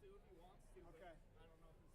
Okay. Okay.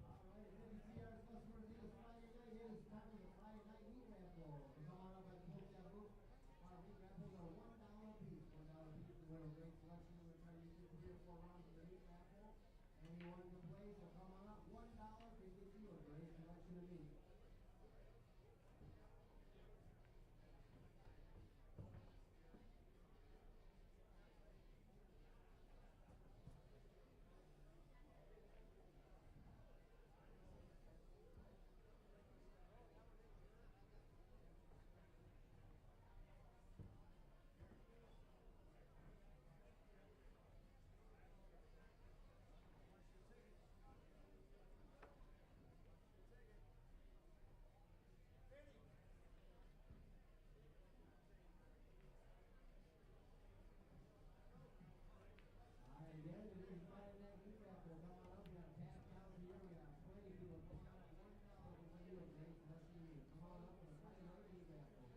All right. CRs Sportsbar is Friday night. It is time for the Friday night meat raffle. Come on up and pull that booth. Our meat raffles are $1 apiece. $1 apiece to win a great selection. We're trying to get you 3 or 4 rounds of the meat raffle. Anyone can play, so come on up. $1 can get you a great selection of meat. Again, it is Friday night meat raffle. Come on up. We got a packed house here. We got plenty of people. Come on up. $1 can win you a great selection of meat. Come on up for the Friday night meat raffle.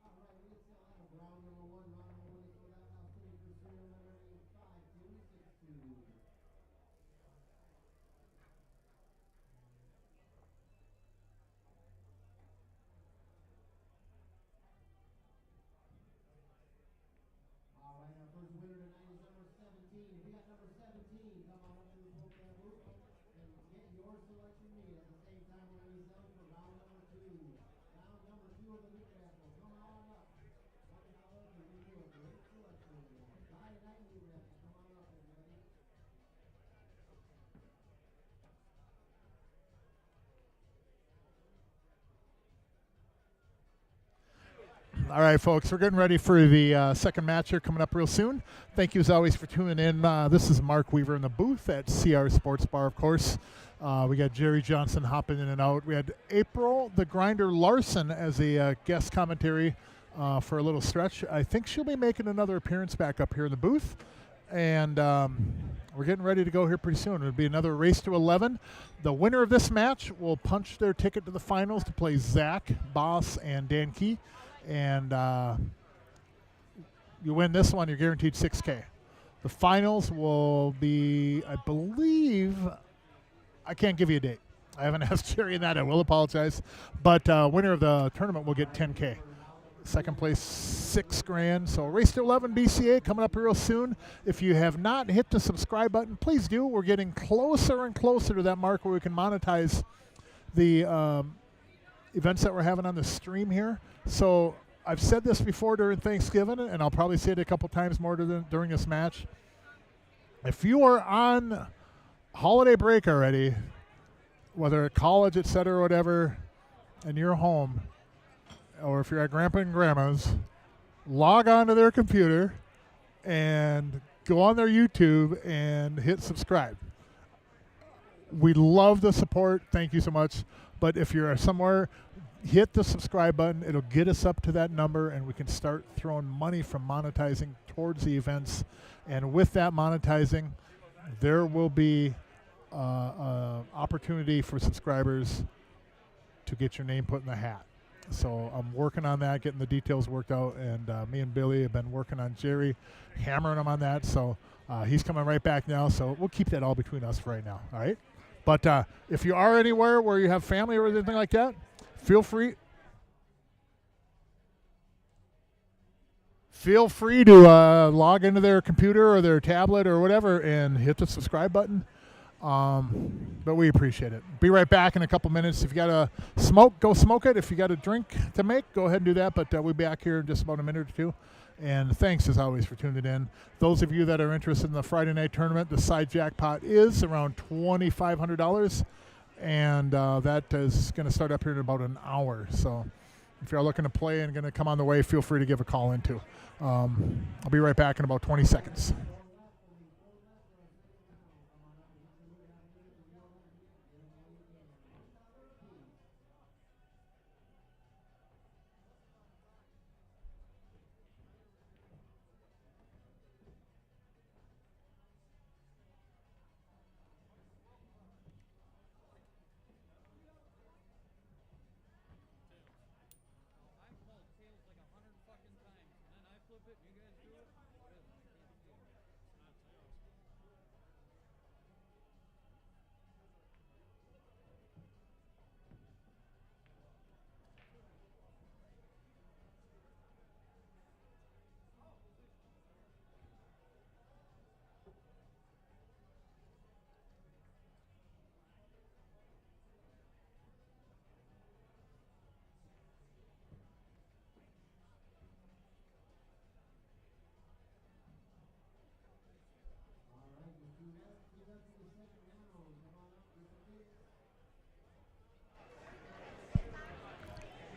All right, we get still out of round number one. Round number one is for that house sitting for serial number 85262. All right, our first winner tonight is number 17. If you got number 17, come on up to the pull tab booth and get your selection meat. At the same time, we're going to be selling for round number two. Round number two of the meat raffle. Come on up. $1 can give you a great selection. Friday night meat raffle. Come on up, everybody. All right, folks, we're getting ready for the second match here coming up real soon. Thank you, as always, for tuning in. This is Mark Weaver in the booth at CRs Sportsbar, of course. We got Jerry Johnson hopping in and out. We had April the Grinder Larson as a guest commentary for a little stretch. I think she'll be making another appearance back up here in the booth. And we're getting ready to go here pretty soon. It'll be another race to 11. The winner of this match will punch their ticket to the finals to play Zach, Boss, and Dan Key. And you win this one, you're guaranteed $6K. The finals will be, I believe, I can't give you a date. I haven't asked Jerry that. I will apologize. But winner of the tournament will get $10K. Second place, $6,000. So Race to 11 BCA coming up real soon. If you have not hit the subscribe button, please do. We're getting closer and closer to that mark where we can monetize the events that we're having on the stream here. So I've said this before during Thanksgiving, and I'll probably say it a couple times more during this match. If you are on holiday break already, whether at college, et cetera, or whatever, and you're home, or if you're at Grandpa and Grandma's, log on to their computer and go on their YouTube and hit subscribe. We love the support. Thank you so much. But if you're somewhere, hit the subscribe button. It'll get us up to that number, and we can start throwing money from monetizing towards the events. And with that monetizing, there will be opportunity for subscribers to get your name put in the hat. So I'm working on that, getting the details worked out, and me and Billy have been working on Jerry, hammering him on that. So he's coming right back now, so we'll keep that all between us for right now, all right? But if you are anywhere where you have family or anything like that, feel free to log into their computer or their tablet or whatever and hit the subscribe button. But we appreciate it. Be right back in a couple minutes. If you got a smoke, go smoke it. If you got a drink to make, go ahead and do that. But we'll be back here in just about a minute or two. And thanks, as always, for tuning in. Those of you that are interested in the Friday night tournament, the side jackpot is around $2,500. And that is going to start up here in about an hour. So if you're looking to play and going to come on the way, feel free to give a call in too. I'll be right back in about 20 seconds.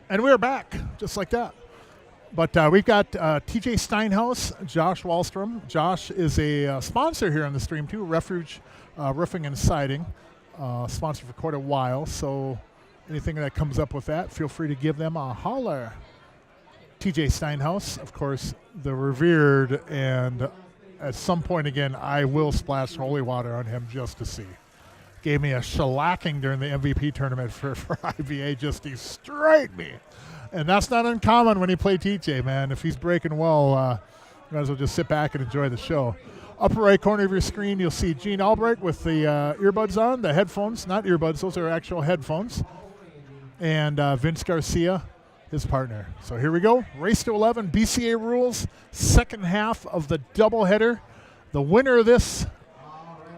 And we're back, just like that. But we've got TJ Steinhaus, Josh Wallstrom. Josh is a sponsor here on the stream, too, Refuge Roofing and Siding, sponsor for quite a while. So anything that comes up with that, feel free to give them a holler. TJ Steinhaus, of course, the revered, and at some point again, I will splash holy water on him just to see. Gave me a shellacking during the MVP tournament for IVA, just destroyed me. And that's not uncommon when you play TJ, man. If he's breaking well, you might as well just sit back and enjoy the show. Upper right corner of your screen, you'll see Gene Albrecht with the earbuds on, the headphones, not earbuds, those are actual headphones. And Vince Garcia, his partner. So here we go. Race to 11, BCA rules, second half of the doubleheader. The winner of this,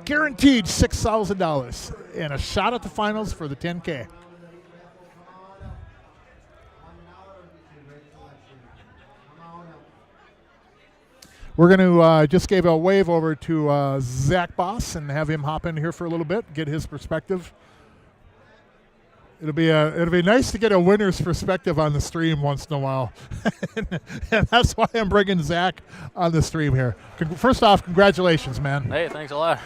guaranteed $6,000 and a shot at the finals for the 10K. We're going to just give a wave over to Zach Boss and have him hop in here for a little bit, get his perspective. It'll be nice to get a winner's perspective on the stream once in a while, and that's why I'm bringing Zach on the stream here. First off, congratulations, man. Hey, thanks a lot.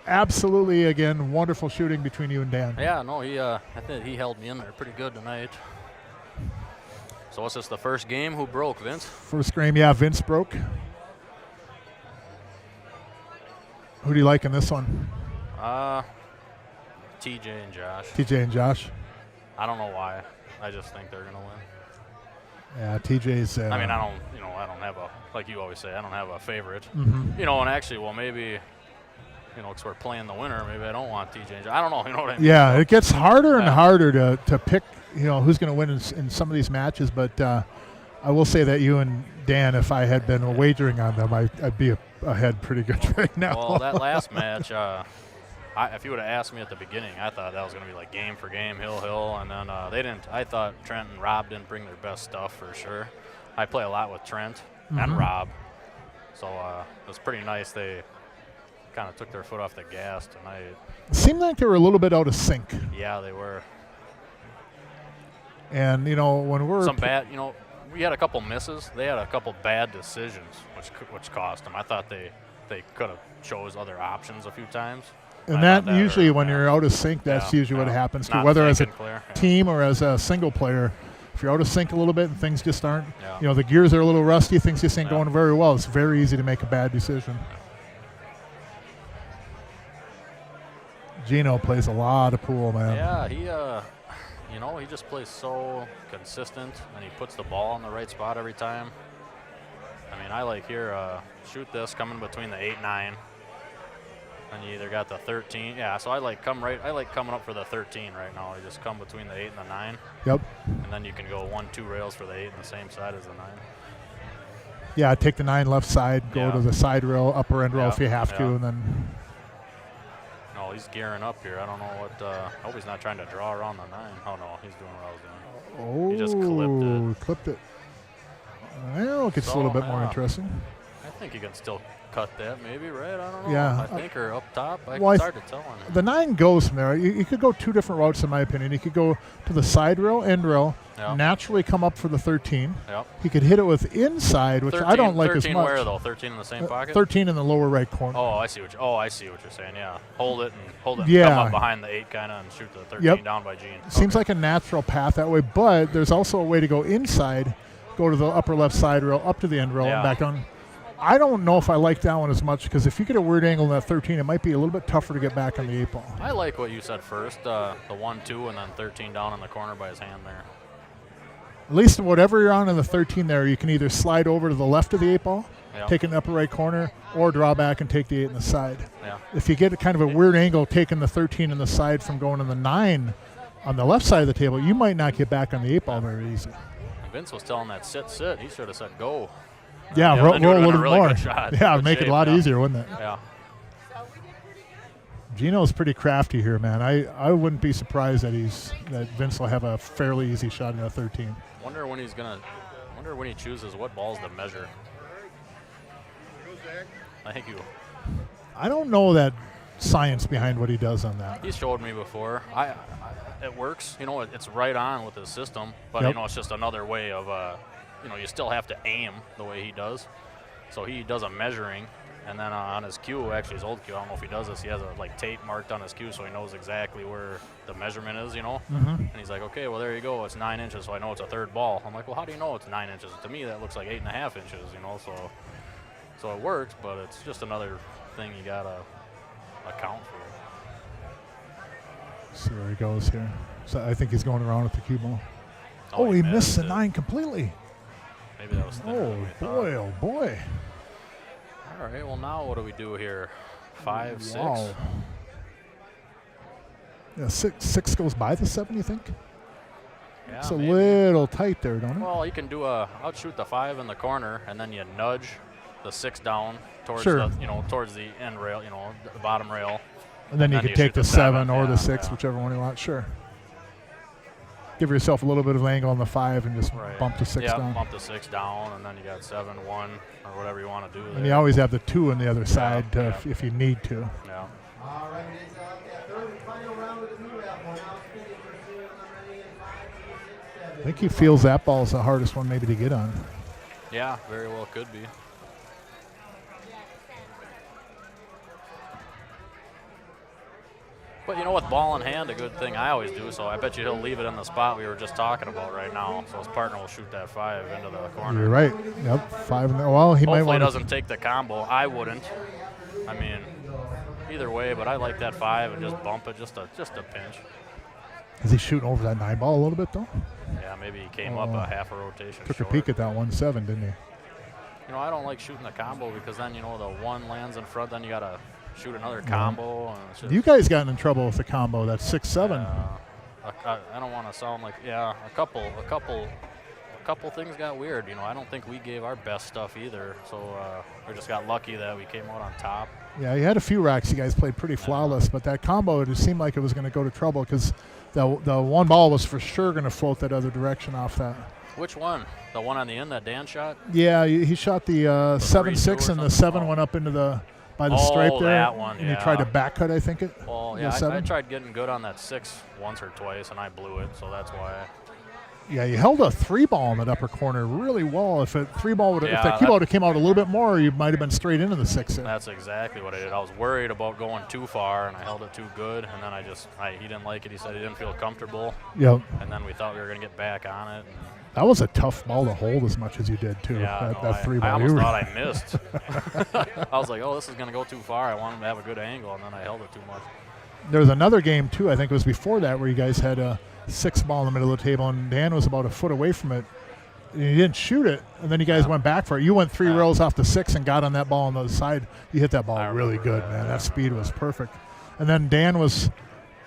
Absolutely, again, wonderful shooting between you and Dan. Yeah, no, I think he held me in there pretty good tonight. So what's this, the first game? Who broke, Vince? First game, yeah, Vince broke. Who do you like in this one? TJ and Josh. TJ and Josh. I don't know why. I just think they're gonna win. Yeah, TJ's. I mean, I don't have a, like you always say, I don't have a favorite. Mm-hmm. You know, and actually, well, maybe, you know, because we're playing the winner, maybe I don't want TJ and Josh. I don't know. You know what I mean? Yeah, it gets harder and harder to pick. You know, who's going to win in some of these matches, but I will say that you and Dan, if I had been wagering on them, I'd be ahead pretty good right now. Well, that last match, if you would have asked me at the beginning, I thought that was going to be like game for game, hill, and then they didn't. I thought Trent and Rob didn't bring their best stuff for sure. I play a lot with Trent and Rob, so it was pretty nice. They kind of took their foot off the gas tonight. It seemed like they were a little bit out of sync. Yeah, they were. And when we're some bad, we had a couple misses. They had a couple bad decisions, which cost them. I thought they could have chose other options a few times. And that usually, when you're out of sync, that's usually what happens to, whether as a team or as a single player. If you're out of sync a little bit and things just aren't, the gears are a little rusty, things just ain't going very well, it's very easy to make a bad decision. Gino plays a lot of pool, man. Yeah, he just plays so consistent, and he puts the ball in the right spot every time. I mean, I like here, shoot this coming between the 8-9. And you either got the 13. Yeah, so I like coming up for the 13 right now. You just come between the 8 and the 9. Yep. And then you can go 1-2 rails for the 8 on the same side as the 9. Yeah, take the 9 left side, go to the side rail, upper end rail if you have to, and then. No, he's gearing up here. I don't know what. I hope he's not trying to draw around the 9. Oh no, he's doing what I was doing. Oh, he just clipped it. Well, it gets a little bit more interesting. I think you can still cut that, maybe, right? I don't know. Yeah. I think, or up top. It's hard to tell. The 9 goes from there. You could go 2 different routes, in my opinion. You could go to the side rail, end rail, naturally come up for the 13. Yep. He could hit it with inside, which 13, I don't like as 13 much. Where though? 13 in the same pocket. 13 in the lower right corner. Oh, I see what you're saying. Yeah, hold it and come up behind the 8 kind of and shoot the 13 down by Gene. Seems like a natural path that way, but there's also a way to go inside, go to the upper left side rail, up to the end rail, and back down. I don't know if I like that one as much, because if you get a weird angle in that 13, it might be a little bit tougher to get back on the 8 ball. I like what you said first, the 1-2 and then 13 down in the corner by his hand there. At least whatever you're on in the 13 there, you can either slide over to the left of the 8 ball, take it in the upper right corner, or draw back and take the 8 in the side. Yeah. If you get kind of a weird angle taking the 13 in the side from going to the 9 on the left side of the table, you might not get back on the 8 ball very easy. Vince was telling that sit. He should have said go. Yeah, roll a little really more. Yeah, make it a lot easier, wouldn't it? Yeah. Gino's pretty crafty here, man. I wouldn't be surprised that Vince will have a fairly easy shot in a 13. Wonder when he chooses what balls to measure. I don't know that science behind what he does on that. He showed me before. It works. It's right on with his system, but it's just another way of you still have to aim the way he does. So he does a measuring, and then on his cue, actually his old cue, I don't know if he does this, he has a tape marked on his cue so he knows exactly where the measurement is, And he's like, okay, well, there you go. It's 9 inches, so I know it's a third ball. I'm like, well, how do you know it's 9 inches? To me, that looks like 8.5 inches, So it works, but it's just another thing you got to account for. See where he goes here. So I think he's going around with the cue ball. Oh, he missed the 9 completely. Maybe that was thinner oh boy. All right, well, now what do we do here? 5, 6? Wow. Yeah, 6 goes by the 7, you think? Yeah, it's a little tight there, don't it? Well, you can do outshoot the 5 in the corner, and then you nudge the 6 down towards towards the end rail, the bottom rail. And then you can take the 7 or the 6, whichever one you want. Sure. Give yourself a little bit of angle on the 5 and just bump the 6 down. Bump the 6 down, and then you got 7, 1, or whatever you want to do. And you always have the 2 on the other side if you need to. Yeah. All right, it's that third and final round of the 2-out. Now spinning for serial number 8 and 5, 6, 7. I think he feels that ball is the hardest one maybe to get on. Yeah, very well could be. But with ball in hand, a good thing I always do, so I bet you he'll leave it in the spot we were just talking about right now. So his partner will shoot that 5 into the corner. You're right. Yep, 5. Well, he might want. Hopefully doesn't take the combo. I wouldn't. I mean, either way, but I like that 5 and just bump it, just a pinch. Is he shooting over that 9 ball a little bit though? Yeah, maybe he came up a half a rotation. Took a peek at that 1-7, didn't he? I don't like shooting the combo because then the 1 lands in front, then you gotta shoot another combo. And it's just, you guys gotten in trouble with the combo. That's 6-7. I don't want to sound like a couple couple things got weird. You know, I don't think we gave our best stuff either. So we just got lucky that we came out on top. Yeah, you had a few racks. You guys played pretty flawless, but that combo, it just seemed like it was going to go to trouble because the one ball was for sure going to float that other direction off that. Which one? The one on the end that Dan shot? Yeah, he shot the 7-6 and the 7 went up into by the stripe there. That one, and you tried to back cut, I think it. Well, yeah, I tried getting good on that 6 once or twice, and I blew it, so that's why. Yeah, you held a 3 ball in that upper corner really well. If that 3 ball if that cue ball would have came out a little bit more, you might have been straight into the 6. That's exactly what I did. I was worried about going too far, and I held it too good, and then he didn't like it. He said he didn't feel comfortable. Yep. And then we thought we were going to get back on it. That was a tough ball to hold as much as you did, too. Yeah, that 3 ball. I almost thought I missed. I was like, oh, this is going to go too far. I want him to have a good angle, and then I held it too much. There was another game, too, I think it was before that, where you guys had a 6 ball in the middle of the table, and Dan was about a foot away from it. And you didn't shoot it, and then you guys went back for it. You went 3 rows off the 6 and got on that ball on the other side. You hit that ball really good, man. That speed was perfect. And then Dan was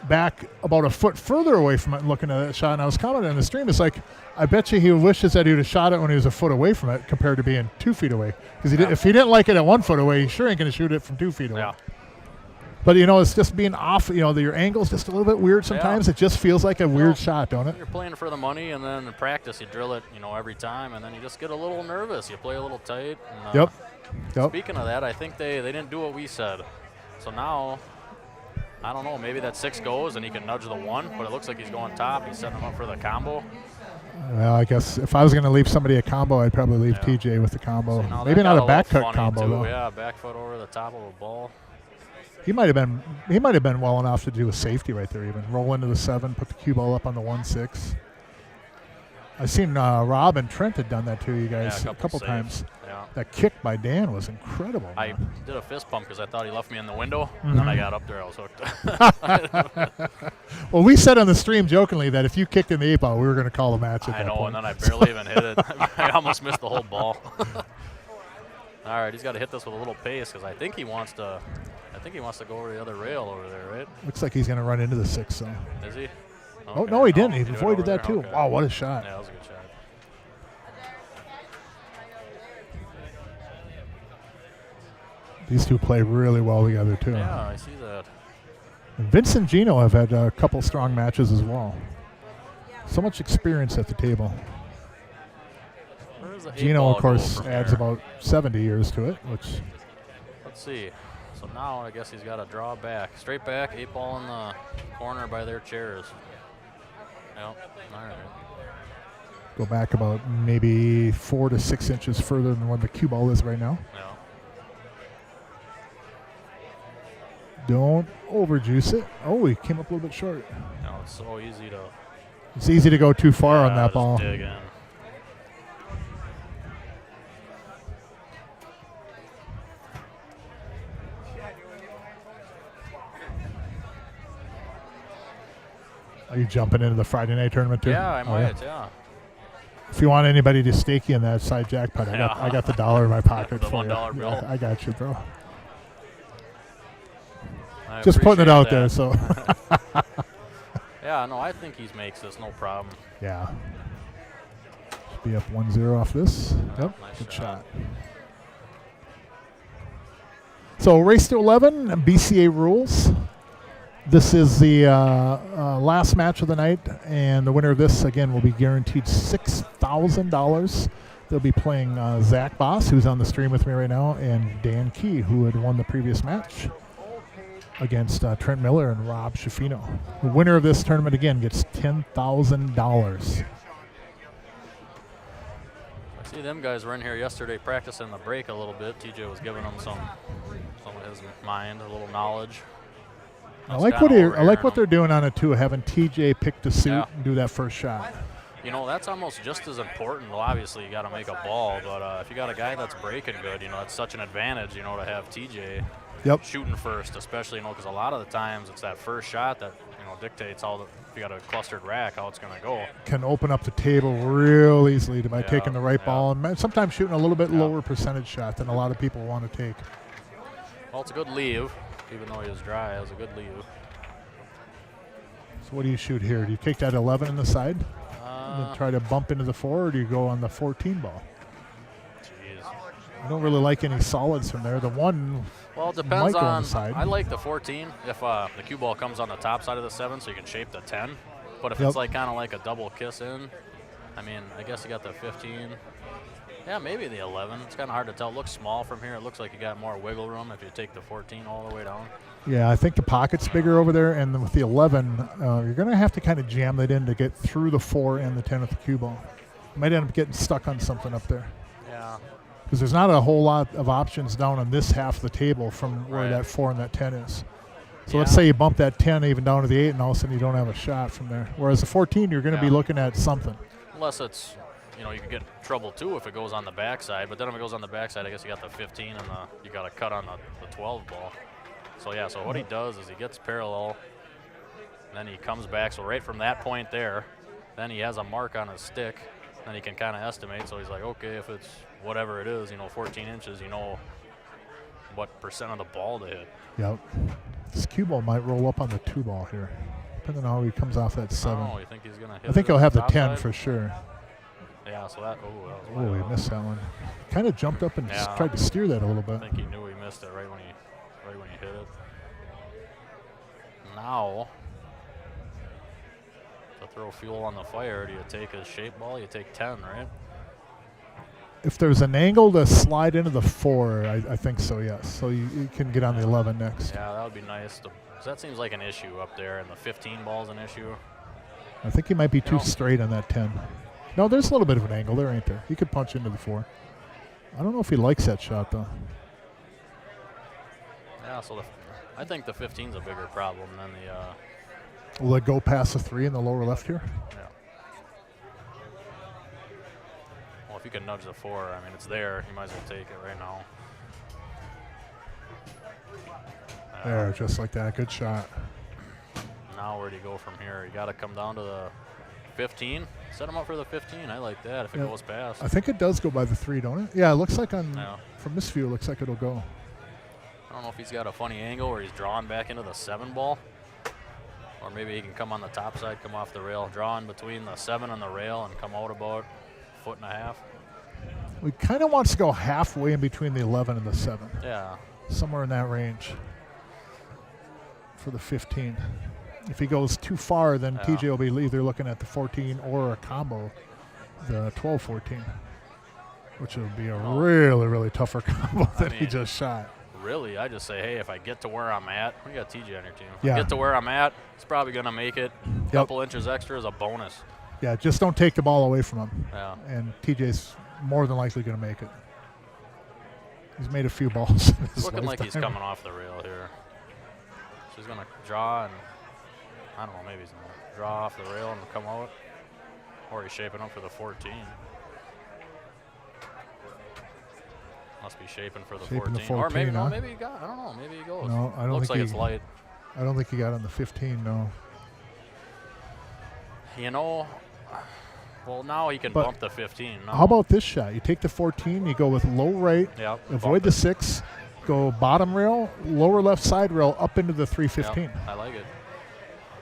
back about a foot further away from it and looking at that shot, and I was commenting in the stream, it's like, I bet you he wishes that he would have shot it when he was a foot away from it compared to being 2 feet away. Because if he didn't like it at 1 foot away, he sure ain't going to shoot it from 2 feet away. Yeah. But, you know, it's just being off, you know, your angle's just a little bit weird sometimes. It just feels like a weird shot, don't it? You're playing for the money, and then in practice you drill it, you know, every time, and then you just get a little nervous. You play a little tight. And, Yep. Speaking of that, I think they didn't do what we said. So now, I don't know, maybe that 6 goes and he can nudge the 1, but it looks like he's going top. He's setting him up for the combo. Well, I guess if I was going to leave somebody a combo, I'd probably leave TJ with the combo. So maybe not a back cut combo, though. Yeah, back foot over the top of a ball. He might have been well enough to do a safety right there, even roll into the 7, put the cue ball up on the 1-6. I've seen Rob and Trent had done that to you guys a couple times. Yeah. That kick by Dan was incredible. I did a fist pump because I thought he left me in the window, and then I got up there, I was hooked. Well, we said on the stream jokingly that if you kicked in the 8 ball, we were going to call the match at that point. And then I barely even hit it. I almost missed the whole ball. All right, he's got to hit this with a little pace because I think he wants to go over the other rail over there, right? Looks like he's going to run into the 6. So. Is he? Okay. Oh, no, he didn't. He avoided that, too. Okay. Wow, what a shot. Yeah, that was a good shot. These two play really well together, too. Yeah, I see that. And Vince and Gino have had a couple strong matches as well. So much experience at the table. Gino, of course, adds about 70 years to it, which... Let's see. So now I guess he's got to draw back. Straight back, 8 ball in the corner by their chairs. Yep. All right. Go back about maybe 4 to 6 inches further than what the cue ball is right now. Yeah. Don't overjuice it. Oh, he came up a little bit short. No, it's so easy to... It's easy to go too far on that ball. Dig in. Are you jumping into the Friday night tournament too? Yeah, I might, yeah. If you want anybody to stake you in that side jackpot, I got the $1 in my pocket the for $1 you. bill. Yeah, I got you, bro. Just putting it out there, so. Yeah, no, I think he makes this, no problem. Yeah. Should be up 1-0 off this. Yep, nice good shot. So race to 11, BCA rules. This is the last match of the night, and the winner of this, again, will be guaranteed $6,000. They'll be playing Zach Boss, who's on the stream with me right now, and Dan Key, who had won the previous match against Trent Miller and Rob Schiaffino. The winner of this tournament, again, gets $10,000. I see them guys were in here yesterday practicing the break a little bit. TJ was giving them some of his mind, a little knowledge. I like what they're doing on it too, having TJ pick the suit and do that first shot. You know, that's almost just as important. Well, obviously you got to make a ball, but if you got a guy that's breaking good, you know, it's such an advantage, you know, to have TJ shooting first, especially, you know, because a lot of the times it's that first shot that, you know, dictates how if you got a clustered rack, how it's going to go. Can open up the table real easily by taking the right ball and sometimes shooting a little bit lower percentage shot than a lot of people want to take. Well, it's a good leave. Even though he was dry, it was a good leave. So what do you shoot here? Do you take that 11 in the side? and try to bump into the 4, or do you go on the 14 ball? Jeez. I don't really like any solids from there. The 1 Well, it might depends go on on. the side. I like the 14 if the cue ball comes on the top side of the 7, so you can shape the 10. But if Yep. it's like kind of like a double kiss in, I mean, I guess you got the 15. Yeah, maybe the 11. It's kind of hard to tell. It looks small from here. It looks like you got more wiggle room if you take the 14 all the way down. Yeah, I think the pocket's bigger over there, and with the 11, you're going to have to kind of jam that in to get through the 4 and the 10 with the cue ball. You might end up getting stuck on something up there. Yeah. Because there's not a whole lot of options down on this half of the table from where Right. that 4 and that 10 is. So Yeah. let's say you bump that 10 even down to the 8, and all of a sudden you don't have a shot from there. Whereas the 14, you're going to be Yeah. looking at something. Unless it's, you can get in trouble too if it goes on the backside. But then if it goes on the backside, I guess you got the 15 and you got to cut on the 12 ball. So yeah, so what he does is he gets parallel, and then he comes back. So right from that point there, then he has a mark on his stick. Then he can kind of estimate. So he's like, okay, if it's whatever it is, 14 inches, what percent of the ball to hit. Yep. This cue ball might roll up on the 2 ball here, depending on how he comes off that 7. Oh, you think he's gonna hit? I think it he'll on have the top 10 side? for sure. Yeah. So that. Oh, that was Oh, way he off. missed that one. Kind of jumped up and Yeah. tried to steer that a little I bit. think he knew he missed it right when he hit it. Now, to throw fuel on the fire, do you take his shape ball? You take 10, right? If there's an angle to slide into the 4, I think so, yes. So you can get on the 11 next. Yeah, that would be nice. 'Cause that seems like an issue up there, and the 15 ball's an issue. I think he might be too know. straight on that 10. No, there's a little bit of an angle there, ain't there? He could punch into the 4. I don't know if he likes that shot, though. Yeah, so I think the 15's a bigger problem than the. Will it go past the 3 in the lower left here? Yeah. Well, if you can nudge the 4, I mean, it's there. You might as well take it right now. There, just like that. Good shot. Now where do you go from here? You got to come down to the 15. Set him up for the 15. I like that if it Yeah. goes past. I think it does go by the 3, don't it? Yeah, it looks like Yeah. from this view, it looks like it'll go. I don't know if he's got a funny angle where he's drawn back into the 7 ball. Or maybe he can come on the top side, come off the rail, draw in between the 7 and the rail, and come out about 1.5 feet. He kind of wants to go halfway in between the 11 and the 7. Yeah. Somewhere in that range for the 15. If he goes too far, then Yeah. TJ will be either looking at the 14 or a combo, the 12-14, which would be a really, really tougher combo than he mean, just shot. Really, I just say, hey, if I get to where I'm at, we got TJ on your team. If Yeah. I get to where I'm at, he's probably going to make it. A couple inches extra is a bonus. Yeah, just don't take the ball away from him. Yeah. And TJ's more than likely going to make it. He's made a few balls in his It's looking like he's lifetime. coming off the rail here. So he's going to draw and, I don't know, maybe he's going to draw off the rail and come out. Or he's shaping up for the 14. Must be shaping for the Shaping the 14. Or maybe, 14, no, huh? maybe he got, I don't know, maybe he goes. No, I don't Looks think like it's he- light. I don't think he got on the 15, no. Well, now he can But bump the 15. No. How about this shot? You take the 14, you go with low right, Yep, avoid bump the it. 6, go bottom rail, lower left side rail up into the 315. Yep, I like it.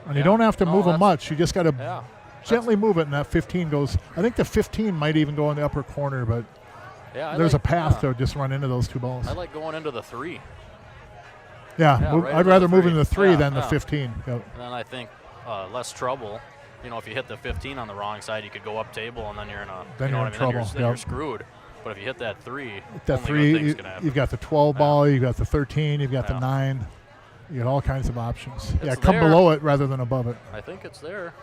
And you Yeah. don't have to No, move them that's- much. You just got to Yeah. gently move it, and that 15 goes. I think the 15 might even go in the upper corner, but Yeah, there's a like, path yeah. to just run into those 2 balls. I like going into the 3. Yeah, Yeah, right I'd into rather the move 3. in the 3 Yeah, than the yeah. 15. Yep. And then I think less trouble. If you hit the 15 on the wrong side, you could go up table, and then you're in a. Then you know you're what in I mean? trouble, Then you're yep. screwed. But if you hit that 3, That only 3, good things can happen. you've got the 12 ball, you've got the 13, you've got the Yeah. 9. You got all kinds of options. It's Yeah, come there. below it rather than above it. I think it's there.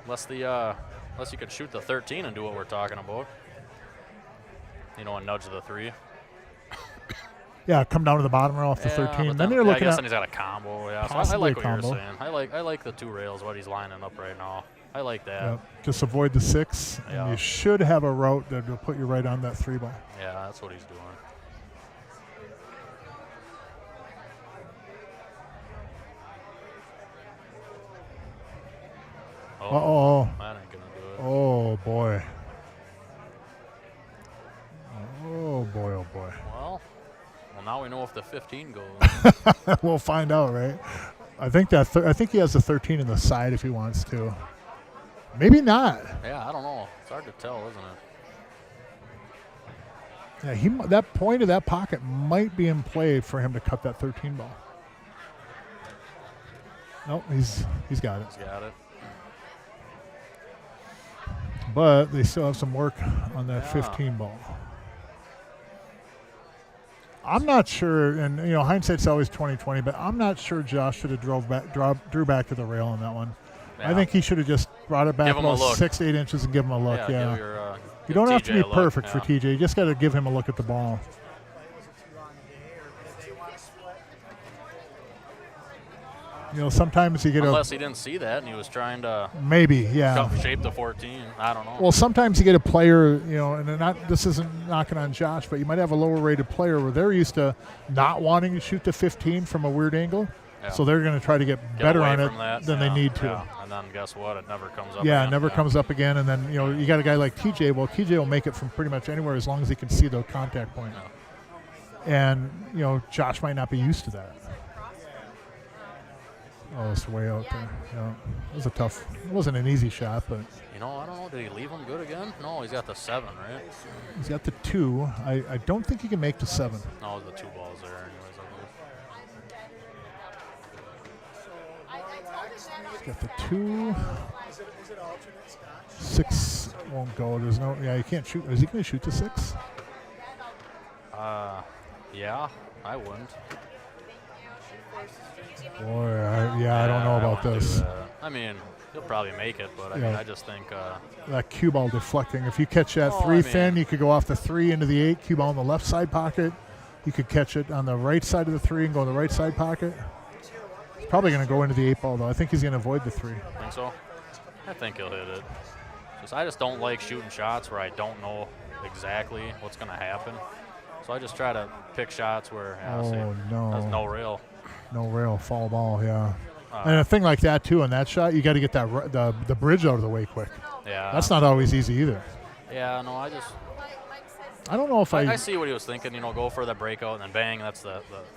Unless you could shoot the 13 and do what we're talking about. And nudge the 3. Yeah, come down to the bottom rail off the 13. but Then you're I looking guess at then he's got a combo. Yeah, so I possibly like a what you're combo. saying. I like the 2 rails, what he's lining up right now. I like that. Yep. Just avoid the 6, and Yeah. you should have a route that will put you right on that 3 ball. Yeah, that's what he's doing. Uh-oh. That ain't gonna do it. Oh, boy. Oh, boy, oh, boy. Well, now we know if the 15 goes. We'll find out, right? I think I think he has the 13 in the side if he wants to. Maybe not. Yeah, I don't know. It's hard to tell, isn't it? Yeah, that point of that pocket might be in play for him to cut that 13 ball. Nope, he's got it. He's got it. But they still have some work on that 15 ball. I'm not sure, and hindsight's always 20/20, but I'm not sure Josh should have drew back to the rail on that one. Yeah. I think he should have just brought it back about 6 to 8 inches and give him a look. Yeah. You don't have to be perfect for TJ. You just got to give him a look at the ball. Sometimes you get unless he didn't see that and he was trying to shape the 14. I don't know. Well, sometimes you get a player, and this isn't knocking on Josh, but you might have a lower rated player where they're used to not wanting to shoot the 15 from a weird angle. Yeah. So they're going to try to get better on it than they need to. Yeah. And then guess what? It never comes up again. It never comes up again. And then, you got a guy like TJ. Well, TJ will make it from pretty much anywhere as long as he can see the contact point. Yeah. And, Josh might not be used to that. Oh, it's way out there. Yeah. It wasn't an easy shot, but. I don't know. Did he leave him good again? No, he's got the 7, right? He's got the 2. I don't think he can make the 7. No, the 2 balls there anyways, He's got the 2. 6 won't go. There's no. Yeah, he can't shoot. Is he going to shoot the 6? Yeah, I wouldn't. Boy, I don't know about this. I mean, he'll probably make it, but I just think that cue ball deflecting. If you catch that 3 fin, you could go off the 3 into the 8. Cue ball in the left side pocket. You could catch it on the right side of the 3 and go in the right side pocket. He's probably going to go into the 8 ball though. I think he's going to avoid the 3. Think so? I think he'll hit it. I just don't like shooting shots where I don't know exactly what's going to happen. So I just try to pick shots where there's no rail. No rail, fall ball, yeah. And a thing like that, too, on that shot, you got to get that the bridge out of the way quick. Yeah. That's not always easy either. Yeah, no, I don't know if I see what he was thinking, go for the breakout and then bang, that's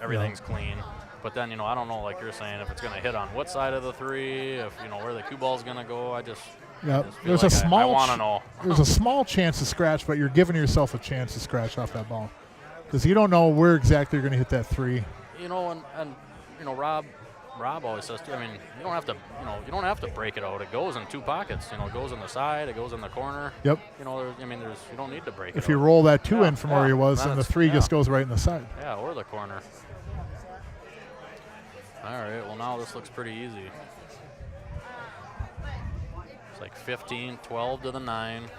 everything's clean. But then, I don't know, like you're saying, if it's going to hit on what side of the 3, if, where the cue ball's going to go, I there's like I want to know. There's a small chance to scratch, but you're giving yourself a chance to scratch off that ball. Because you don't know where exactly you're going to hit that 3. Rob always says, you don't have to break it out. It goes in 2 pockets. It goes in the side, it goes in the corner. Yep. You don't need to break it. If you roll that 2 in from where he was, and the 3 just goes right in the side. Yeah, or the corner. All right. Well, now this looks pretty easy. It's like 15, 12 to the 9. And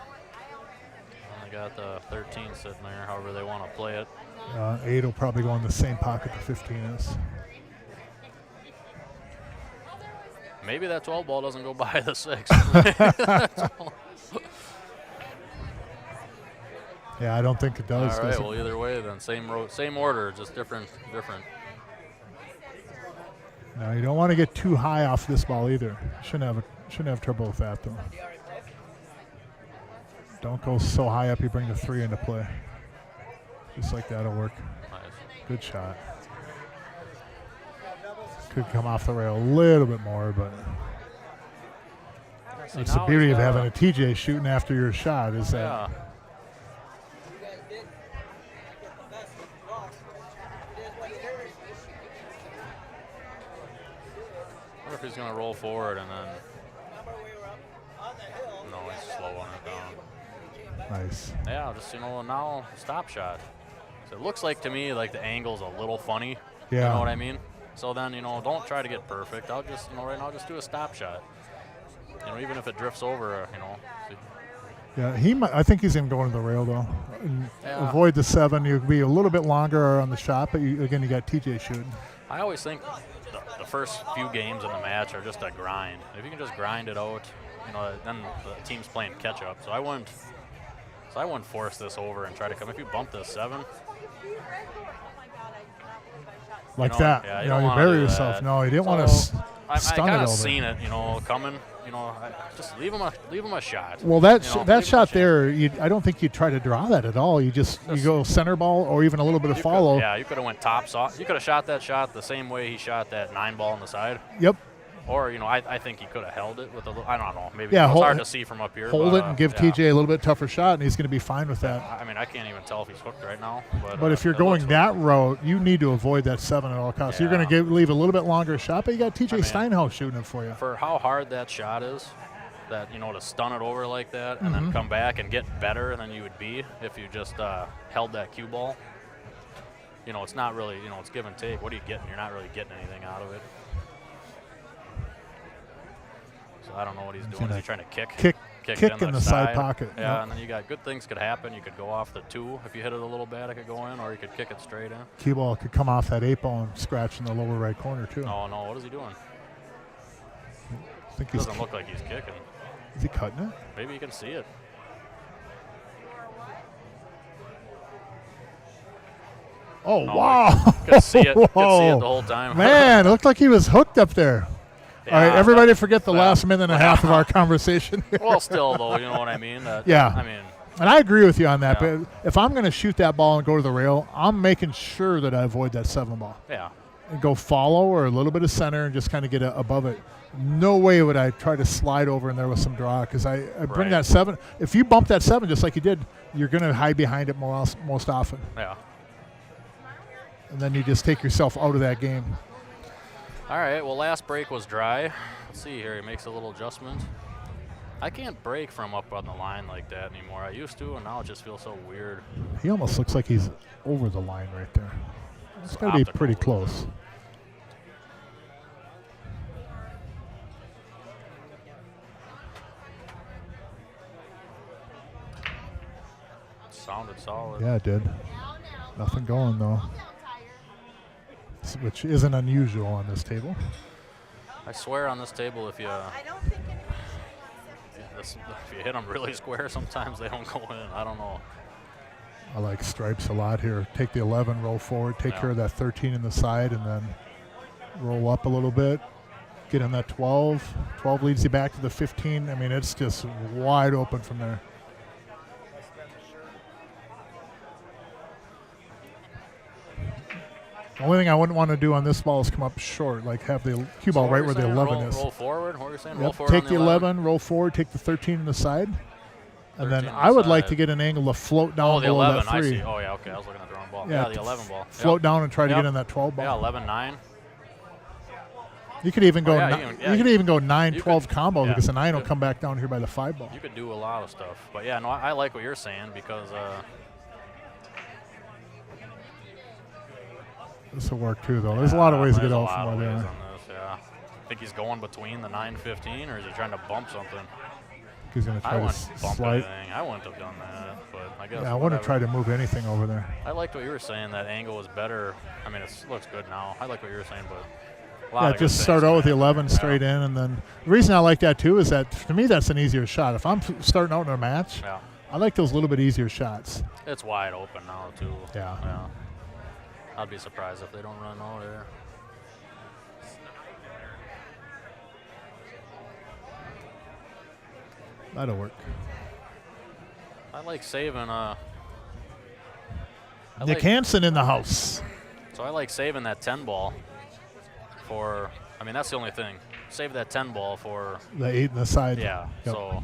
they got the 13 sitting there, however they want to play it. 8 will probably go in the same pocket the 15 is. Maybe that 12 ball doesn't go by the 6. Yeah, I don't think it does. All right, well, either way, then same order, just different. No, you don't want to get too high off this ball either. Shouldn't have trouble with that though. Don't go so high up you bring the 3 into play. Just like that'll work. Nice. Good shot. Could come off the rail a little bit more, but that's the beauty of having a TJ shooting after your shot is that. Yeah. I wonder if he's going to roll forward and then. No, he's slowing it down. Nice. Yeah, just now stop shot. So it looks like to me like the angle's a little funny. Yeah. You know what I mean? So then, don't try to get perfect. I'll just, right now, just do a stop shot. Even if it drifts over, Yeah, I think he's going to go into the rail, though. Avoid the 7. You'll be a little bit longer on the shot, but you got TJ shooting. I always think the first few games in the match are just a grind. If you can just grind it out, then the team's playing catch-up. So I wouldn't force this over and try to come. If you bump this 7, like that. Yeah, you bury yourself. That. No, you didn't want to stun it over. I kind of seen it, coming, just leave him a shot. Well, that shot there, I don't think you try to draw that at all. You go center ball or even a little bit of follow. You could have went tops off. You could have shot that shot the same way he shot that 9 ball on the side. Yep. Or, I think he could have held it with a little, I don't know, maybe it's hard to see from up here. Hold it and give TJ a little bit tougher shot, and he's going to be fine with that. I mean, I can't even tell if he's hooked right now. But if you're going that route, you need to avoid that 7 at all costs. You're going to leave a little bit longer shot, but you got TJ Steinhaus shooting it for you. For how hard that shot is, that, to stun it over like that and then come back and get better than you would be if you just held that cue ball. It's not really, it's give and take. What are you getting? You're not really getting anything out of it. So I don't know what he's doing. Is he trying to kick in the side pocket? Yeah, and then you got good things could happen. You could go off the 2 if you hit it a little bad. It could go in, or you could kick it straight in. Cue ball could come off that 8 ball and scratch in the lower right corner too. No, what is he doing? I think he doesn't look like he's kicking. Is he cutting it? Maybe you can see it. Oh, wow. Could see it. Could see it the whole time. Man, it looked like he was hooked up there. Yeah, all right, everybody forget the last minute and a half of our conversation here. Well, still, though, you know what I mean? And I agree with you on that. But if I'm going to shoot that ball and go to the rail, I'm making sure that I avoid that 7 ball. Yeah. And go follow or a little bit of center and just kind of get above it. No way would I try to slide over in there with some draw, because I bring that 7. If you bump that 7 just like you did, you're going to hide behind it most often. Yeah. And then you just take yourself out of that game. All right, well, last break was dry. Let's see here. He makes a little adjustment. I can't break from up on the line like that anymore. I used to, and now it just feels so weird. He almost looks like he's over the line right there. It's got to be pretty close. Sounded solid. Yeah, it did. Nothing going, though. Which isn't unusual on this table. I swear on this table, if you hit them really square, sometimes they don't go in. I don't know. I like stripes a lot here. Take the 11, roll forward, take care of that 13 in the side, and then roll up a little bit. Get in that 12. 12 leads you back to the 15. I mean, it's just wide open from there. The only thing I wouldn't want to do on this ball is come up short, like have the cue ball right where the 11 is. Roll forward? What are you saying? Yep. Roll forward. Take the 11, roll forward, take the 13 in the side. And then I would like to get an angle to float down below 11, that 3. I see. Oh, yeah, okay. I was looking at the wrong ball. Yeah, the 11 ball. Float down and try to get in that 12 ball. Yeah, 11-9. You could even go you could even go 9-12 combo, because the 9 will come back down here by the 5 ball. You could do a lot of stuff. But, yeah, no, I like what you're saying, because this will work too, though. There's a lot of ways to get out from where they are. Yeah. I think he's going between the 9-15, or is he trying to bump something? He's going to try to slide. I wouldn't have done that, but I guess. Yeah, I wouldn't try to move anything over there. I liked what you were saying. That angle was better. I mean, it looks good now. I like what you were saying, but just start out with the 11 straight in, and then the reason I like that too is that to me that's an easier shot. If I'm starting out in a match, I like those little bit easier shots. It's wide open now too. Yeah. I'd be surprised if they don't run out there. That'll work. I like saving. Nick Hansen in the house. So I like saving that 10 ball for. I mean, that's the only thing. Save that 10 ball for the 8 in the side. Yeah. Yep.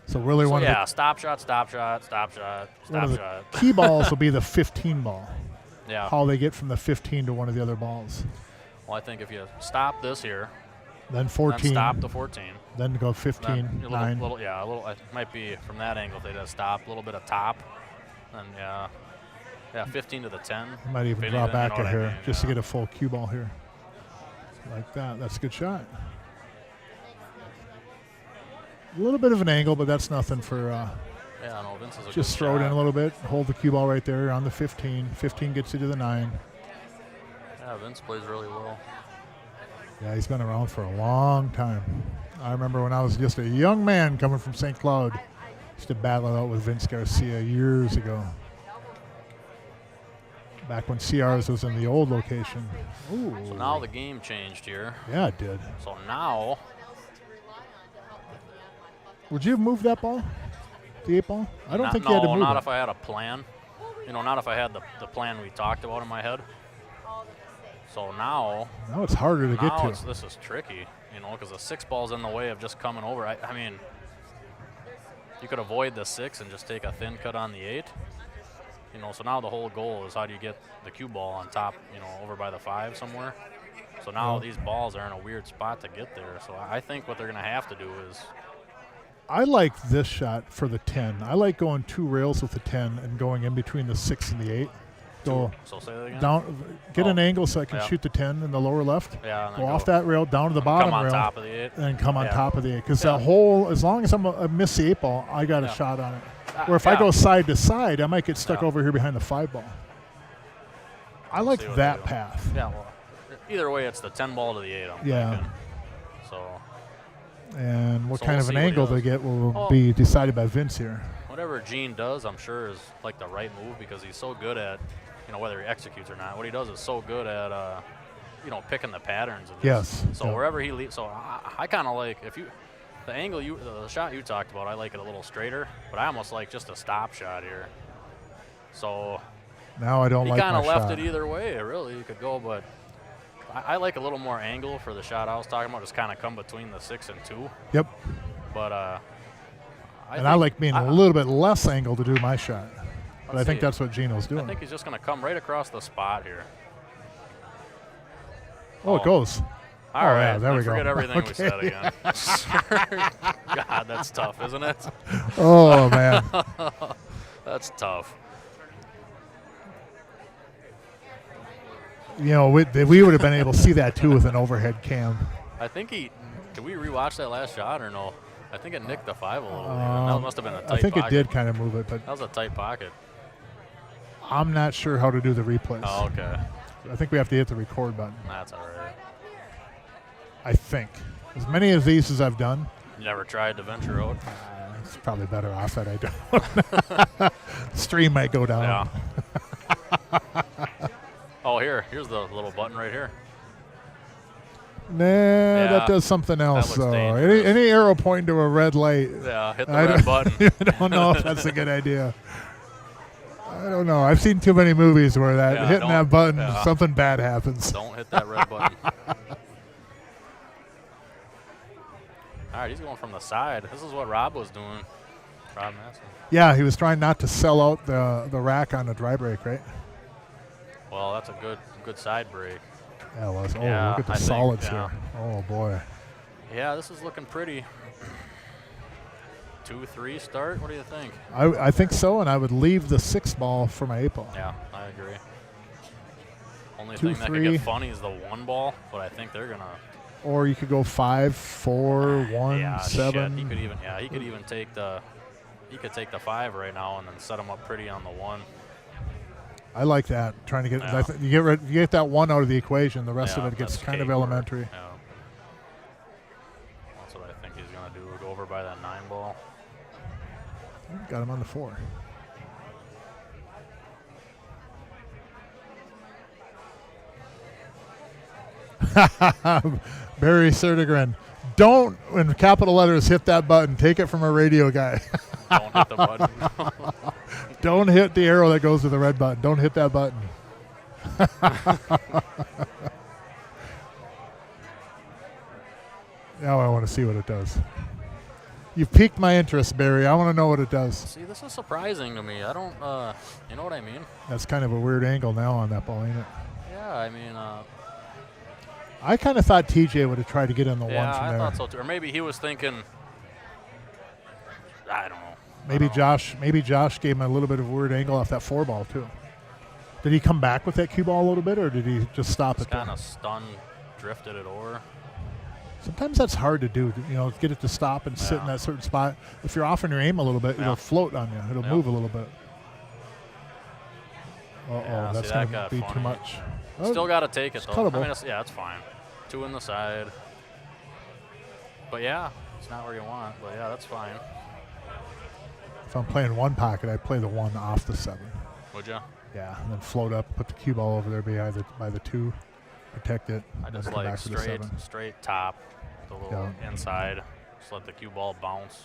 So really one. Yeah. Stop shot. Stop shot. Stop shot. Stop shot. Key balls will be the 15 ball. Yeah. How they get from the 15 to one of the other balls. Well, I think if you stop this here. Then 14. Then stop the 14. Then go 15, 9. A little, it might be from that angle if they just stop, a little bit of top. And, 15 to the 10. You might even draw back a hair just to get a full cue ball here. Like that. That's a good shot. A little bit of an angle, but that's nothing for Vince is a just throw it in a little bit, hold the cue ball right there on the 15. 15 gets you to the 9. Yeah, Vince plays really well. Yeah, he's been around for a long time. I remember when I was just a young man coming from St. Cloud. Used to battle it out with Vince Garcia years ago. back when CRs was in the old location. Ooh. So now the game changed here. Yeah, it did. So now, Would you have moved that ball? The 8 ball? I don't think you had to move not it. if I had a plan. You know, not if I had the plan we talked about in my head. So now It's harder to get to. This is tricky, you know, because the 6 ball's in the way of just coming over. I mean, you could avoid the 6 and just take a thin cut on the 8. You know, so now the whole goal is how do you get the cue ball on top, you know, over by the 5 somewhere. So now these balls are in a weird spot to get there. So I think what they're going to have to do is. I like this shot for the 10. I like going 2 rails with the 10 and going in between the 6 and the 8. Go So say that again? down, get an angle so I can shoot the 10 in the lower left. Yeah. And Go off that rail, down to the bottom come on rail. top of the 8. And come on top of the 8. Because that hole, as long as I miss the 8 ball, I got a shot on it. Or if I go side to side, I might get stuck over here behind the 5 ball. I like that path. Yeah, well, either way, it's the 10 ball to the 8. I'm thinking. So. And what So kind we'll of an see what he angle does. they get will be decided by Vince here. Whatever Gene does, I'm sure is like the right move because he's so good at, you know, whether he executes or not. What he does is so good at, you know, picking the patterns. And Yes. So wherever he leads, so I kind of like the angle the shot you talked about. I like it a little straighter, but I almost like just a stop shot here. So now I don't like my shot. He kind of left it either way. Really, you could go, but I like a little more angle for the shot I was talking about. Just kind of come between the 6 and 2. Yep. But I like being a little bit less angle to do my shot. But I think that's what Gino's doing. I think he's just going to come right across the spot here. Oh, it goes. All right. Yeah, there we go. Forget everything we said again. God, that's tough, isn't it? Oh, man. That's tough. You know, we would have been able to see that, too, with an overhead cam. I think did we rewatch that last shot or no? I think it nicked the 5 a little bit. That must have been a tight pocket. I think it did kind of move it, but that was a tight pocket. I'm not sure how to do the replays. Oh, okay. I think we have to hit the record button. That's all right. I think. As many of these as I've done. You never tried to venture out? It's probably better off that I don't. Stream might go down. Yeah. Oh, here's the little button right here. Nah, that does something else. So any arrow pointing to a red light. Yeah, hit the red button. I don't know if that's a good idea. I don't know. I've seen too many movies where hitting that button, something bad happens. Don't hit that red button. All right, he's going from the side. This is what Rob was doing. Rob Masson. Yeah, he was trying not to sell out the rack on the dry brake, right? Well, that's a good side brake. Yeah, it was. Oh, look at the solids here. Oh, boy. Yeah, this is looking pretty. 2-3 start? What do you think? I think so, and I would leave the 6 ball for my 8 ball. Yeah, I agree. Only thing that could get funny is the 1 ball, but I think they're going to. Or you could go 5, 4, 1, 7. Shit. He could even take the 5 right now and then set them up pretty on the 1. I like that. Trying to get you get that 1 out of the equation. The rest of it gets kind of elementary. Yeah. That's what I think he's going to do. Go over by that 9 ball. Got him on the 4. Barry Sertigran. Don't, in capital letters, hit that button. Take it from a radio guy. Don't hit the button. Don't hit the arrow that goes to the red button. Don't hit that button. Now I want to see what it does. You've piqued my interest, Barry. I want to know what it does. See, this is surprising to me. I don't, you know what I mean? That's kind of a weird angle now on that ball, ain't it? Yeah, I mean. I kind of thought TJ would have tried to get in the 1 from there. Yeah, I thought so too. Or maybe he was thinking, I don't know. Maybe Josh gave him a little bit of a weird angle off that 4 ball too. Did he come back with that cue ball a little bit, or did he just stop it? Kind of stunned, drifted it over. Sometimes that's hard to do. Get it to stop and sit in that certain spot. If you're off in your aim a little bit, it'll float on you. It'll move a little bit. That's going to be too much. Still got to take it though. Cuttable. I mean, it's fine. 2 in the side. But yeah, it's not where you want. But yeah, that's fine. If I'm playing 1 pocket, I play the 1 off the 7. Would Would you? Yeah, and then float up, put the cue ball over there by the 2, protect it. I and then just come like back for the 7. straight top, the little inside. Just let the cue ball bounce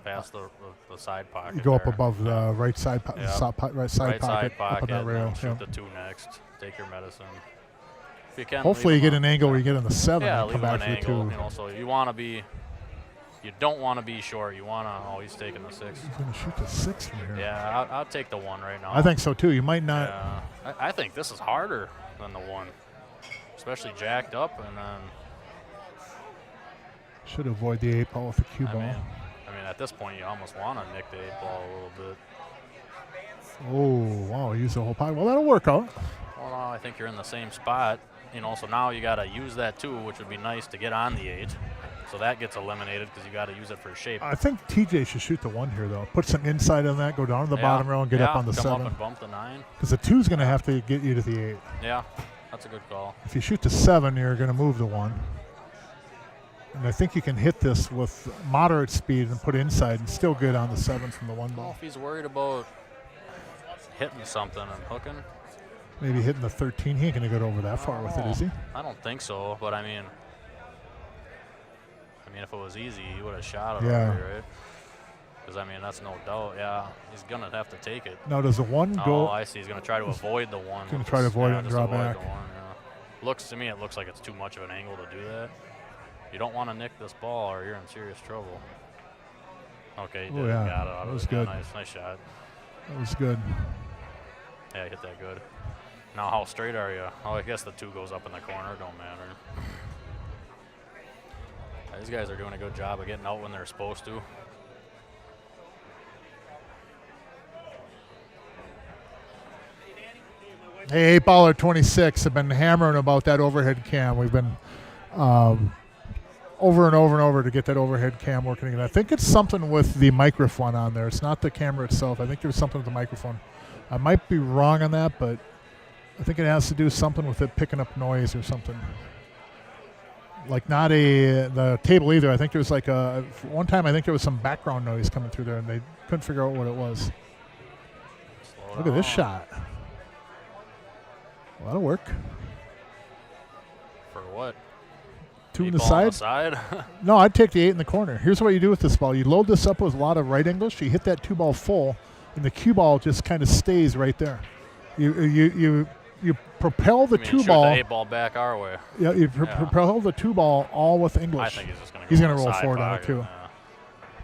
past the side pocket. You go up there. above the right side, Yeah. right side Right pocket, side pocket, up on that rail. and shoot Yeah. the 2 next. Take your medicine. If you can, Hopefully you leave get them an angle where you get on the 7 Yeah, and leave come them back an for the angle. 2. You know, so you want to be. You don't want to be short. You want to always take in the 6. He's going to shoot the 6 from here. Yeah, I'll take the 1 right now. I think so too. You might not. Yeah, I think this is harder than the 1, especially jacked up, and then. Should avoid the 8 ball with the cue ball. I mean, at this point, you almost want to nick the 8 ball a little bit. Oh, wow, use the whole pocket. Well, that'll work out. Well, no, I think you're in the same spot, you know, so now you got to use that 2, which would be nice to get on the 8. So that gets eliminated because you got to use it for shape. I think TJ should shoot the 1 here, though. Put some inside on that, go down to the bottom rail and get up on the come 7. up and bump the 9. Because the 2 is going to have to get you to the 8. Yeah, that's a good call. If you shoot the 7, you're going to move the 1. And I think you can hit this with moderate speed and put inside and still get on the 7 from the 1 Well, ball. if he's worried about hitting something and hooking. Maybe hitting the 13. He ain't going to go over that far with it, is he? I don't think so, but I mean, if it was easy, he would have shot it already, right? Because, I mean, that's no doubt. Yeah, he's going to have to take it. Now, does the 1 go? Oh, I see. He's going to try to avoid the 1. He's going to try to avoid it and draw back. Looks to me, it looks like it's too much of an angle to do that. You don't want to nick this ball or you're in serious trouble. Okay, he did. Yeah, Got it out that of was it. good. Yeah, nice shot. That was good. Yeah, hit that good. Now, how straight are you? Oh, I guess the 2 goes up in the corner. Don't matter. These guys are doing a good job of getting out when they're supposed to. Hey, 8-baller 26 have been hammering about that overhead cam. We've been over and over and over to get that overhead cam working again. I think it's something with the microphone on there. It's not the camera itself. I think there's something with the microphone. I might be wrong on that, but I think it has to do something with it picking up noise or something. Like not the table either. I think there was like one time I think there was some background noise coming through there and they couldn't figure out what it was. Look at this shot. Well, that'll work. For what? 2 in the side? No, I'd take the 8 in the corner. Here's what you do with this ball. You load this up with a lot of right English. You hit that 2 ball full, and the cue ball just kind of stays right there. You propel the 2 ball. Shoot the 8 ball back our way. Yeah, you propel the 2 ball all with English. I think he's going to roll forward on it too. Yeah.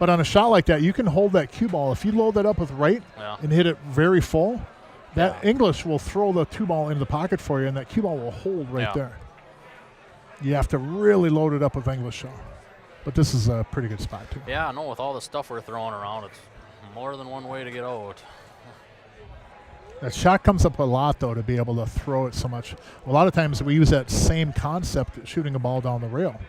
But on a shot like that, you can hold that cue ball. If you load that up with right and hit it very full, that English will throw the 2 ball into the pocket for you, and that cue ball will hold right there. You have to really load it up with English, though. But this is a pretty good spot, too. Yeah, no, with all the stuff we're throwing around, it's more than one way to get out. That shot comes up a lot, though, to be able to throw it so much. A lot of times we use that same concept, shooting a ball down the rail.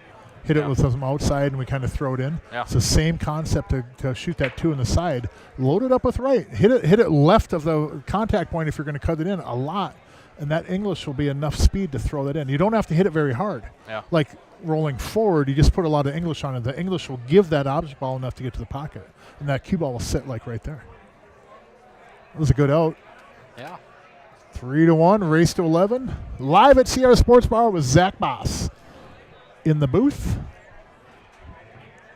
Hit it with some outside, and we kind of throw it in. Yeah. It's the same concept to shoot that 2 in the side. Load it up with right. Hit it left of the contact point if you're going to cut it in a lot, and that English will be enough speed to throw that in. You don't have to hit it very hard. Yeah. Like rolling forward, you just put a lot of English on it. The English will give that object ball enough to get to the pocket, and that cue ball will sit like right there. That was a good out. Yeah. 3-1, race to 11. Live at CRs Sportsbar with Zach Boss in the booth.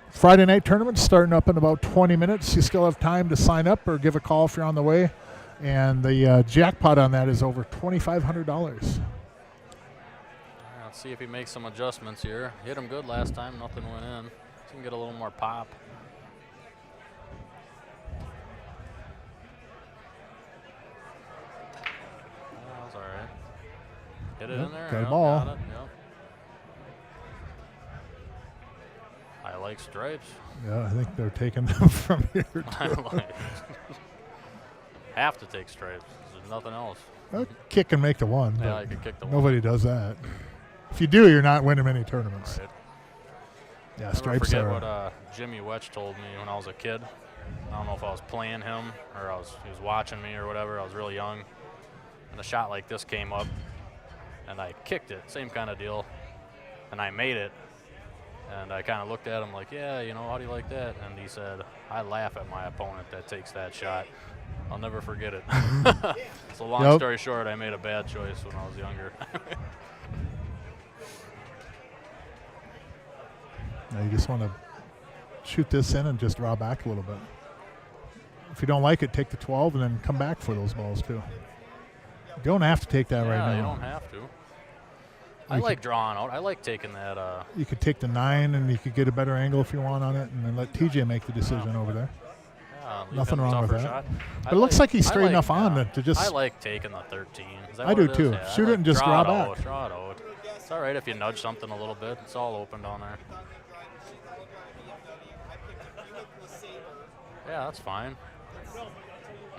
Friday night tournament starting up in about 20 minutes. You still have time to sign up or give a call if you're on the way. And the jackpot on that is over $2,500. Let's see if he makes some adjustments here. Hit him good last time. Nothing went in. He can get a little more pop. That's all right. Hit it in there. Got a ball. Got it. Yep. I like stripes. Yeah, I think they're taking them from here, too. Have to take stripes. There's nothing else. Kick and make the 1. Yeah, you can kick the 1. Nobody does that. If you do, you're not winning many tournaments. Right. Yeah, Never stripes forget are. what Jimmy Wetch told me when I was a kid. I don't know if I was playing him or he was watching me or whatever. I was really young. And a shot like this came up, and I kicked it. Same kind of deal. And I made it. And I kind of looked at him like, yeah, how do you like that? And he said, I laugh at my opponent that takes that shot. I'll never forget it. So long Yep. story short, I made a bad choice when I was younger. Now you just want to shoot this in and just draw back a little bit. If you don't like it, take the 12 and then come back for those balls too. You don't have to take that right now. You don't have to. I like drawing out. I like taking that. You could take the 9 and you could get a better angle if you want on it, and then let TJ make the decision over there. Leave Nothing him wrong with tougher that. shot. But it looks like he's straight enough on to just. I like taking the 13. Is that I what do it is? too. Yeah, Shoot it and just draw it back. out, draw it out. It's all right if you nudge something a little bit. It's all open down there. Yeah, that's fine.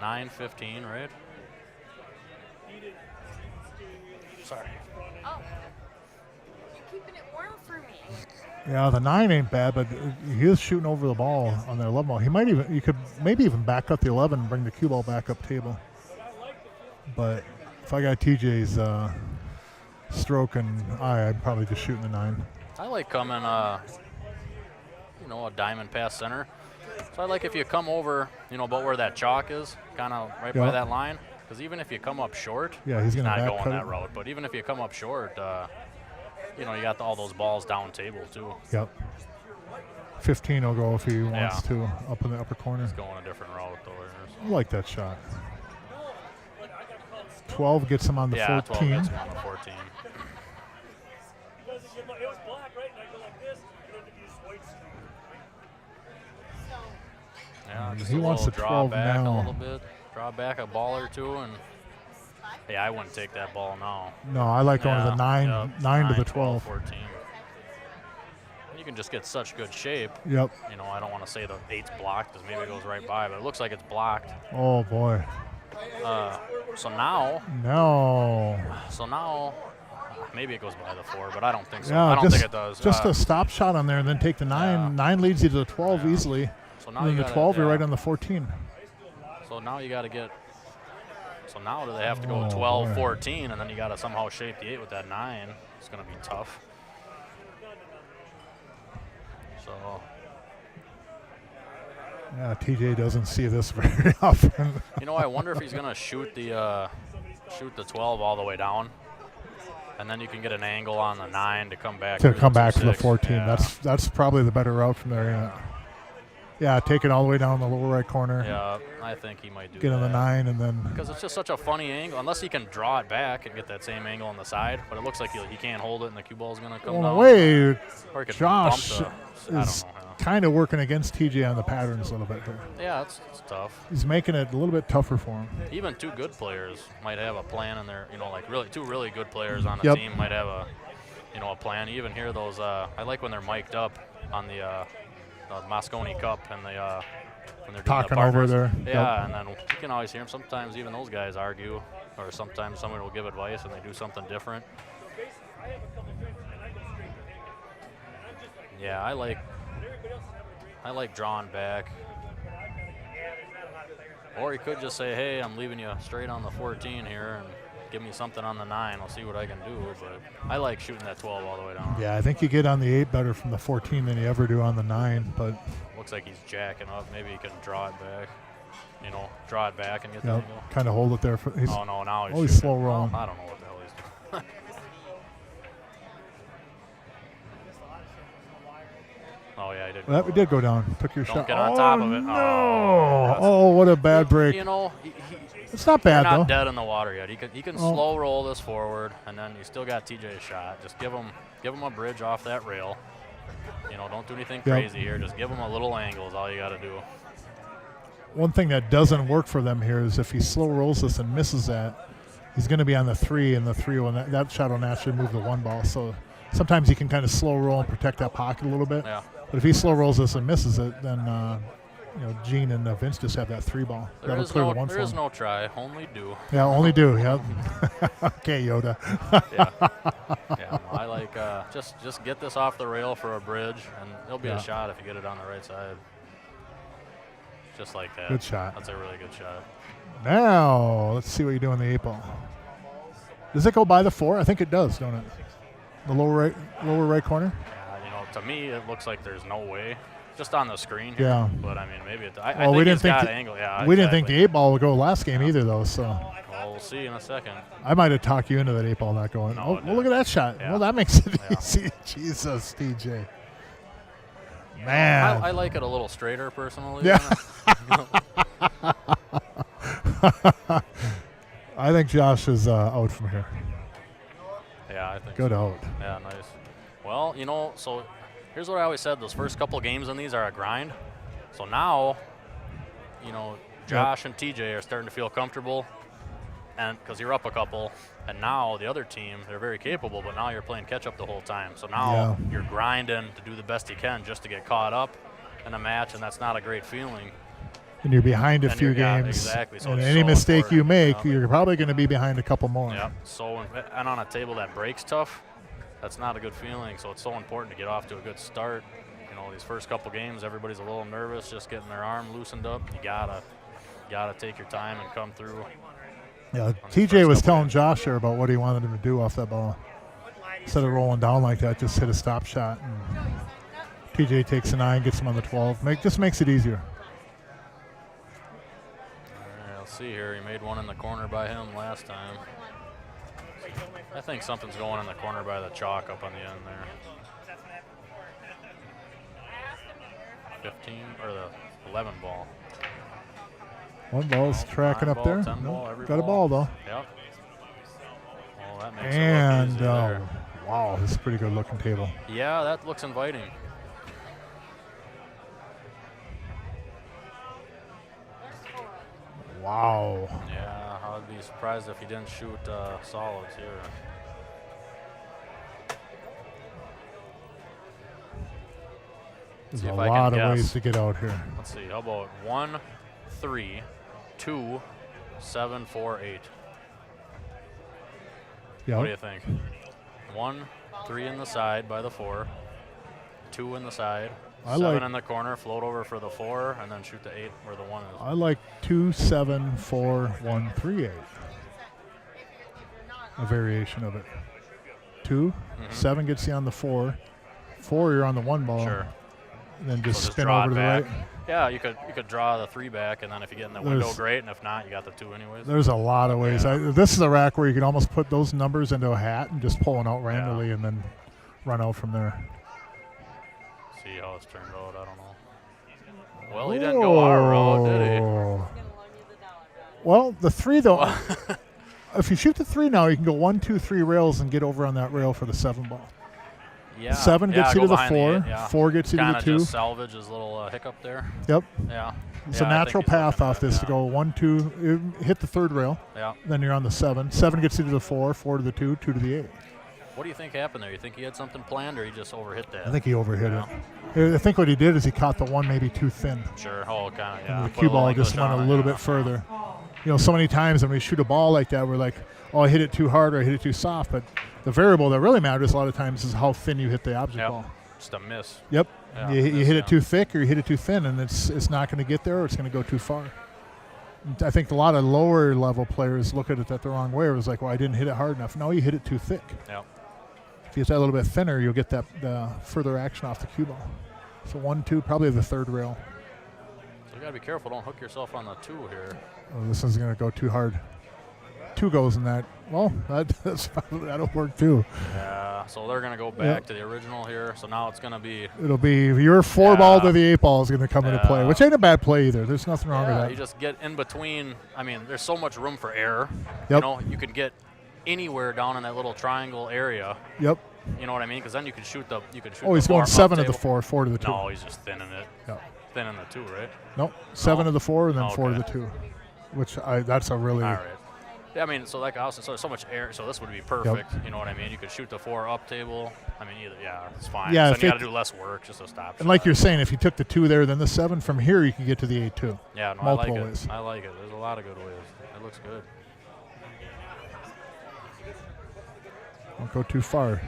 9-15, right? Sorry. Oh. You're keeping it warm for me. Yeah, the 9 ain't bad, but he is shooting over the ball on the 11 ball. He might even, you could maybe even back up the 11 and bring the cue ball back up table. But if I got TJ's stroke and I'd probably just shooting the 9. I like coming, a diamond past center. So I like if you come over, about where that chalk is, kind of right by that line. Because even if you come up short, yeah, he's not back going cut that it. route. But even if you come up short, you got all those balls down table too. Yep. 15 will go if he wants to, up in the upper corner. He's going a different route though. I like that shot. 12 gets him on the 14. 12 gets him on the 14. It was black, right? And I go like this, and then you just wait. Yeah, just he a wants little the draw 12 back now. a little bit. Draw back a ball or two, and I wouldn't take that ball now. No, I like going to the 9 to the 12. 14. And you can just get such good shape. Yep. I don't want to say the 8's blocked because maybe it goes right by, but it looks like it's blocked. Oh, boy. So now, maybe it goes by the 4, but I don't think so. Yeah, I don't think it does. Just a stop shot on there and then take the 9. 9 leads you to the 12 easily. So now and then you the 12, you're right on the 14. So now you got to get. So now do they have to go Oh, 12, boy. 14, and then you got to somehow shape the 8 with that 9. It's going to be tough. So. Yeah, TJ doesn't see this very often. I wonder if he's going to shoot the 12 all the way down, and then you can get an angle on the 9 to come back. To come back to the 2-6. 14. Yeah. That's probably the better route from there. Yeah. Yeah, take it all the way down the lower right corner. Yeah, I think he might do Get that. on the 9 and then. Because it's just such a funny angle, unless he can draw it back and get that same angle on the side. But it looks like he can't hold it, and the cue ball's going to come down. Wait, Or he could Josh bump the, I is don't know. kind of working against TJ on the patterns a little bit here. Yeah, it's tough. He's making it a little bit tougher for him. Even two good players might have a plan in their, two really good players on the Yep. team might have a plan. You even hear those, I like when they're mic'd up on the Moscone Cup and when they're doing Talking the over partners. there. Yeah, and then you can always hear them. Sometimes even those guys argue, or sometimes someone will give advice and they do something different. Yeah, I like drawing back. Or he could just say, hey, I'm leaving you straight on the 14 here and give me something on the 9. I'll see what I can do. But I like shooting that 12 all the way down. Yeah, I think you get on the 8 better from the 14 than you ever do on the 9. But looks like he's jacking up. Maybe he can draw it back. Draw it back and get the angle. Kind of hold it there. Oh, no, now he's he's shooting slow it. rolling. Well, I don't know what the hell he's doing. Oh, yeah, he did. That did go down. Took your Don't shot. get on top of it. No. Oh, what a bad break. It's not bad, You're not though. dead in the water yet. He can slow roll this forward, and then you still got TJ's shot. Just give him a bridge off that rail. Don't do anything crazy here. Just give him a little angle is all you got to do. One thing that doesn't work for them here is if he slow rolls this and misses that, he's going to be on the 3, and the 3 will that shot will naturally move the 1 ball. So sometimes he can kind of slow roll and protect that pocket a little bit. Yeah. But if he slow rolls this and misses it, then Gene and Vince just have that 3 ball. There is no try, only do. Yeah, only do. Yep. Okay, Yoda. Yeah. No, I like just get this off the rail for a bridge, and it'll be a shot if you get it on the right side. Just like that. Good shot. That's a really good shot. Now let's see what you do on the 8 ball. Does it go by the 4? I think it does, don't it? The lower right corner. To me, it looks like there's no way. just on the screen here. Yeah. But I mean, maybe I Well, think we didn't he's think got the- angle. Yeah, we didn't think the exactly. 8-ball would go last game either, though. So Well, we'll see in a second. I might have talked you into that 8-ball not going. No, Oh, it well, look at didn't. that shot. Yeah. Well, that makes it Yeah. easy. Jesus, TJ. Man. I like it a little straighter personally. Yeah. I think Josh is out from here. Yeah, I think Good so. out. Yeah, nice. Well, so here's what I always said. Those first couple games in these are a grind. So now, Josh and TJ are starting to feel comfortable, and because you're up a couple, and now the other team, they're very capable, but now you're playing catch-up the whole time. So now you're grinding to do the best you can just to get caught up in a match, and that's not a great feeling. And you're behind a And few you're- yeah, games. exactly. So and it's any so mistake you important, make, you're probably going to be behind a couple more. Yep. And on a table that breaks tough, that's not a good feeling. So it's so important to get off to a good start. These first couple games, everybody's a little nervous, just getting their arm loosened up. You gotta take your time and come through. Yeah, these TJ first was couple telling games. Josh there about what he wanted him to do off that ball. Instead of rolling down like that, just hit a stop shot. And TJ takes a 9, gets him on the 12. Just makes it easier. All right, let's see here. He made one in the corner by him last time. I think something's going in the corner by the chalk up on the end there. 15 or the 11 ball. One ball's tracking 9 up ball, there. 10 No, ball, every got a ball, though. Yep. Oh, that makes And, it look easy there. wow, this is a pretty good looking table. Yeah, that looks inviting. Wow. Yeah, I'd be surprised if he didn't shoot solids here. There's See a if I can lot of guess. ways to get out here. Let's see. How about 1, 3, 2, 7, 4, 8? Yeah. What do you think? 1, 3 in the side by the 4, 2 in the side, I 7 like- in the corner, float over for the 4, and then shoot the 8 where the 1 is. I like 2, 7, 4, 1, 3, 8. A variation of it. 2, 7 gets you on the 4. 4, you're on the 1 ball. Sure. And then So just just spin draw over it to the back. right. Yeah, you could draw the 3 back, and then if you get in the window, There's- great, and if not, you got the 2 anyways. There's a lot of ways. Yeah. This is a rack where you can almost put those numbers into a hat and just pull one out randomly and then run out from there. See how it's turned out. I don't know. Well, he didn't go our route, did he? Oh. Well, the 3 though. If you shoot the 3 now, you can go 1, 2, 3 rails and get over on that rail for the 7 ball. Yeah. 7 gets you go to the behind 4. 8, yeah. 4 gets you to the Kinda 2. just salvage his little hiccup there. Yep. Yeah. It's Yeah, a I natural think he's path looking off at it, this to yeah. go 1, 2, hit the 3rd rail. Yeah. Then you're on the 7. 7 gets you to the 4, 4 to the 2, 2 to the 8. What do you think happened there? You think he had something planned, or he just overhit that? I think he overhit it. I think what he did is he caught the 1 maybe too thin. Sure. Oh, kind of. And Yeah. the Put a cue little ball English just went a on it, little yeah. bit further. So many times when we shoot a ball like that, we're like, oh, I hit it too hard or I hit it too soft. But the variable that really matters a lot of times is how thin you hit the object Yep. ball. Just a miss. Yep. Yeah, you miss, hit yeah. it too thick or you hit it too thin, and it's not going to get there or it's going to go too far. And I think a lot of lower level players look at it that the wrong way. It was like, well, I didn't hit it hard enough. No, you hit it too thick. Yep. If you hit that a little bit thinner, you'll get that further action off the cue ball. So 1, 2, probably the 3rd rail. So you got to be careful. Don't hook yourself on the 2 here. Oh, this one's going to go too hard. 2 goes in that. Well, that'll work too. Yeah. So they're going to go back to the original here. So now it's going to be. It'll be your 4 ball to the 8 ball is going to come into play, Yeah. which ain't a bad play either. There's nothing wrong Yeah, with you that. just get in between. I mean, there's so much room for error. Yep. You can get anywhere down in that little triangle area. Yep. You know what I mean? Because then you can shoot the. Oh, he's the going arm 7 up to the table. 4, 4 to the 2. No, he's just thinning it. Yep. Thinning the 2, right? Nope. 7 No. to the 4 and then 4 to Okay. the 2, which that's a really. All right. Yeah, I mean, so like I also so much air. So this would be perfect. You know what I mean? You could shoot the 4 up table. I mean, either it's fine. Yeah, Then if you got it- to do less work, just a stop. And like shot. you're saying, if you took the 2 there, then the 7 from here, you can get to the 8 too. Yeah, no, multiple I like ways. it. I like it. There's a lot of good ways. It looks good. Don't go too far.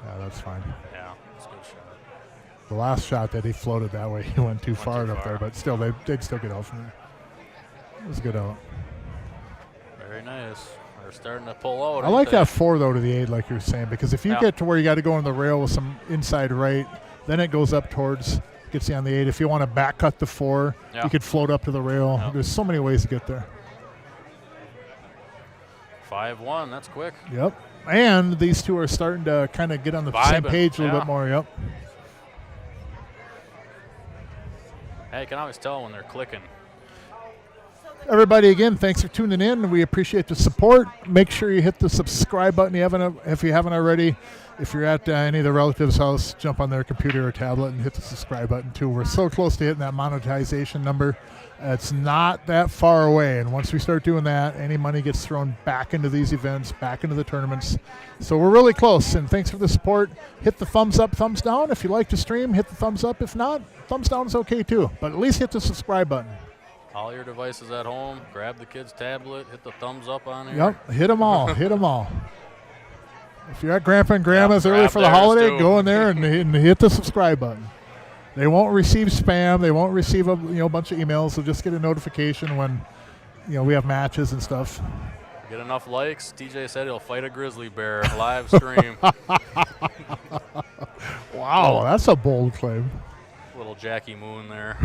Yeah, that's fine. Yeah, it's a good shot. The last shot that he floated that way, he went too far too up there, far. but still, they'd still get out from there. It was a good out. Very nice. They're starting to pull out. I like ain't they? that 4 though to the 8, like you're saying, because if you Yeah. get to where you got to go on the rail with some inside right, Then it goes up towards, gets you on the 8. If you want to back cut the 4, you could float up to the rail. Yeah. There's so many ways to get there. 5-1, that's quick. Yep. And these two are starting to kind of get on the same page a little bit more. Yep. Hey, you can always tell when they're clicking. Everybody, again, thanks for tuning in. We appreciate the support. Make sure you hit the subscribe button if you haven't already. If you're at any of the relatives' house, jump on their computer or tablet and hit the subscribe button too. We're so close to hitting that monetization number. It's not that far away, and once we start doing that, any money gets thrown back into these events, back into the tournaments. So we're really close, and thanks for the support. Hit the thumbs up, thumbs down. If you like the stream, hit the thumbs up. If not, thumbs down is okay too, but at least hit the subscribe button. All your devices at home, grab the kid's tablet, hit the thumbs up on here. Yep, hit them all, hit them all. If you're at Grandpa and Grandma's early grab for the holiday, too. go in there and hit the subscribe button. They won't receive spam. They won't receive a bunch of emails. So just get a notification when we have matches and stuff. Get enough likes. TJ said he'll fight a grizzly bear live stream. Wow, that's a bold claim. Little Jackie Moon there.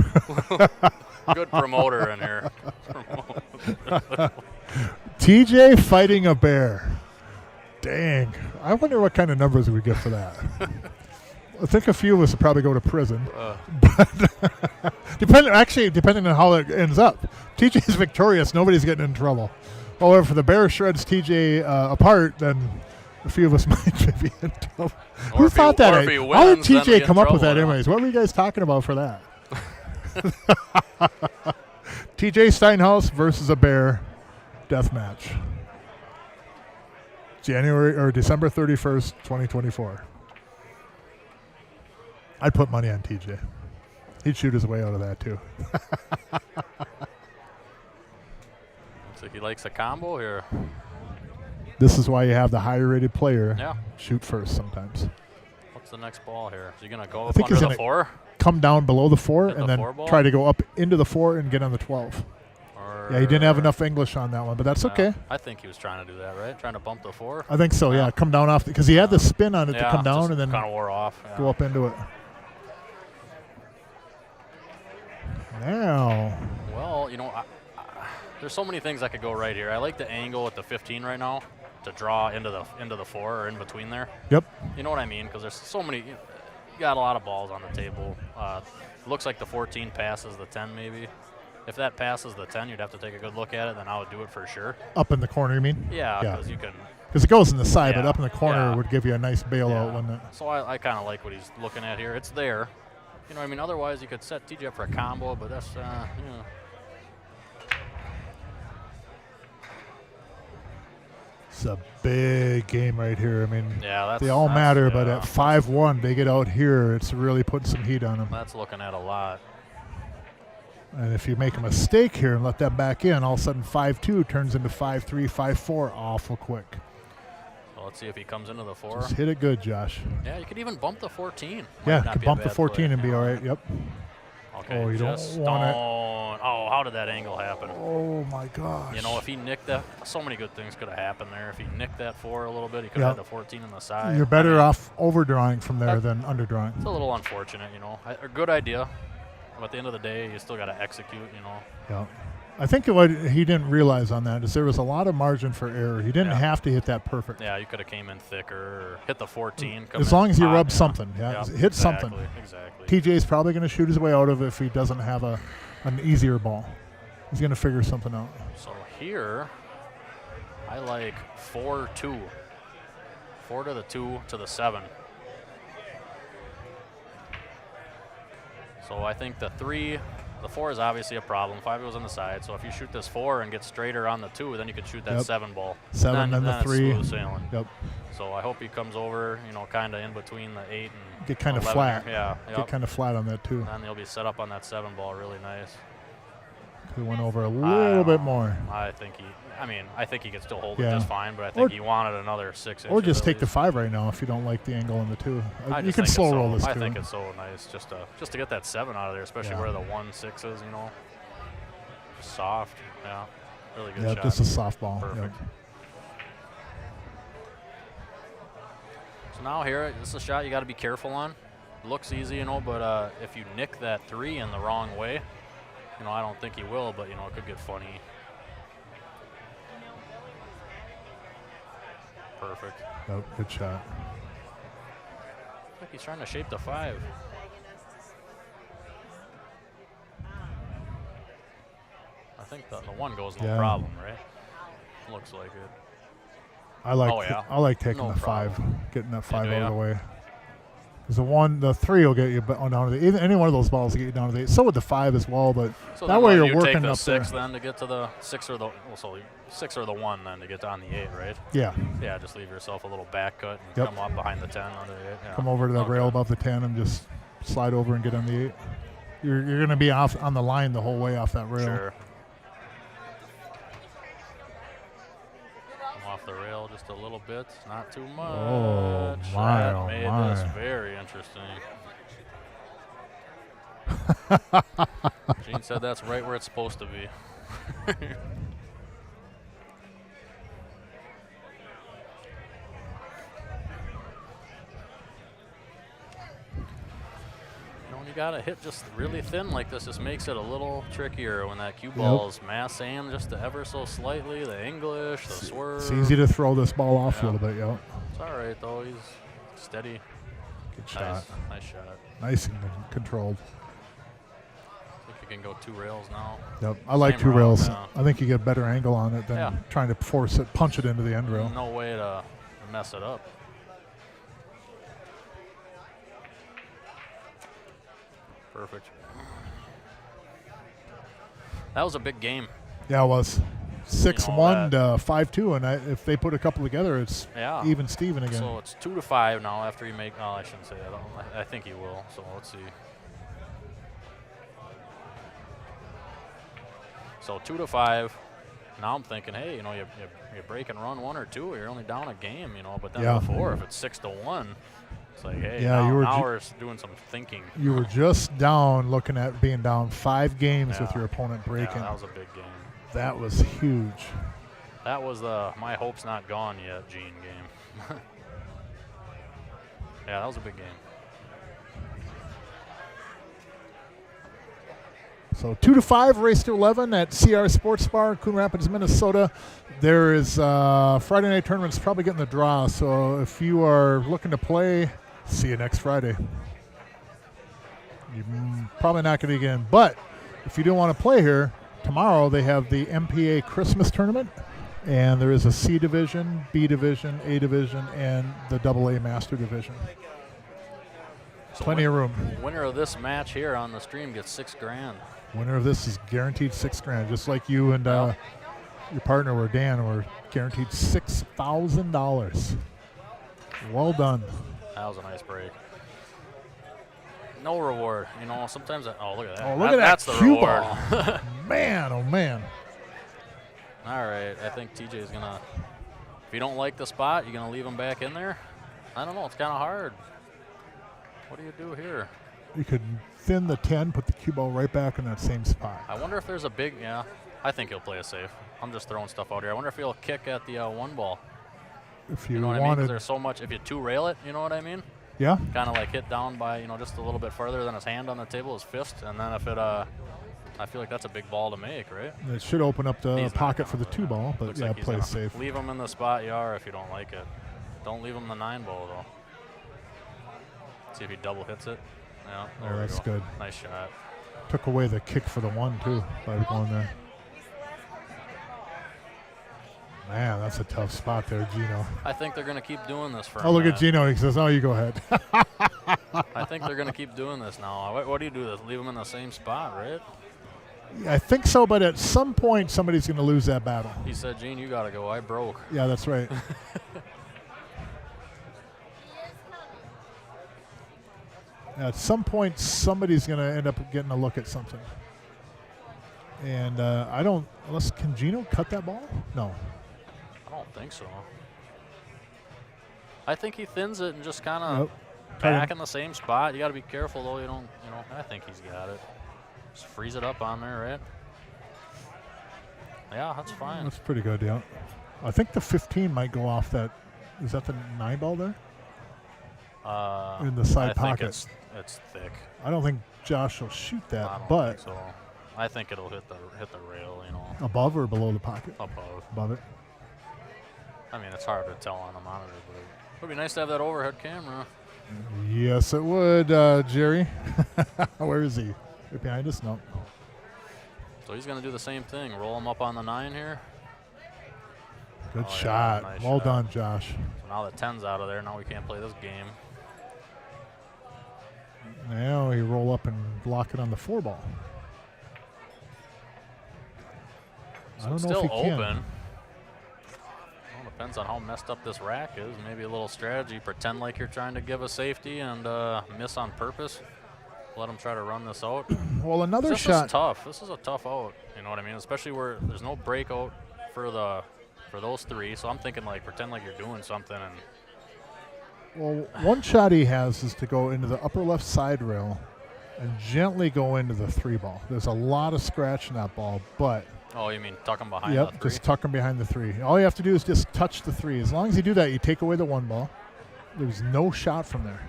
Good promoter in here. TJ fighting a bear. Dang. I wonder what kind of numbers we get for that. I think a few of us would probably go to prison. But depending on how it ends up. TJ's victorious. Nobody's getting in trouble. However, if the bear shreds TJ apart, then a few of us might be in trouble. Who thought that? How did TJ come up with that anyways? What were you guys talking about for that? TJ Steinhaus versus a bear death match. December 31st, 2024. I'd put money on TJ. He'd shoot his way out of that too. Looks like he likes a combo here. This is why you have the higher rated player shoot first sometimes. What's the next ball here? Is he going to go up under the 4? Come down below the 4 Hit and the then 4 ball? try to go up into the 4 and get on the 12. Yeah, he didn't have enough English on that one, but that's okay. I think he was trying to do that, right? Trying to bump the 4? I think so, yeah. Come down off, because he had the spin on it to come down and then kind of wore off. Go up into it. Now. Well, there's so many things that could go right here. I like the angle at the 15 right now to draw into the 4 or in between there. Yep. You know what I mean? Because there's so many. You got a lot of balls on the table. Looks like the 14 passes the 10 maybe. If that passes the 10, you'd have to take a good look at it. Then I would do it for sure. Up in the corner, you mean? Yeah, because you can. Because it goes in the side, but up in the corner would give you a nice bailout, wouldn't it? So I kind of like what he's looking at here. It's there. You know what I mean? Otherwise, you could set TJ up for a combo, but that's, It's a big game right here. I mean, that's, they all matter, but at 5-1, they get out here. It's really putting some heat on them. That's looking at a lot. And if you make a mistake here and let them back in, all of a sudden 5-2 turns into 5-3, 5-4 awful quick. So let's see if he comes into the 4. Just hit it good, Josh. Yeah, you could even bump the 14. Yeah, you could bump the 14 and be all right. Yep. Okay, oh, you don't want it. Oh, how did that angle happen? Oh, my gosh. If he nicked that, so many good things could have happened there. If he nicked that 4 a little bit, he could have had the 14 on the side. You're better off overdrawing from there than underdrawing. It's a little unfortunate, A good idea. But at the end of the day, you still got to execute, Yeah. I think what he didn't realize on that is there was a lot of margin for error. He didn't have to hit that perfect. Yeah, you could have came in thicker or hit the 14. As long as you rub something. Hit something. Exactly. TJ's probably going to shoot his way out of it if he doesn't have an easier ball. He's going to figure something out. So here, I like 4-2. 4 to the 2 to the 7. So I think the 4 is obviously a problem. 5 goes on the side. So if you shoot this 4 and get straighter on the 2, then you could shoot that 7 ball. 7, then the 3. It's smooth sailing. Yep. So I hope he comes over, kind of in between the 8 and get kind of 11 flat. Here. Yeah. Get kind of flat on that too. And then he'll be set up on that 7 ball really nice. He went over a little bit more. I think he could still hold it just fine, but I think he wanted another 6 inches. Or just take the 5 right now if you don't like the angle on the 2. You can slow roll this too. I think it's so nice just to get that 7 out of there, especially where the 1-6 is, Soft. Yeah. Really good shot. Yeah, just a softball. Perfect. So now here, this is a shot you got to be careful on. looks easy, you know, but if you nick that 3 in the wrong way, you know, I don't think he will, but, you know, it could get funny. Perfect. Oh, good shot. Looks like he's trying to shape the 5. I think the 1 goes no problem, right? Looks like it. I like I like taking No the problem. 5, getting that 5 do out of ya? the way. Because the 3 will get you down to the, even any one of those balls will get you down to the 8. So would the 5 as well, but So that then way what, you're you take working the up 6 there. then to get to the 6 or the 6 or the 1 then to get on the 8, right? Yeah. Yeah, just leave yourself a little back cut and Yep. come up behind the 10 under the 8. Yeah. Come over to the Okay. rail above the 10 and just slide over and get on the 8. You're going to be off on the line the whole way off that rail. Sure. Come off the rail just a little bit, not too much. Oh, my, That oh, made my. this very interesting. Gene said that's right where it's supposed to be. When you gotta hit just really thin like this, just makes it a little trickier when that cue ball's mass aim just ever so slightly. The English, the swerve. It's easy to throw this ball off Yeah. a little bit, yo. It's all right though. He's steady. Good shot. Nice shot. Nice and controlled. I think you can go 2 rails now. Yep, I like Same 2 route, rails. yeah. I think you get a better angle on it than Yeah. trying to force it, punch it into the end rail. No way to mess it up. Perfect. That was a big game. Yeah, it was 6-1 that- to 5-2, and if they put a couple together, it's Yeah. even Steven again. So it's 2-5 now after you make. Oh, I shouldn't say that. I think he will. So let's see. So 2-5. Now I'm thinking, hey, you know, you break and run 1 or 2, you're only down a game, you know. But then Yeah. before, if it's 6-1, it's like, hey, Yeah, now, you were now ju- we're doing some thinking. You were just down, looking at being down 5 games with Yeah. your opponent breaking. Yeah, that was a big game. That was huge. That was the my hope's not gone yet Gene game. Yeah, that was a big game. So 2-5, race to 11 at CRs Sportsbar in Coon Rapids, Minnesota. There is Friday night tournament's probably getting the draw. So if you are looking to play, see you next Friday. You're probably not going to get in, but if you do want to play here, tomorrow they have the MPA Christmas tournament, and there is a C division, B division, A division, and the AA Master division. So Plenty of room. Winner of this match here on the stream gets $6 grand. Winner of this is guaranteed $6 grand, just like you and Yeah. your partner were Dan were guaranteed $6,000. Well done. That was a nice break. No reward, you know. Sometimes oh, look at that. Oh, look at that That's the cue reward. ball. Man, oh man. All right, I think TJ's gonna. If you don't like the spot, you gonna leave him back in there? I don't know. It's kind of hard. What do you do here? You could thin the 10, put the cue ball right back in that same spot. I wonder if there's a big. Yeah, I think he'll play it safe. I'm just throwing stuff out here. I wonder if he'll kick at the 1 ball. If You you know what I mean? 'Cause wanted, there's so much. If you 2 rail it, you know what I mean? yeah, Kind of like hit down by, you know, just a little bit further than his hand on the table, his fist, and then if it, I feel like that's a big ball to make, right? it should open up the He's not pocket gonna for the do 2 that. ball, but Looks yeah, like he's play gonna safe. Leave him in the spot you are if you don't like it. Don't leave him the 9 ball though. See if he double hits it. Yeah, there Oh, we that's go. good. Nice shot. Took away the kick for the 1 too by going there. Man, that's a tough spot there, Gino. I think they're gonna keep doing this for a Oh, look at minute. Gino. He says, "Oh, you go ahead." I think they're gonna keep doing this now. What do you do? Leave him in the same spot, right? I think so, but at some point somebody's going to lose that battle. He said, "Gene, you gotta go. I broke." Yeah, that's right. At some point, somebody's going to end up getting a look at something. And I don't, can Gino cut that ball? No. I don't think so. I think he thins it and just kind of Nope. back in the same spot. You got to be careful though. You don't, you know. I think he's got it. Just freeze it up on there, right? Yeah, that's fine. That's pretty good, yeah. I think the 15 might go off that. Is that the 9 ball there? in the side I pocket. think it's thick. I don't think Josh will shoot I that, don't but think so. I think it'll hit the rail, you know, above or below the pocket? above. Above it. I mean, it's hard to tell on the monitor, but it would be nice to have that overhead camera. Yes, it would, Jerry. Where is he? Right behind us? No. So he's going to do the same thing. Roll him up on the 9 here. Good Oh, yeah, shot. nice Well shot. done, Josh. So now the 10's out of there. Now we can't play this game. Now he roll up and block it on the 4 ball. So I don't it's know still if he can. open. Well, depends on how messed up this rack is. Maybe a little strategy. Pretend like you're trying to give a safety and miss on purpose. Let him try to run this out. Well, another This shot. is tough. This is a tough out. You know what I mean? Especially where there's no breakout for those 3. So I'm thinking like pretend like you're doing something and Well, one shot he has is to go into the upper left side rail and gently go into the 3 ball. There's a lot of scratch in that ball, but oh, you mean tuck him behind the 3? just tuck him behind the 3. All you have to do is just touch the 3. As long as you do that, you take away the 1 ball. There's no shot from there.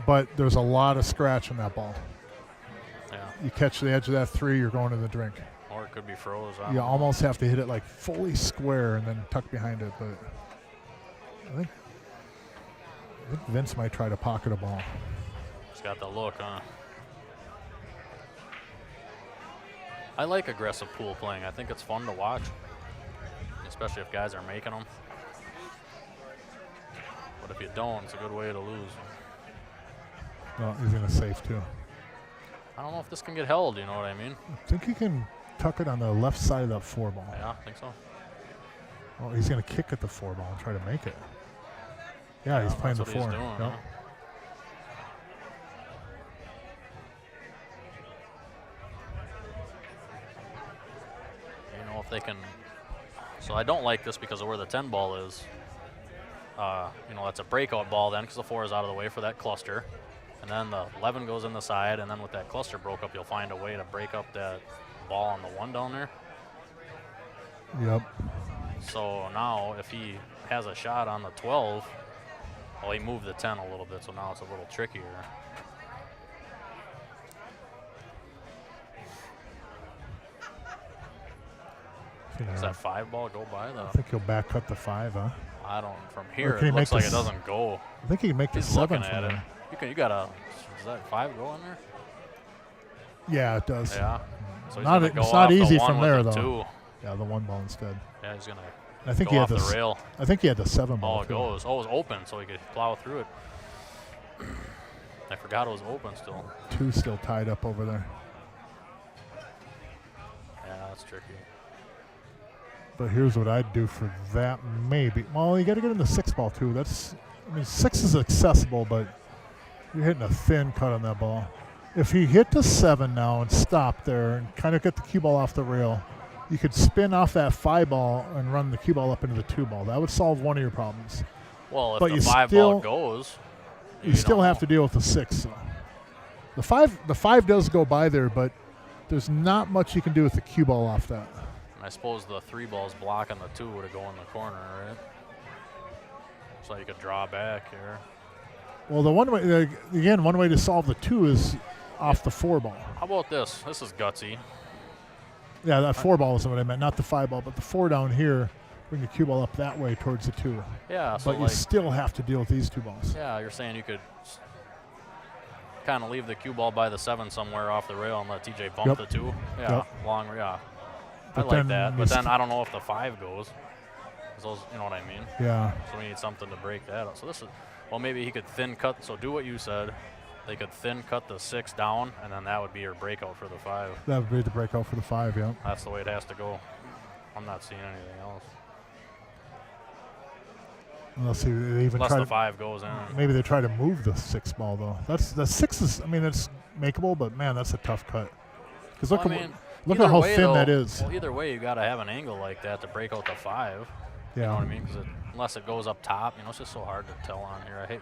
But there's a lot of scratch in that ball. Yeah. You catch the edge of that 3, you're going to the drink. Or it could be froze. You almost have to hit it like fully square and then tuck behind it. But I think Vince might try to pocket a ball. It's got the look, huh? I like aggressive pool playing. I think it's fun to watch, especially if guys are making them. But if you don't, it's a good way to lose. Well, he's going to save too. I don't know if this can get held, you know what I mean? I think he can tuck it on the left side of that 4 ball. Yeah, I think so. Well, he's going to kick at the 4 ball and try to make it. Yeah, he's playing the that's what 4. he's doing, Yep. huh? You know, if they can. So I don't like this because of where the 10 ball is. You know, that's a breakout ball then because the 4 is out of the way for that cluster. And then the 11 goes in the side, and then with that cluster broke up, you'll find a way to break up that ball on the 1 down there. Yep. So now if he has a shot on the 12, well, he moved the 10 a little bit, so now it's a little trickier. Does that 5 ball go by though? I think he'll back cut the 5, huh? I don't. From here, can he it looks make like it this- doesn't go. I think he can make the He's 7 looking from at it. there. You got a. Does that 5 go in there? Yeah, it does. Yeah. So he's Not gonna it's go not off the easy 1 from with there, the though. 2. Yeah, the 1 ball instead. Yeah, he's gonna I think go he had off the rail. I think he had the 7 ball. Oh, it too. goes. Oh, it was open, so he could plow through it. I forgot it was open still. 2 still tied up over there. Yeah, that's tricky. But here's what I'd do for that, maybe. Well, you got to get in the 6 ball, too. I mean, 6 is accessible, but you're hitting a thin cut on that ball. If he hit the 7 now and stop there and kind of get the cue ball off the rail, you could spin off that 5 ball and run the cue ball up into the 2 ball. That would solve one of your problems. Well, if But the you 5 still- ball goes, You still have to deal with the 6. So. The 5 does go by there, but there's not much you can do with the cue ball off that. I suppose the 3 balls blocking the 2 would go in the corner, right? So you could draw back here. Well, the one way, again, one way to solve the 2 is off the 4 ball. How about this? This is gutsy. Yeah, that 4 ball is what I meant, not the 5 ball, but the 4 down here, bring the cue ball up that way towards the 2. Yeah, so But you like, still have to deal with these 2 balls. yeah, you're saying you could kind of leave the cue ball by the 7 somewhere off the rail and let TJ bump Yep. the 2. Yeah, Yep. long, yeah. But I like then that, you but then st- I don't know if the 5 goes. 'Cause those, you know what I mean? Yeah. So we need something to break that up. So this is, well, maybe he could thin cut. So do what you said. They could thin cut the 6 down, and then that would be your breakout for the 5. That would be the breakout for the 5, yeah. That's the way it has to go. I'm not seeing anything else. Unless they even Unless try the to, 5 goes in. maybe they try to move the 6 ball, though. The 6 is, I mean, it's makeable, but, man, that's a tough cut. Because look, Well, I at, mean, look either at how way, thin though, that is. Well, either way, you got to have an angle like that to break out the 5. Yeah. You know what I mean? Because unless it goes up top, you know, it's just so hard to tell on here. I hate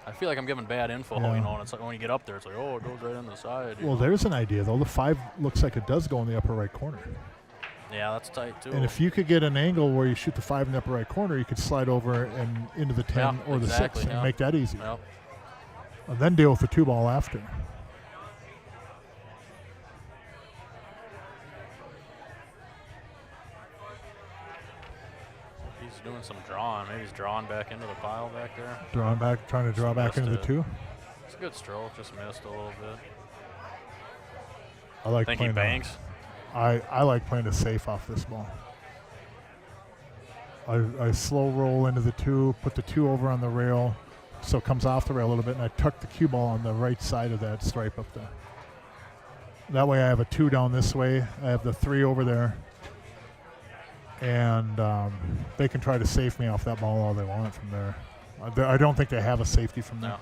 I feel like I'm giving bad info, Yeah. you know, and it's like when you get up there, it's like, oh, it goes right on the side. you Well, know? there's an idea, though. The 5 looks like it does go in the upper right corner. Yeah, that's tight too. And if you could get an angle where you shoot the 5 in the upper right corner, you could slide over and into the 10 or exactly, the 6 and make that easy. Yep. And then deal with the 2 ball after. He's doing some drawing. Maybe he's drawing back into the pile back there. Drawing back, trying to draw back Just into the missed 2. It's a good stroke, just missed a little bit. I like Think he playing banks? I like playing it safe off this ball. I slow roll into the 2, put the 2 over on the rail, so it comes off the rail a little bit, and I tuck the cue ball on the right side of that stripe up there. That way I have a 2 down this way. I have the 3 over there. And they can try to safe me off that ball all they want from there. I don't think they have a safety from there. No.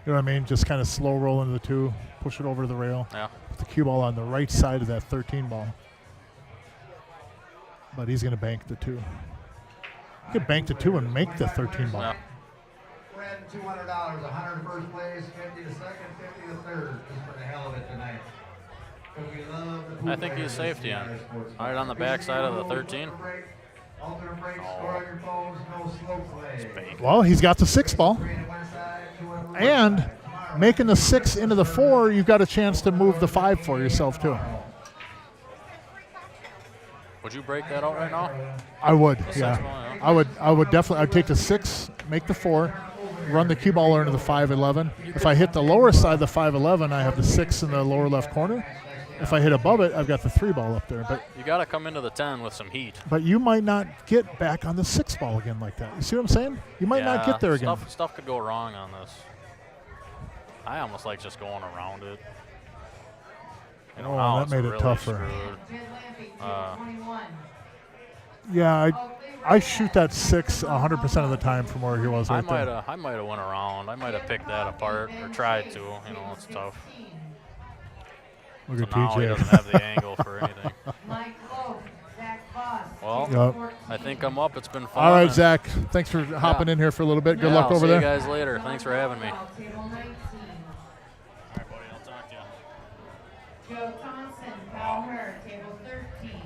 You know what I mean? Just kind of slow roll into the 2, push it over to the rail. Yeah. Put the cue ball on the right side of that 13 ball. But he's going to bank the 2. He could bank the 2 and make the 13 ball. Yeah. Fred, $200, 100 to first place, 50 to second, 50 to third, just for the hell of it tonight. We love the I think he's safety on. Right on the back side of the 13. Alternate break, score on your phones, no slow play. Well, he's got the 6 ball. And making the 6 into the 4, you've got a chance to move the 5 for yourself, too. Would you break that out right now? I would, The 6 yeah. ball, yeah. I would definitely. I'd take the 6, make the 4, run the cue ball into the 5-11. If I hit the lower side of the 5-11, I have the 6 in the lower left corner. If I hit above it, I've got the 3 ball up there. But You got to come into the 10 with some heat. but you might not get back on the 6 ball again like that. You see what I'm saying? You might not get there again. Stuff could go wrong on this. I almost like just going around it. You know, Oh, now that it's made it really tougher. screwed. Yeah, I shoot that 6 100% of the time from where he was right there. I might have went around. I might have picked that apart or tried to. You know, it's tough. Look So at now he TJ. doesn't have the angle for anything. Well, Yep. I think I'm up. It's been fun. All right, and- Zach. Thanks for hopping in here for a little bit. Good Yeah, luck I'll over see there. you guys later. Thanks for having me. All right, buddy. I'll talk to you. Joe Thompson, Cal Hurd, table 13.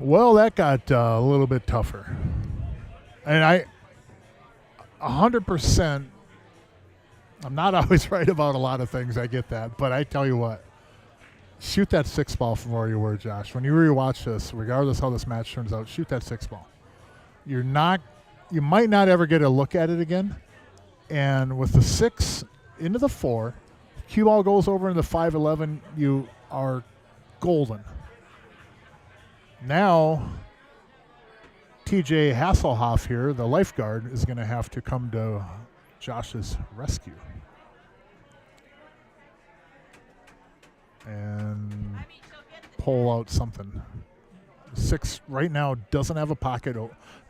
Well, that got a little bit tougher. And 100%, I'm not always right about a lot of things. I get that. But I tell you what, shoot that 6 ball from where you were, Josh. When you rewatch this, regardless how this match turns out, shoot that 6 ball. You might not ever get a look at it again. And with the 6 into the 4, cue ball goes over in the 5-11, you are golden. Now, TJ Hasselhoff here, the lifeguard, is going to have to come to Josh's rescue. And pull out something. 6 right now doesn't have a pocket.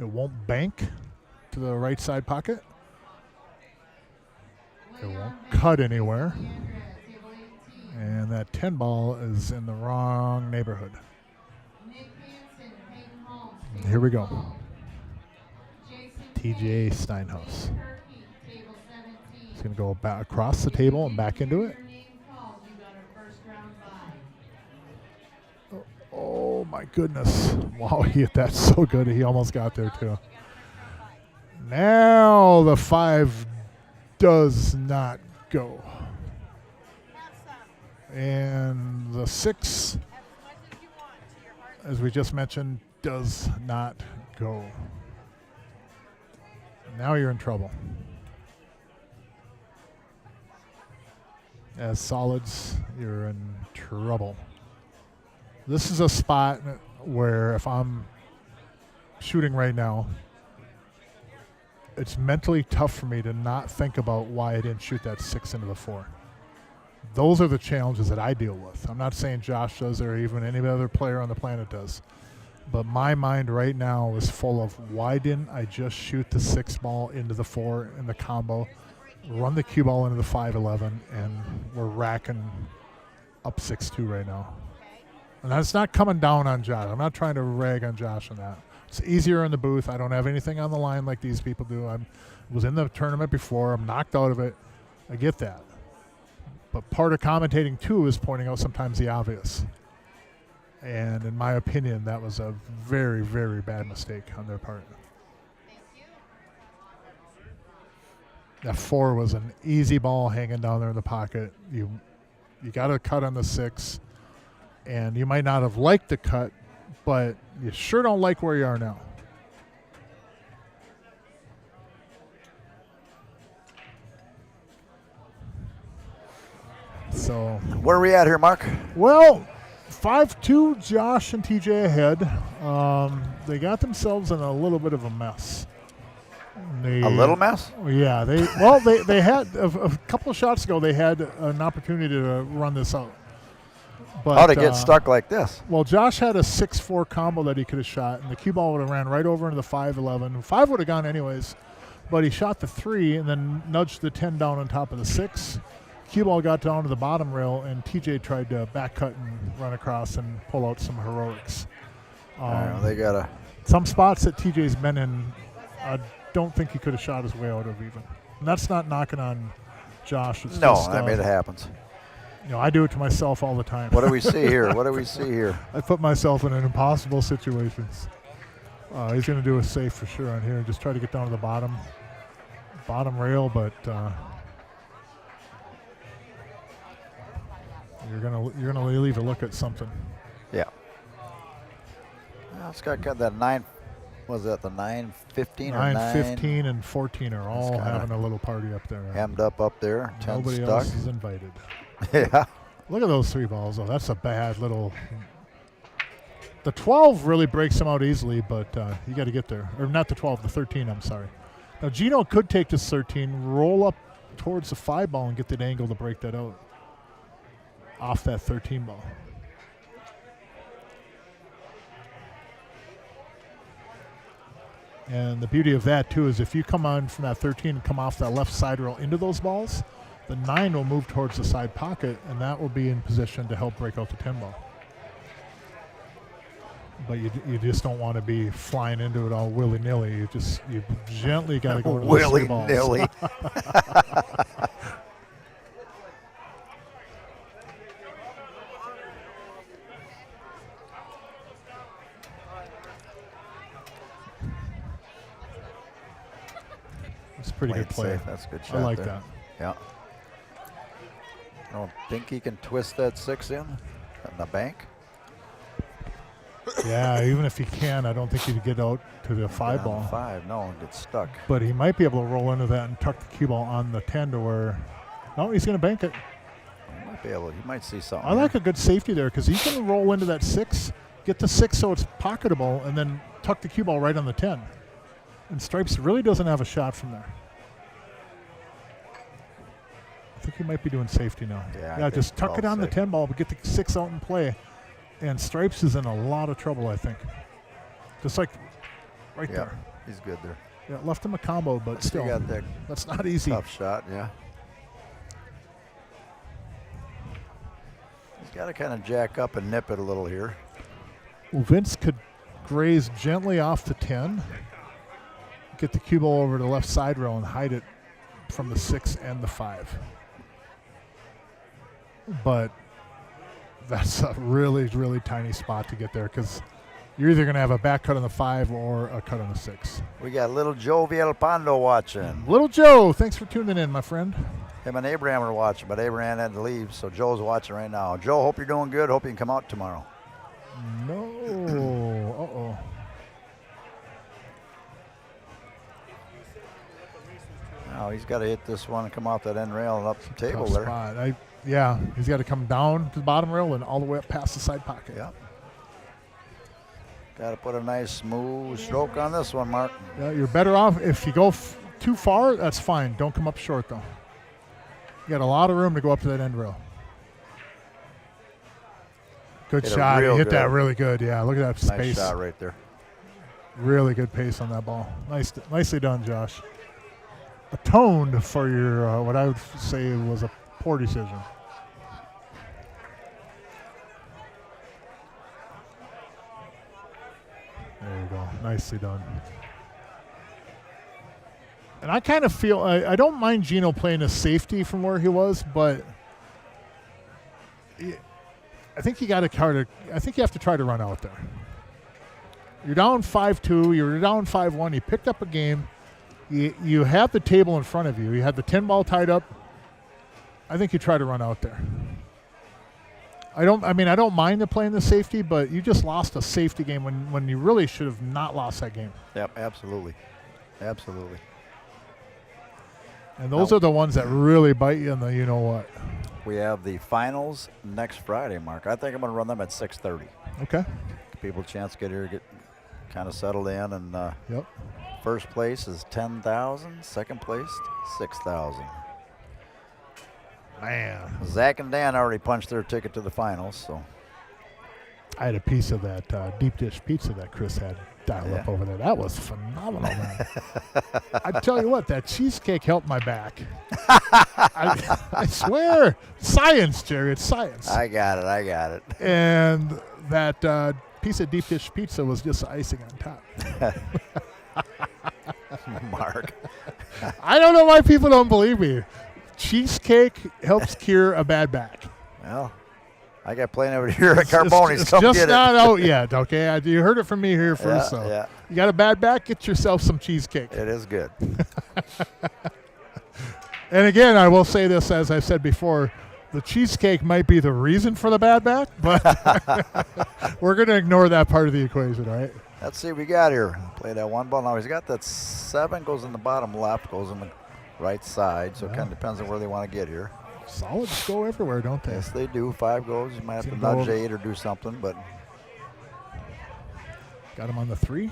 It won't bank to the right side pocket. It won't cut anywhere. And that 10 ball is in the wrong neighborhood. And here we go. TJ Steinhaus. He's going to go back across the table and back into it. Oh my goodness. Wow, he hit that so good. He almost got there too. Now the 5 does not go. And the 6, as we just mentioned, does not go. Now you're in trouble. As solids, you're in trouble. This is a spot where if I'm shooting right now, it's mentally tough for me to not think about why I didn't shoot that 6 into the 4. Those are the challenges that I deal with. I'm not saying Josh does or even any other player on the planet does. But my mind right now is full of why didn't I just shoot the 6 ball into the 4 in the combo, run the cue ball into the 5-11, and we're racking up 6-2 right now. And that's not coming down on Josh. I'm not trying to rag on Josh on that. It's easier in the booth. I don't have anything on the line like these people do. Was in the tournament before. I'm knocked out of it. I get that. But part of commentating, too, is pointing out sometimes the obvious. And in my opinion, that was a very, very bad mistake on their part. That 4 was an easy ball hanging down there in the pocket. You got a cut on the 6, and you might not have liked the cut, but you sure don't like where you are now. So Where are we at here, Mark? well, 5-2, Josh and TJ ahead. They got themselves in a little bit of a mess. A little mess? Yeah, they had a couple of shots ago. They had an opportunity to run this out. But, How'd it get stuck like this? Well, Josh had a 6-4 combo that he could have shot, and the cue ball would have ran right over into the 5-11. 5 would have gone anyways, but he shot the 3 and then nudged the 10 down on top of the 6. Cue ball got down to the bottom rail, and TJ tried to back cut and run across and pull out some heroics. They got a Some spots that TJ's been in, I don't think he could have shot his way out of even. And that's not knocking on Josh. It's no. just, I mean, it happens. You know, I do it to myself all the time. What do we see here? What do we see here? I put myself in an impossible situations. He's going to do a safe for sure on here. Just try to get down to the bottom rail, but you're gonna leave a look at something. Yeah. Well, it's got that 9. Was that the 9-15 or 9-15 and 14 are all having a little party up there. Hemmed up there. 10 Nobody stuck. else is invited. Yeah. Look at those 3 balls, though. That's a bad little. The 12 really breaks them out easily, but you got to get there. Or not the 12, the 13, I'm sorry. Now, Gino could take this 13, roll up towards the 5 ball and get that angle to break that out off that 13 ball. And the beauty of that, too, is if you come on from that 13 and come off that left side rail into those balls, the 9 will move towards the side pocket, and that will be in position to help break out the 10 ball. But you just don't want to be flying into it all willy-nilly. You gently got to go to those 3 balls. Willy-nilly. It's a pretty good play. Safe. That's a good shot. I like there. that. Yeah. I don't think he can twist that 6 in the bank. Yeah, even if he can, I don't think he'd get out to the 5 ball. 5, no, get stuck. But he might be able to roll into that and tuck the cue ball on the 10 to where. No, he's going to bank it. He might be able. He might see something. I like a good safety there because he can roll into that 6, get the 6 so it's pocketable, and then tuck the cue ball right on the 10. And Stripes really doesn't have a shot from there. I think he might be doing safety now. Yeah, just tuck it on the safe. 10 ball, but get the 6 out and play. And Stripes is in a lot of trouble, I think. Just like right Yeah, there. he's good there. Yeah, left him a combo, but He still, got that that's not easy. tough shot, yeah. He's got to kind of jack up and nip it a little here. Well, Vince could graze gently off the 10, get the cue ball over to the left side rail and hide it from the 6 and the 5. But that's a really, really tiny spot to get there because you're either going to have a back cut on the 5 or a cut on the 6. We got little Joe Villalpando watching. Little Joe, thanks for tuning in, my friend. Him and Abraham are watching, but Abraham had to leave, so Joe's watching right now. Joe, hope you're doing good. Hope you can come out tomorrow. No. Uh-oh. Now he's got to hit this one and come off that end rail and up the table Tough there. spot. Yeah, he's got to come down to the bottom rail and all the way up past the side pocket. Yeah. Got to put a nice smooth stroke on this one, Mark. Yeah, you're better off if you go too far. That's fine. Don't come up short though. You got a lot of room to go up to that end rail. Good Hit it shot. He real hit that good. really good. Yeah, look at that Nice space. shot right there. Really good pace on that ball. Nicely done, Josh. Atoned for your what I would say was a poor decision. There you go. Nicely done. And I kind of feel I don't mind Gino playing a safety from where he was, but I think you got to I think you have to try to run out there. You're down 5-2. You're down 5-1. You picked up a game. You have the table in front of you. You had the 10 ball tied up. I think you try to run out there. I don't mind the playing the safety, but you just lost a safety game when you really should have not lost that game. Yep, absolutely. Absolutely. And those are the ones that really bite you in the you know what. We have the finals next Friday, Mark. I think I'm going to run them at 6:30. Okay. Give people a chance to get here, get kind of settled in. And Yep. first place is 10,000. Second place, 6,000. Man. Zach and Dan already punched their ticket to the finals, so. I had a piece of that deep dish pizza that Chris had dialed up over there. That was phenomenal, man. I tell you what, that cheesecake helped my back. I swear. Science, Jerry. It's science. I got it. And that piece of deep dish pizza was just icing on top. Mark. I don't know why people don't believe me. Cheesecake helps cure a bad back. Well, I got plenty over here at Carboni's. It's Come just get not it. out yet, okay? You heard it from me here first. Yeah. You got a bad back, get yourself some cheesecake. It is good. And again, I will say this, as I said before, the cheesecake might be the reason for the bad back, but we're going to ignore that part of the equation, all right? Let's see what we got here. Play that one ball. Now he's got that 7, goes in the bottom left, goes in the right side, so it kind of depends on where they want to get here. Solids go everywhere, don't they? Yes, they do. 5 goes. You might have to Seem nudge to 8 or do something, but Got him on the 3.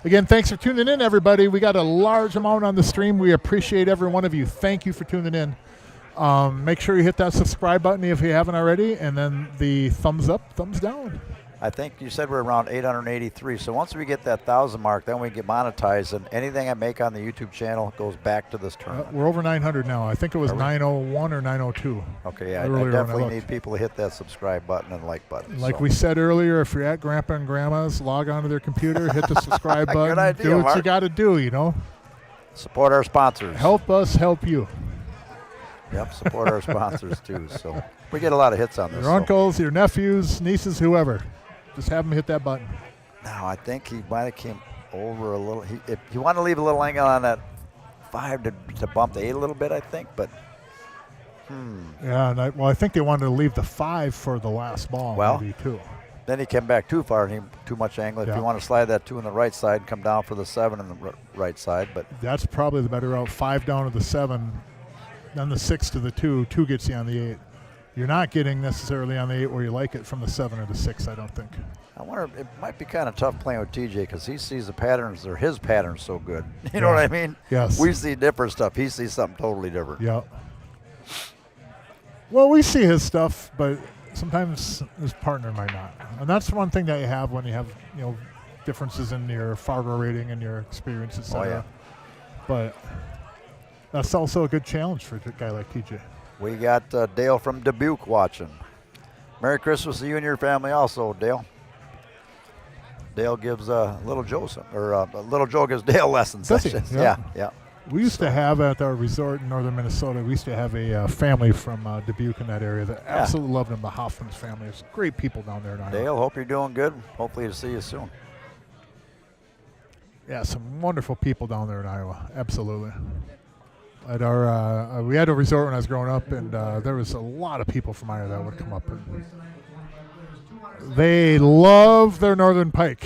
Again, thanks for tuning in, everybody. We got a large amount on the stream. We appreciate every one of you. Thank you for tuning in. Make sure you hit that subscribe button if you haven't already, and then the thumbs up, thumbs down. I think you said we're around 883. So once we get that 1,000 mark, then we get monetized, and anything I make on the YouTube channel goes back to this tournament. We're over 900 now. I think it was 901 or 902. Okay, yeah, I earlier when I definitely looked. need people to hit that subscribe button and like button. Like so. we said earlier, if you're at Grandpa and Grandma's, log onto their computer, hit the subscribe button, Good idea, do what Mark. you got to do, you know. Support our sponsors. Help us help you. Yep, support our sponsors too. So we get a lot of hits on this. Your uncles, your nephews, nieces, whoever. Just have them hit that button. Now I think he might have came over a little. If you want to leave a little angle on that 5 to bump the 8 a little bit, I think. But Yeah, and I think they wanted to leave the 5 for the last ball, Well, maybe too. then he came back too far and he too much angle. If Yeah. you want to slide that 2 on the right side, come down for the 7 on the right side. But That's probably the better route. 5 down to the 7, then the 6 to the 2. 2 gets you on the 8. You're not getting necessarily on the 8 where you like it from the 7 or the 6, I don't think. I wonder, it might be kind of tough playing with TJ because he sees the patterns, or his patterns so good. You know what I mean? Yes. We see different stuff. He sees something totally different. Yeah. Well, we see his stuff, but sometimes his partner might not. And that's one thing that you have when you have, differences in your Fargo rating and your experience, et cetera. yeah. But that's also a good challenge for a guy like TJ. We got Dale from Dubuque watching. Merry Christmas to you and your family also, Dale. Dale gives Little Joe Little Joe gives Dale lessons. Does he? Yeah. We used to have at our resort in northern Minnesota, we used to have a family from Dubuque in that area that absolutely loved him, the Hoffman's family. It's great people down there in Iowa. Dale, hope you're doing good. Hopefully to see you soon. Yeah, some wonderful people down there in Iowa. Absolutely. At our, we had a resort when I was growing up, and there was a lot of people from Iowa that would come up. And they love their northern pike.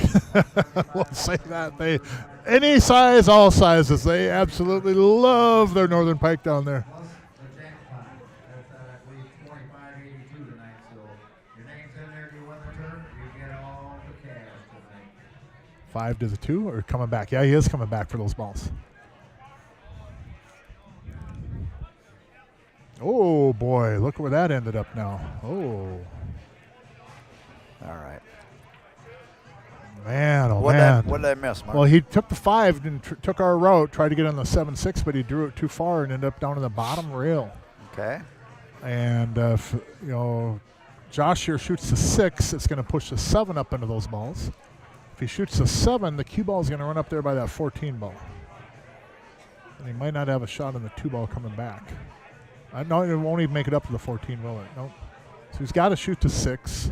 We'll say that. Any size, all sizes. They absolutely love their northern pike down there. That's 45-82 tonight, so your name's in there, you win the turn, you get all the cash tonight. 5 to the 2, or coming back? Yeah, he is coming back for those balls. Oh, boy. Look where that ended up now. Oh. All right. Man, oh, What man. did I miss, Mark? Well, he took the 5 and took our route, tried to get on the 7-6, but he drew it too far and ended up down in the bottom rail. Okay. And, Josh here shoots the 6, it's going to push the 7 up into those balls. If he shoots the 7, the cue ball is going to run up there by that 14 ball. And he might not have a shot on the 2 ball coming back. No, it won't even make it up to the 14, will it? Nope. So he's got to shoot the 6.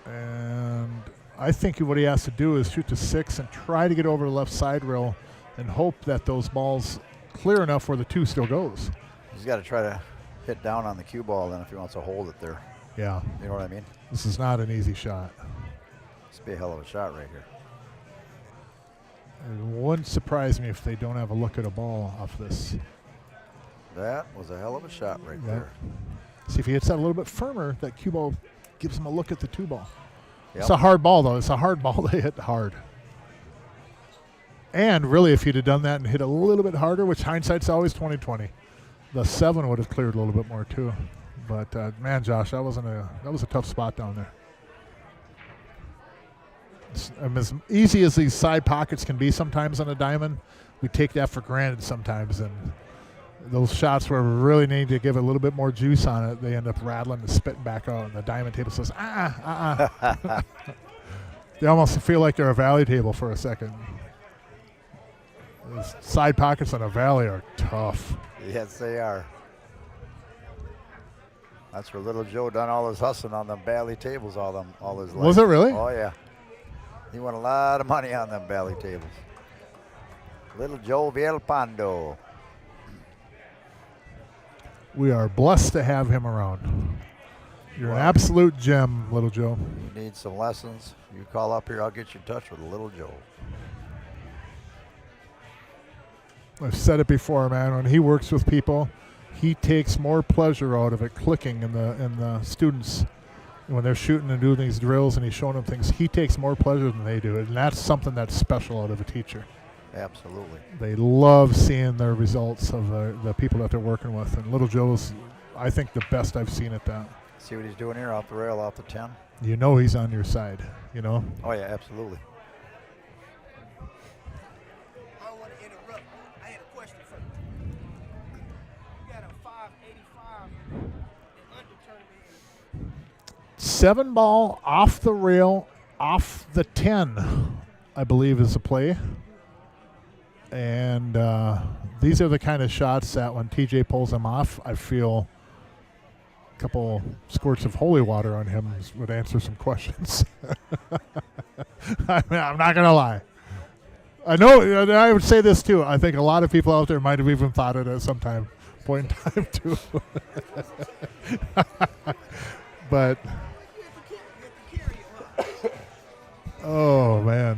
And I think what he has to do is shoot the 6 and try to get over the left side rail and hope that those balls clear enough where the 2 still goes. He's got to try to hit down on the cue ball then if he wants to hold it there. Yeah. You know what I mean? This is not an easy shot. This would be a hell of a shot right here. It wouldn't surprise me if they don't have a look at a ball off this. That was a hell of a shot right there. See if he hits that a little bit firmer, that cue ball gives him a look at the 2 ball. Yep. It's a hard ball, though. It's a hard ball to hit hard. And really, if he'd have done that and hit a little bit harder, which hindsight's always 20/20, the 7 would have cleared a little bit more too. But man, Josh, that was a tough spot down there. As easy as these side pockets can be sometimes on a diamond, we take that for granted sometimes. And those shots where we really need to give a little bit more juice on it, they end up rattling and spitting back out. And the diamond table says, They almost feel like they're a valley table for a second. Those side pockets on a valley are tough. Yes, they are. That's where little Joe done all his hustling on them valley tables all his life. Was it really? Oh, yeah. He won a lot of money on them valley tables. Little Joe Villalpando. We are blessed to have him around. You're an absolute gem, little Joe. You need some lessons, you call up here, I'll get you in touch with little Joe. I've said it before, man. When he works with people, he takes more pleasure out of it clicking in the students. When they're shooting and doing these drills and he's showing them things, he takes more pleasure than they do. And that's something that's special out of a teacher. Absolutely. They love seeing the results of the people that they're working with. And little Joe's, I think, the best I've seen at that. See what he's doing here off the rail, off the 10? You know he's on your side, you know? Oh, yeah, absolutely. I don't want to interrupt. I had a question for you. You got a 585 and under tournament. 7 ball off the rail, off the 10, I believe is the play. And these are the kind of shots that when TJ pulls them off, I feel a couple squirts of holy water on him would answer some questions. I'm not going to lie. I know, I would say this too. I think a lot of people out there might have even thought it at some point in time too. But, oh man.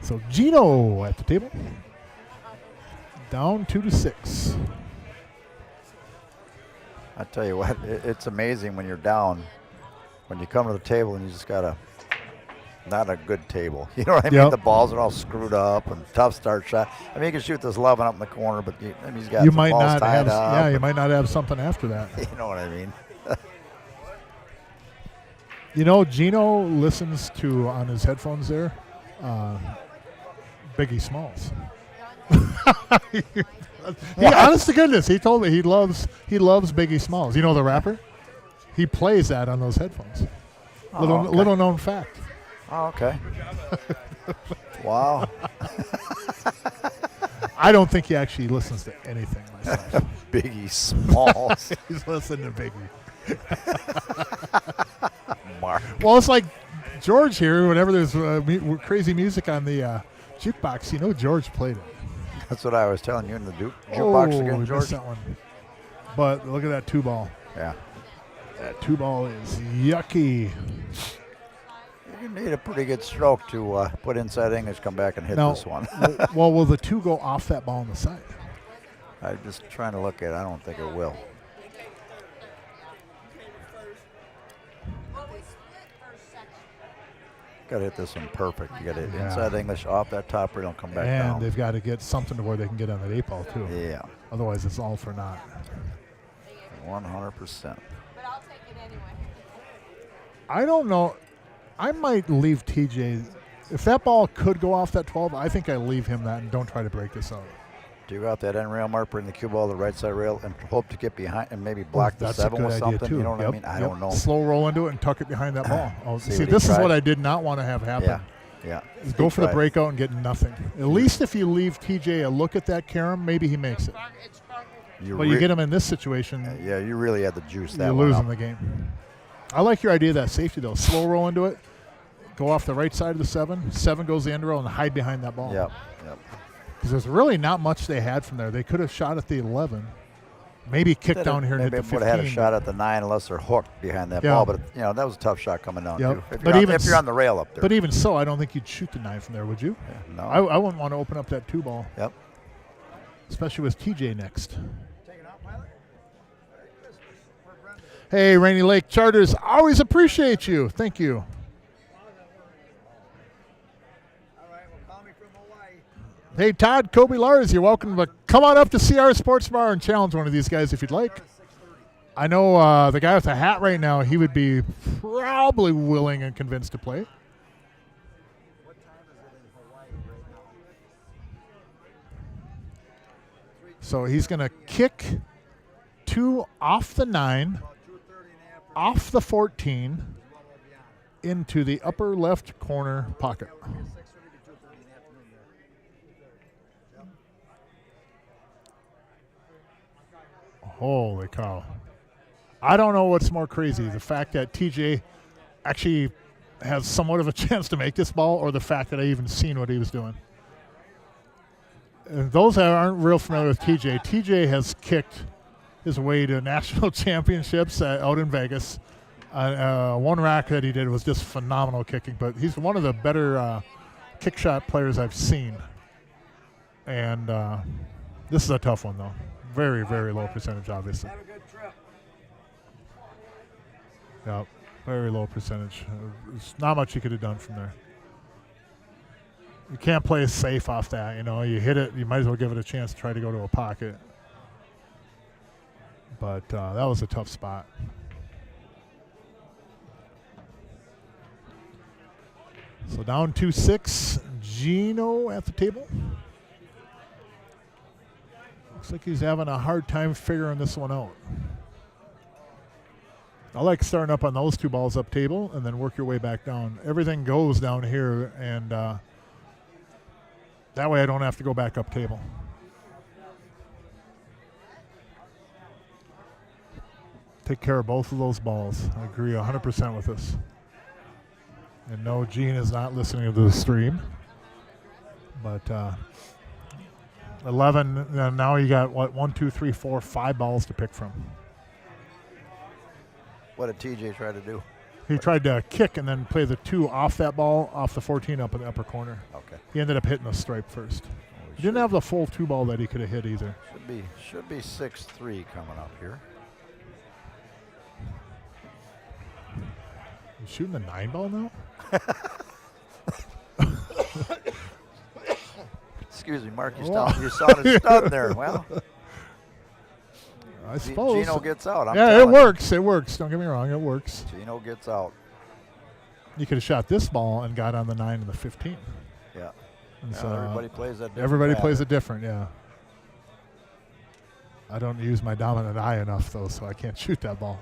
So Gino at the table, down 2-6. I tell you what, it's amazing when you're down, when you come to the table and you just got not a good table. You know what I mean? Yep. The balls are all screwed up and tough start shot. I mean, you can shoot this 11 up in the corner, but he's got You some might balls not tied have, up. yeah, you might not have something after that. You know what I mean? You know, Gino listens to on his headphones there, Biggie Smalls. Honest to goodness, he told me he loves Biggie Smalls. You know the rapper? He plays that on those headphones. Okay. Little known fact. Oh, okay. Wow. I don't think he actually listens to anything myself. Biggie Smalls. He's listening to Biggie. Mark. Well, it's like George here. Whenever there's crazy music on the jukebox, you know George played it. That's what I was telling you in the jukebox again, we George. missed that one. But look at that 2 ball. Yeah. That 2 ball is yucky. You need a pretty good stroke to put inside English, come back and hit Now, this one. well, will the 2 go off that ball on the side? I'm just trying to look at it. I don't think it will. Got to hit this one perfect. You got to hit inside English off that top rail and come back down. And they've got to get something to where they can get on that 8 ball, too. Yeah. Otherwise, it's all for naught. 100%. But I'll take it anyway. I don't know. I might leave TJ. If that ball could go off that 12, I think I leave him that and don't try to break this out. Do out that end rail mark, bring the cue ball to the right side rail, and hope to get behind and maybe block the That's a 7 good with idea something. too. You know what I Yep, mean? I yep. don't know. Slow roll into it and tuck it behind that ball. Oh, See see, what he this is tried. what I did not want to have happen. Yeah. Is go for the breakout and get nothing. At least if you leave TJ a look at that carom, maybe he makes it. But you get him in this situation, Yeah, you really had the juice that you're one losing up. the game. I like your idea of that safety, though. Slow roll into it, go off the right side of the 7. 7 goes the end roll and hide behind that ball. Yep. Because there's really not much they had from there. They could have shot at the 11, maybe kicked down here and hit Maybe the 15. would have had a shot at the 9 unless they're hooked behind that Yeah. ball. But that was a tough shot coming down Yep. too. If But you're, even if you're on the rail up there. But even so, I don't think you'd shoot the 9 from there, would you? No. I wouldn't want to open up that 2 ball. Yep. Especially with TJ next. Hey, Rainy Lake Charters, always appreciate you. Thank you. Hey, Todd, Kobe Lars, you're welcome to come on up to CRs Sportsbar and challenge one of these guys if you'd like. I know the guy with the hat right now, he would be probably willing and convinced to play. So he's going to kick 2 off the 9, off the 14, into the upper left corner pocket. Holy cow. I don't know what's more crazy, the fact that TJ actually has somewhat of a chance to make this ball or the fact that I even seen what he was doing. And those that aren't real familiar with TJ has kicked his way to national championships out in Vegas. One rack that he did was just phenomenal kicking, but he's one of the better kick shot players I've seen. And this is a tough one, though. Very, very low percentage, obviously. Have a good trip. Yep, very low percentage. There's not much you could have done from there. You can't play safe off that. You hit it, you might as well give it a chance to try to go to a pocket. But that was a tough spot. So down 2-6, Gino at the table. Looks like he's having a hard time figuring this one out. I like starting up on those 2 balls up table and then work your way back down. Everything goes down here, and that way I don't have to go back up table. Take care of both of those balls. I agree 100% with this. And no, Gene is not listening to the stream. But 11, now you got, 1, 2, 3, 4, 5 balls to pick from. What did TJ try to do? He tried to kick and then play the 2 off that ball, off the 14 up in the upper corner. Okay. He ended up hitting the stripe first. He didn't have the full 2 ball that he could have hit either. Should be 6-3 coming up here. He's shooting the 9 ball now? Excuse me, Mark. You sounded stunned there. Well, I suppose. Gino gets out. I'm yeah, it telling works. It works. Don't get me wrong. It works. you. Gino gets out. You could have shot this ball and got on the 9 and the 15. Yeah. And Yeah, so everybody plays that different everybody pattern. plays it different, yeah. I don't use my dominant eye enough, though, so I can't shoot that ball.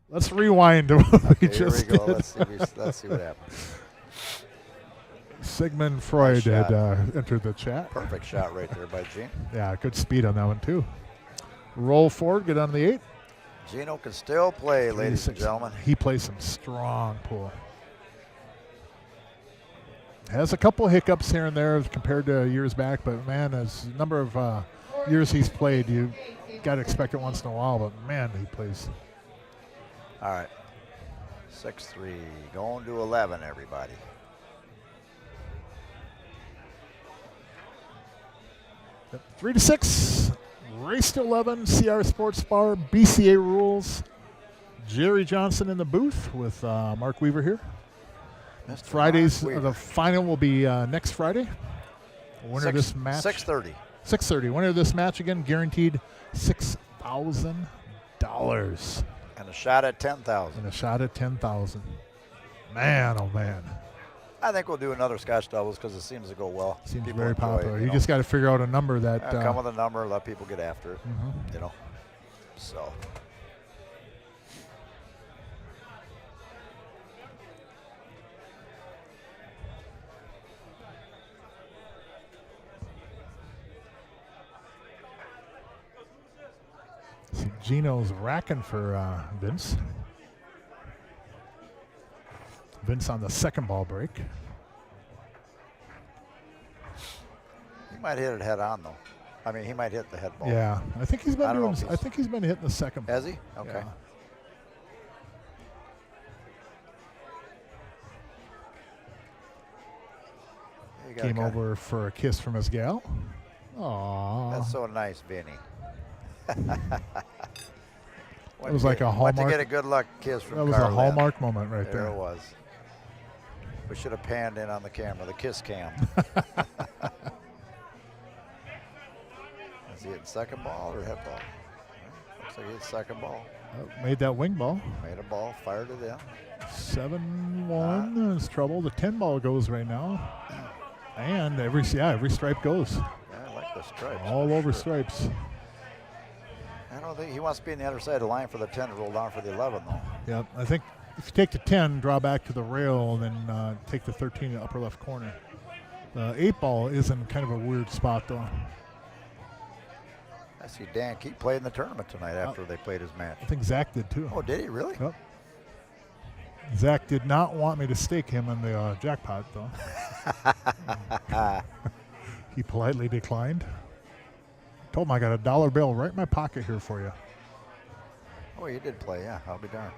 Let's rewind to what we Okay, here just we go. did. Let's see what happens. Sigmund Freud Nice had shot. entered the chat. Perfect shot right there by Gene. Yeah, good speed on that one, too. Roll forward, get on the 8. Gino can still play, ladies and 36. gentlemen. He plays some strong pool. Has a couple hiccups here and there compared to years back, but man, as the number of years he's played, you got to expect it once in a while, but man, he plays. All right. 6-3. Going to 11, everybody. Yep, 3-6. Race to 11. CR Sportsbar. BCA rules. Jerry Johnson in the booth with Mark Weaver here. Mr. Fridays, Mark Weaver. the final will be next Friday. Winner of this match. 6:30. 6:30. Winner of this match again guaranteed $6,000 And a shot at 10,000. and a shot at 10,000. Man, oh man, I think we'll do another Scotch doubles because it seems to go well. seems People very enjoy it, popular. You know. just got to figure out a number that. Come with a number, let people get after it. Mhm. You know. So. See, Gino's racking for Vince. Vince on the second ball break. He might hit it head on though. I mean, he might hit the head ball. Yeah, I think he's been I don't know doing. if I he's- think he's been hitting the second. Has he? Okay. Yeah. You gotta Came kinda- over for a kiss from his gal. Aww. That's so nice, Vinny. It was like a Went Hallmark. to get a good luck kiss from That was a Carlin. Hallmark moment right There there. it was. We should have panned in on the camera, the kiss cam. Is he hitting second ball or head ball? Looks like he hit second ball. Made that wing ball. Made a ball, fired it in. 7-1 is trouble. The 10 ball goes right now, and every stripe goes. Yeah, I like the stripes. All for over sure. stripes. I don't think he wants to be on the other side of the line for the 10 to roll down for the 11 though. Yep. I think if you take the 10, draw back to the rail, and then take the 13 in the upper left corner. The 8 ball is in kind of a weird spot though. I see Dan Key played in the tournament tonight after they played his match. I think Zach did too. Oh, did he really? Yep. Zach did not want me to stake him in the jackpot though. He politely declined. Told him I got a $1 bill right in my pocket here for you. Oh, you did play, yeah. I'll be darned.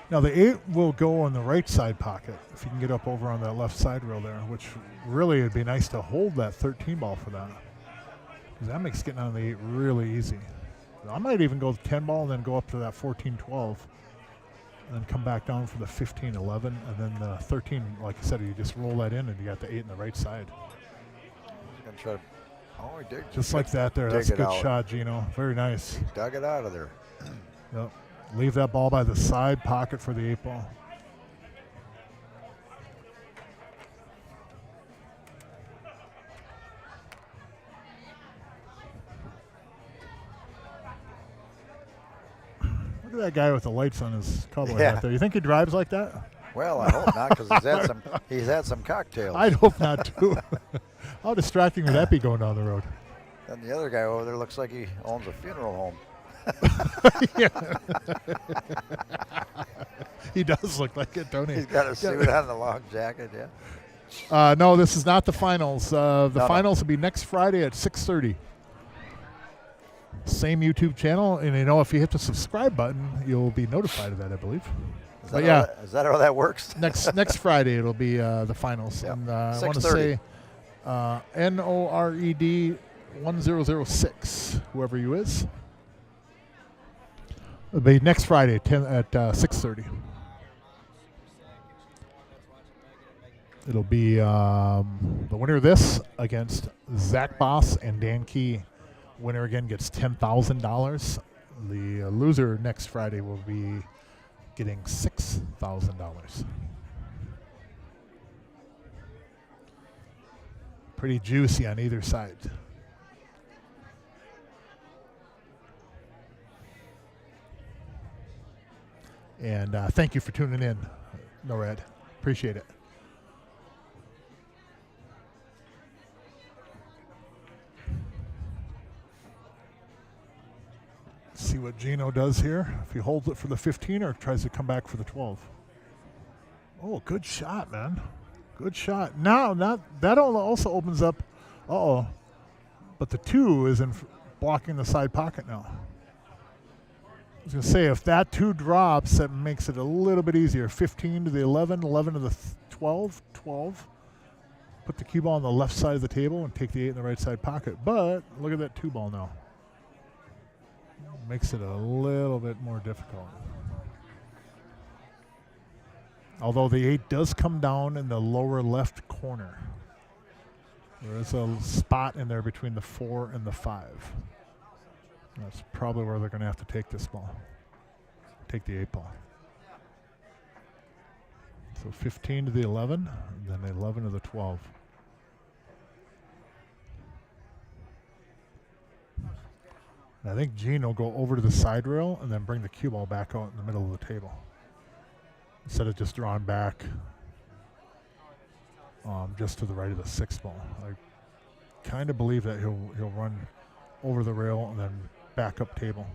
Now the 8 will go on the right side pocket if you can get up over on that left side rail there, which really would be nice to hold that 13 ball for that. Because that makes getting on the 8 really easy. I might even go 10 ball and then go up to that 14-12 and then come back down for the 15-11 and then the 13, like I said, you just roll that in and you got the 8 on the right side. He's gonna try to, oh, he did. Just like that there. That's a Dig it good out. shot, Gino. Very nice. Dug it out of there. Yep. Leave that ball by the side pocket for the 8 ball. Look at that guy with the lights on his cowboy Yeah. hat there. You think he drives like that? Well, I hope not, because he's had some cocktails. I'd hope not, too. How distracting would that be going down the road? And the other guy over there looks like he owns a funeral home. He does look like it, don't he? He's got a suit on, a long jacket, yeah. No, this is not the finals. The No. finals will be next Friday at 6:30. Same YouTube channel, and if you hit the subscribe button, you'll be notified of that, I believe. But yeah, Is that how that works? next Friday it'll be the finals, Yep. and I want to 6:30. say NORED 1006, whoever you is. It'll be next Friday at 6:30. It'll be the winner of this against Zach Boss and Dan Key. Winner again gets $10,000. The loser next Friday will be getting $6,000. Pretty juicy on either side. And thank you for tuning in, NORAD. Appreciate it. See what Gino does here. If he holds it for the 15 or tries to come back for the 12. Oh, good shot, man. Good shot. Now, that also opens up. Uh-oh. But the 2 is blocking the side pocket now. I was going to say, if that 2 drops, that makes it a little bit easier. 15 to the 11, 11 to the 12, 12. Put the cue ball on the left side of the table and take the 8 in the right side pocket. But look at that 2 ball now. Makes it a little bit more difficult. Although the 8 does come down in the lower left corner. There is a spot in there between the 4 and the 5. That's probably where they're going to have to take this ball. Take the 8 ball. So 15 to the 11, and then 11 to the 12. And I think Gene will go over to the side rail and then bring the cue ball back out in the middle of the table, instead of just drawing back just to the right of the 6th ball. I kind of believe that he'll run over the rail and then back up table.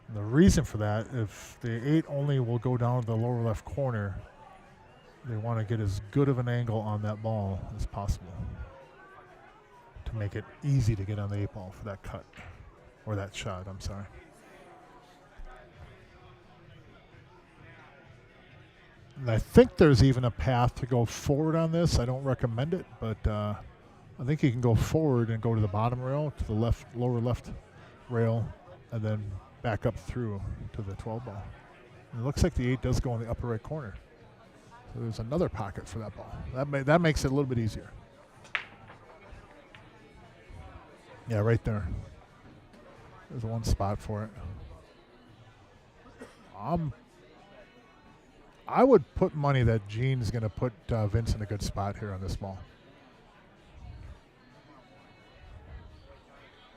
And the reason for that, if the 8 only will go down to the lower left corner, they want to get as good of an angle on that ball as possible to make it easy to get on the 8 ball for that cut, or that shot, I'm sorry. And I think there's even a path to go forward on this. I don't recommend it, but I think you can go forward and go to the bottom rail, to the lower left rail, and then back up through to the 12 ball. And it looks like the 8 does go in the upper right corner. So there's another pocket for that ball. That makes it a little bit easier. Yeah, right there. There's one spot for it. I would put money that Gene's going to put Vince in a good spot here on this ball.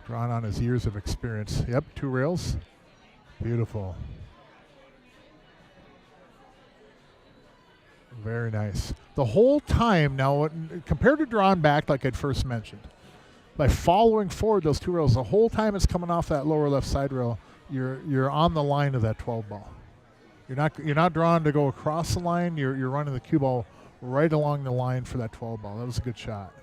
Drawn on his years of experience. Yep, 2 rails. Beautiful. Very nice. The whole time now, compared to drawing back like I'd first mentioned, by following forward those 2 rails, the whole time it's coming off that lower left side rail, you're on the line of that 12 ball. You're not drawn to go across the line. You're running the cue ball right along the line for that 12 ball. That was a good shot.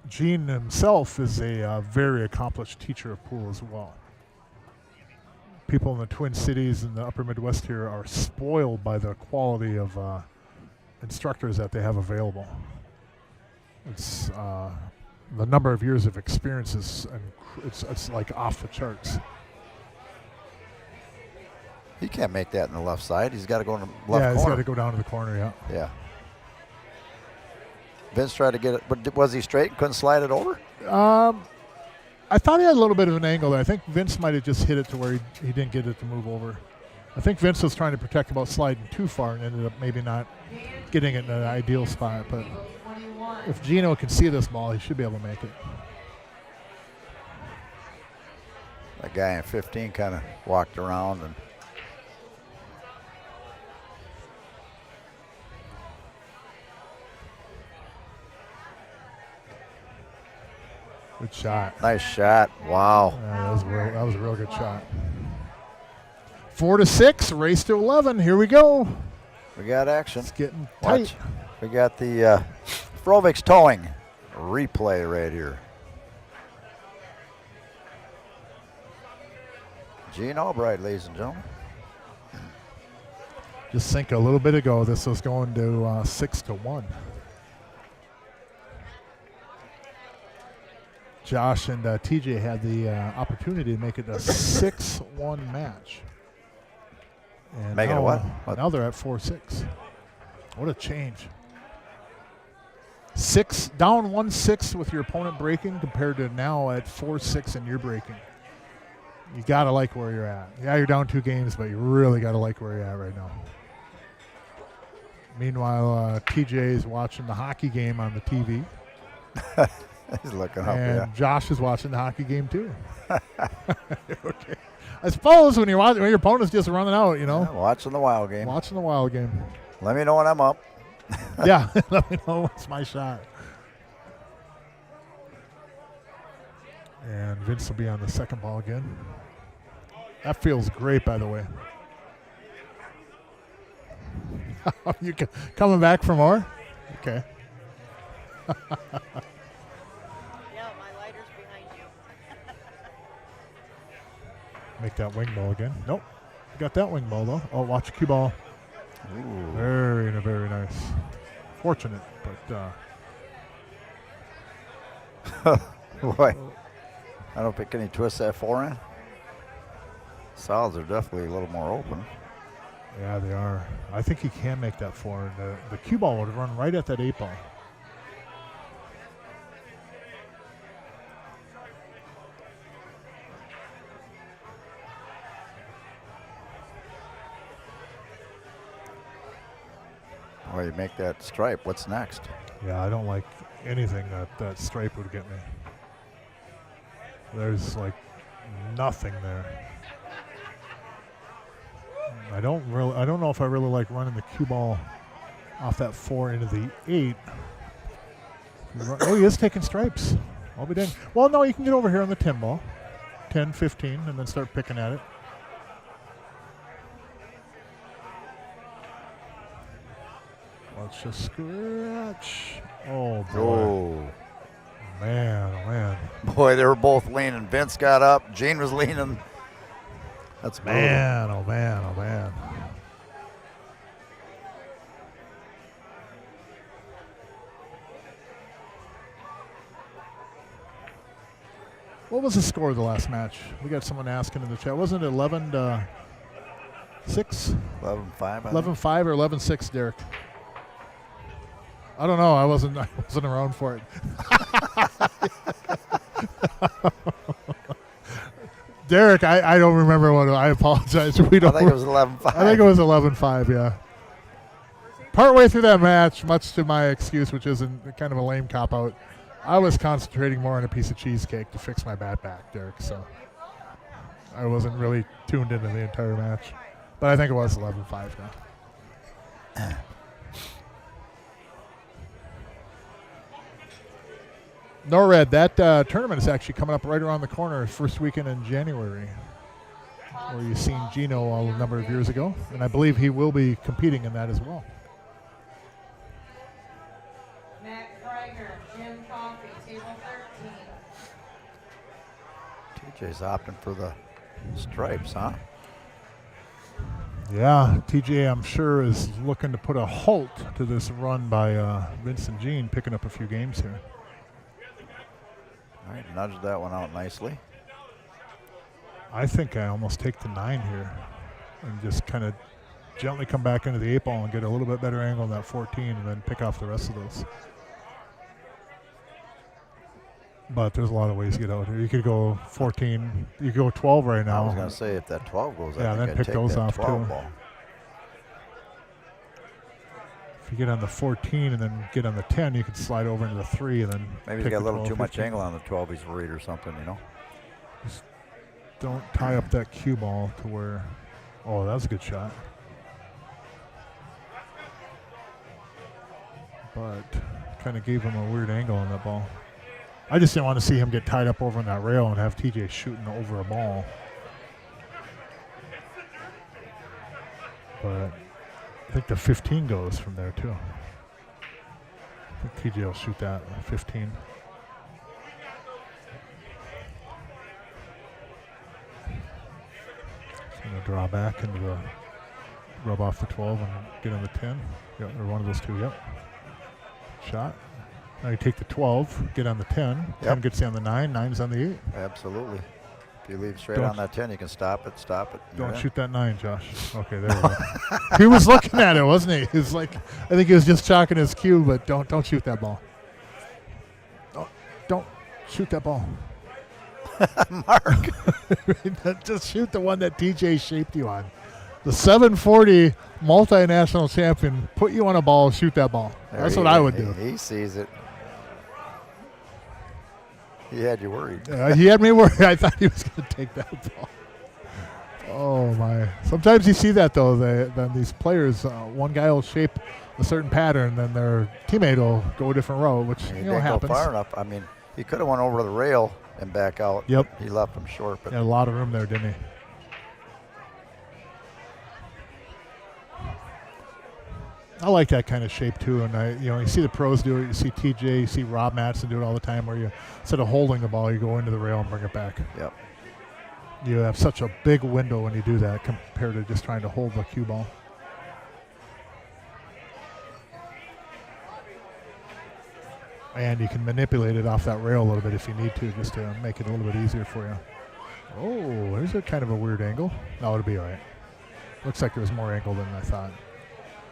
Gene himself is a very accomplished teacher of pool as well. People in the Twin Cities and the upper Midwest here are spoiled by the quality of instructors that they have available. It's the number of years of experience is, it's like off the charts. He can't make that in the left side. He's got to go in the left Yeah, he's got corner. to go down to the corner, yeah. Yeah. Vince tried to get it, but was he straight and couldn't slide it over? I thought he had a little bit of an angle there. I think Vince might have just hit it to where he didn't get it to move over. I think Vince was trying to protect about sliding too far and ended up maybe not getting it in an ideal spot. But if Gino can see this ball, he should be able to make it. That guy in 15 kind of walked around and Good shot. nice shot. Wow. Yeah, that was a real good shot. 4-6, race to 11. Here we go. We got action. It's getting Watch. tight. We got the Frovik's towing replay right here. Gene Albright, ladies and gentlemen. Just think a little bit ago, this was going to 6-1. Josh and TJ had the opportunity to make it a 6-1 match. And Make it a what? Now they're at 4-6. What a change. Down 1-6 with your opponent breaking compared to now at 4-6 and you're breaking. You got to like where you're at. Yeah, you're down 2 games, but you really got to like where you're at right now. Meanwhile, TJ is watching the hockey game on the TV. He's looking up, And yeah. Josh is watching the hockey game too. Okay. I suppose when when your opponent's just running out, you know. Yeah, watching the Wild game. Watching the Wild game. Let me know when I'm up. Yeah, let me know what's my shot. And Vince will be on the second ball again. That feels great, by the way. You coming back for more? Okay. Yeah, my lighter's behind you. Make that wing ball again. Nope. Got that wing ball, though. Oh, watch cue ball. Ooh. Very nice. Fortunate, but Boy. I don't think, can he twist that forehand? Solids are definitely a little more open. Yeah, they are. I think he can make that 4. The cue ball would run right at that 8 ball. Or you make that stripe. What's next? Yeah, I don't like anything that stripe would get me. There's like nothing there. I don't know if I really like running the cue ball off that 4 into the 8. Oh, he is taking stripes. I'll be dang. Well, no, you can get over here on the 10 ball. 10, 15, and then start picking at it. Let's just scratch. Oh, boy. Oh. Man, oh, man. Boy, they were both leaning. Vince got up. Gene was leaning. That's brutal. Man, oh, man, oh, man. What was the score of the last match? We got someone asking in the chat. Wasn't it 11-6? 11-5. 11-5 or 11-6, Derek? I don't know. I wasn't around for it. Derek, I don't remember what. I apologize. We don't. I think it was 11-5. I think it was 11-5. Yeah. Partway through that match, much to my excuse, which isn't kind of a lame cop out, I was concentrating more on a piece of cheesecake to fix my bad back, Derek. So I wasn't really tuned into the entire match, but I think it was 11-5 now. Norred, that tournament is actually coming up right around the corner, first weekend in January, where you've seen Gino a number of years ago, and I believe he will be competing in that as well. Matt Kreiger, Jim Coffey, table 13. TJ's opting for the stripes, huh? Yeah, TJ, I'm sure, is looking to put a halt to this run by Vince and Gene, picking up a few games here. All right, nudged that one out nicely. I think I almost take the 9 here and just kind of gently come back into the 8 ball and get a little bit better angle on that 14 and then pick off the rest of those. But there's a lot of ways to get out here. You could go 14. You could go 12 right now. I was going to say, if that 12 goes, yeah, I then think I'd pick take those that off 12 too. ball. If you get on the 14 and then get on the 10, you could slide over into the 3 and then Maybe he's pick got a the little 12, too much 15. angle on the 12. He's worried or something, you know? Just don't tie up that cue ball to where. Oh, that was a good shot. But kind of gave him a weird angle on that ball. I just didn't want to see him get tied up over on that rail and have TJ shooting over a ball. But I think the 15 goes from there too. I think TJ will shoot that 15. Just going to draw back into the rub off the 12 and get on the 10. Yep, or one of those two, yep. Shot. Now you take the 12, get on the 10. Yep. 10 gets you on the 9, 9's on the 8. Absolutely. If you leave straight Don't- on that 10, you can stop it. Don't Yeah. shoot that 9, Josh. Okay, there we go. He was looking at it, wasn't he? He was like, I think he was just chalking his cue, but don't shoot that ball. Don't shoot that ball. Mark. Just shoot the one that TJ shaped you on. The 740 multinational champion put you on a ball, shoot that ball. That's what I would do. He sees it. He had you worried. He had me worried. I thought he was going to take that ball. Oh, my. Sometimes you see that, though. Then these players, one guy will shape a certain pattern, then their teammate will go a different route, which He you know didn't happens. go far enough. I mean, he could have went over the rail and back out. Yep. He left him short. But He had a lot of room there, didn't he? I like that kind of shape too, and you see the pros do it. You see TJ, you see Rob Madsen do it all the time, where you instead of holding the ball, you go into the rail and bring it back. Yep. You have such a big window when you do that compared to just trying to hold the cue ball. And you can manipulate it off that rail a little bit if you need to, just to make it a little bit easier for you. Oh, there's a kind of a weird angle. No, it'll be all right. Looks like there was more angle than I thought.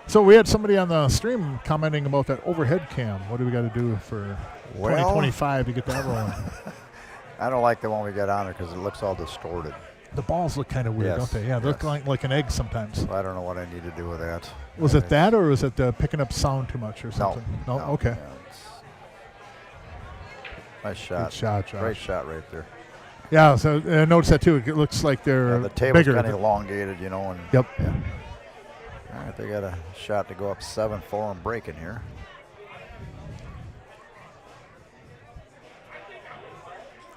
So we had somebody on the stream commenting about that overhead cam. What do we got to do for 2025 to get that rolling? I don't like the one we got on there because it looks all distorted. The balls look kind of weird, Yes, don't they? Yeah, they look yes. like an egg sometimes. So I don't know what I need to do with that. Was it that, or was it picking up sound too much or something? No? Okay. Yeah, nice shot. Good shot, Josh. Great shot right there. Yeah, so I noticed that too. It looks like they're The table's bigger. kind of elongated, you know. And Yep. Yeah. All right, they got a shot to go up 7-4 and breaking here.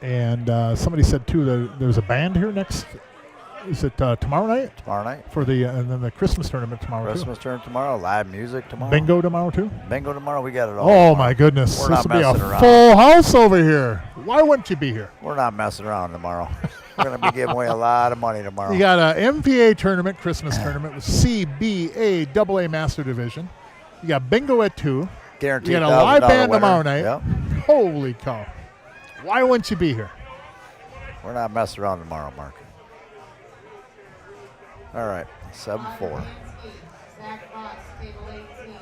And somebody said too that there's a band here next. Is it tomorrow night? Tomorrow night. For the and then the Christmas tournament tomorrow Christmas turn tomorrow. Live music too. tomorrow. Bingo tomorrow too. Bingo tomorrow. We got it all. Oh tomorrow. my goodness! We're This not will be a messing around. full house over here. Why wouldn't you be here? We're not messing around tomorrow. We're going to be giving away a lot of money tomorrow. You got a MPA tournament, Christmas tournament with CBA AA Master Division. You got bingo at 2. Guaranteed. You got a live $1,000 band winner. tomorrow night. Yep. Holy cow! Why wouldn't you be here? We're not messing around tomorrow, Mark. All right, 7-4. Zach Fox, table 18.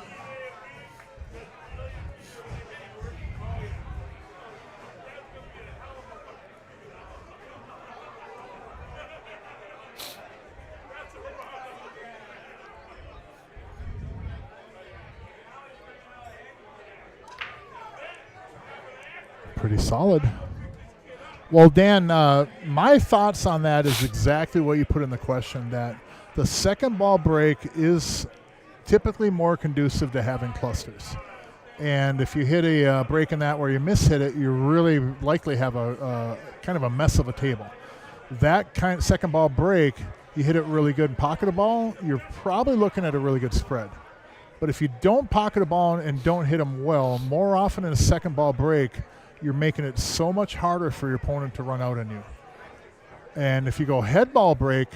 Pretty solid. Well, Dan, my thoughts on that is exactly what you put in the question, that the second ball break is typically more conducive to having clusters. And if you hit a break in that where you miss-hit it, you really likely have a kind of a mess of a table. That kind of second ball break, you hit it really good and pocket a ball, you're probably looking at a really good spread. But if you don't pocket a ball and don't hit them well, more often in a second ball break, you're making it so much harder for your opponent to run out on you. And if you go head ball break,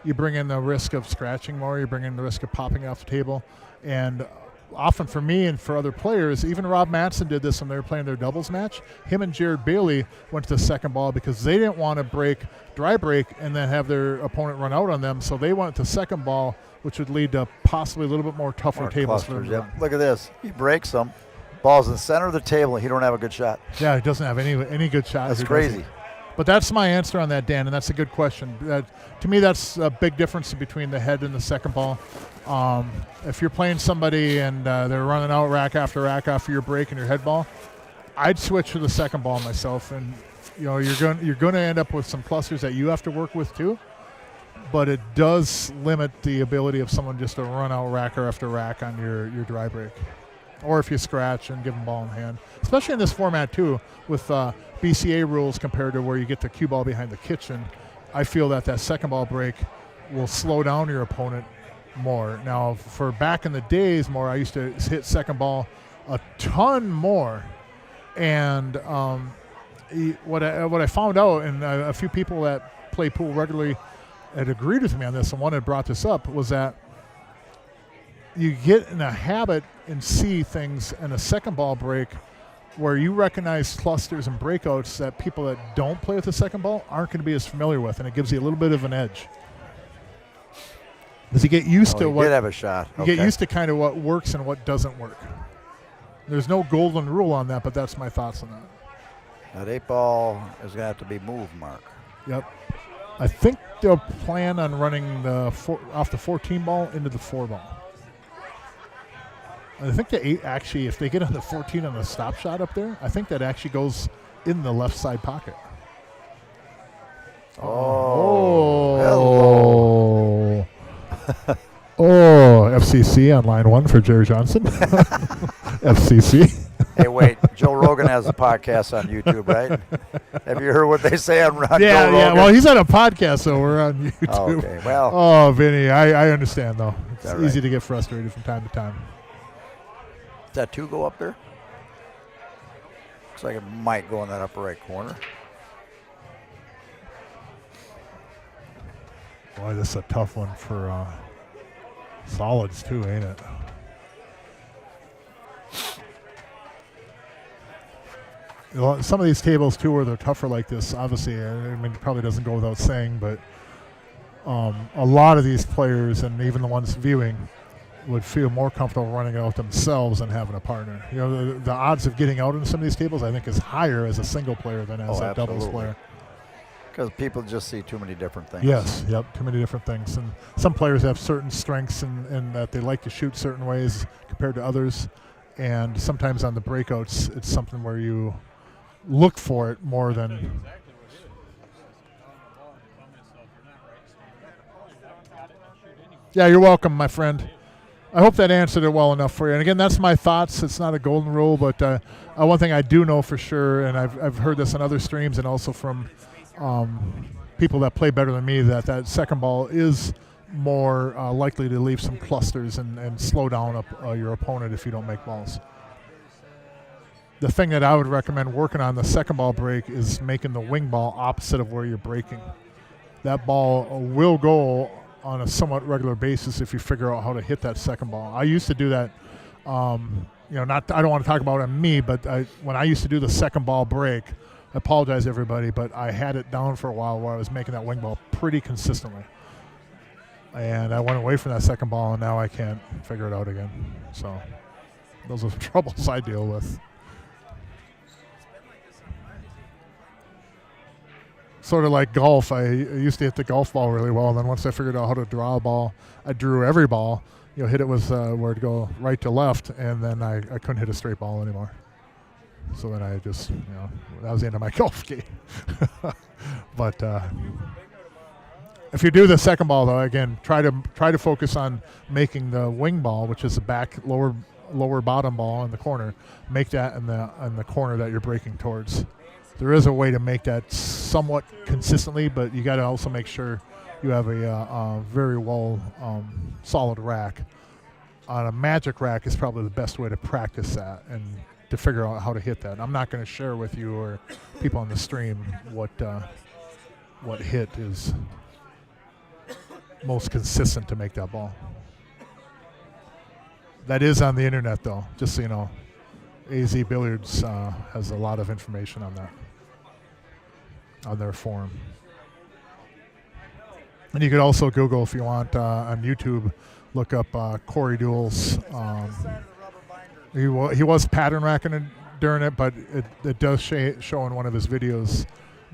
you bring in the risk of scratching more, you bring in the risk of popping off the table. And often for me and for other players, even Rob Matson did this when they were playing their doubles match. Him and Jared Bailey went to the second ball because they didn't want to dry break and then have their opponent run out on them. So they went to second ball, which would lead to possibly a little bit more tougher tables for them. Yep. Look at this. He breaks them. Ball's in the center of the table, and he don't have a good shot. Yeah, he doesn't have any good shots. That's crazy. But that's my answer on that, Dan, and that's a good question. To me, that's a big difference between the head and the second ball. If you're playing somebody and they're running out rack after your break and your head ball, I'd switch to the second ball myself. And you're going to end up with some clusters that you have to work with too. But it does limit the ability of someone just to run out rack after rack on your dry break. Or if you scratch and give them ball in hand. Especially in this format, too, with BCA rules compared to where you get the cue ball behind the kitchen, I feel that second ball break will slow down your opponent more. Now, for back in the days I used to hit second ball a ton more. And what I found out, and a few people that play pool regularly had agreed with me on this, and one had brought this up, was that you get in a habit and see things in a second ball break where you recognize clusters and breakouts that people that don't play with the second ball aren't going to be as familiar with, and it gives you a little bit of an edge. Because you get used to what did have a shot. You get used to kind of what works and what doesn't work. There's no golden rule on that, but that's my thoughts on that. That 8 ball is going to have to be moved, Mark. Yep. I think they'll plan on running off the 14 ball into the 4 ball. I think the 8 actually, if they get on the 14 on the stop shot up there, I think that actually goes in the left side pocket. Oh. FCC on line 1 for Jerry Johnson. FCC. Hey, wait. Joe Rogan has a podcast on YouTube, right? Have you heard what they say on Joe Rogan? Yeah. Well, he's on a podcast, so we're on YouTube. Oh, okay. Well. Oh, Vinny, I understand, though. It's right. easy to get frustrated from time to time. Does that 2 go up there? Looks like it might go in that upper right corner. Boy, this is a tough one for solids, too, ain't it? Some of these tables too, where they're tougher like this, obviously, I mean, it probably doesn't go without saying, but a lot of these players and even the ones viewing would feel more comfortable running out themselves than having a partner. You know, the odds of getting out in some of these tables, I think, is higher as a single player than as a doubles player. Because people just see too many different things. Yes, yep, too many different things. And some players have certain strengths and that they like to shoot certain ways compared to others. And sometimes on the breakouts, it's something where you look for it more than. Yeah, you're welcome, my friend. I hope that answered it well enough for you. And again, that's my thoughts. It's not a golden rule, but one thing I do know for sure, and I've heard this on other streams and also from people that play better than me, that second ball is more likely to leave some clusters and slow down your opponent if you don't make balls. The thing that I would recommend working on the second ball break is making the wing ball opposite of where you're breaking. That ball will go on a somewhat regular basis if you figure out how to hit that second ball. I used to do that, I don't want to talk about it on me, but when I used to do the second ball break, I apologize everybody, but I had it down for a while where I was making that wing ball pretty consistently. And I went away from that second ball, and now I can't figure it out again. So those are the troubles I deal with. Sort of like golf. I used to hit the golf ball really well, and then once I figured out how to draw a ball, I drew every ball. Hit it with where to go right to left, and then I couldn't hit a straight ball anymore. So then I just, that was the end of my golf game. But if you do the second ball, though, again, try to focus on making the wing ball, which is the back lower bottom ball in the corner. Make that in the corner that you're breaking towards. There is a way to make that somewhat consistently, but you got to also make sure you have a very well solid rack. On a magic rack is probably the best way to practice that and to figure out how to hit that. I'm not going to share with you or people on the stream what hit is most consistent to make that ball. That is on the internet, though, just so you know. AZ Billiards has a lot of information on that, on their forum. And you could also Google, if you want, on YouTube, look up Corey Dewell's. He was pattern racking it during it, but it does show in one of his videos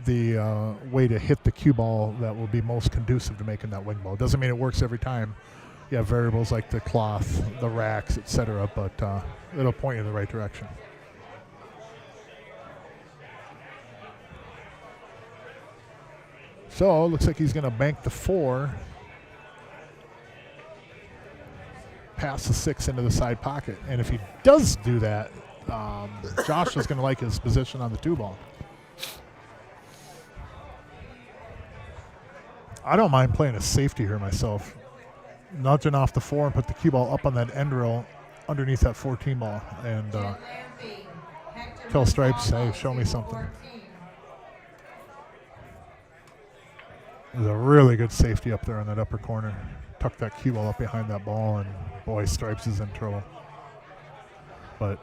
the way to hit the cue ball that will be most conducive to making that wing ball. Doesn't mean it works every time. You have variables like the cloth, the racks, etc., but it'll point you in the right direction. So looks like he's going to bank the 4, pass the 6 into the side pocket, and if he does do that, Josh is going to like his position on the 2 ball. I don't mind playing a safety here myself. Nudging off the 4 and put the cue ball up on that end rail underneath that 14 ball and tell Stripes, hey, show me something. There's a really good safety up there in that upper corner. Tuck that cue ball up behind that ball, and boy, Stripes is in trouble. But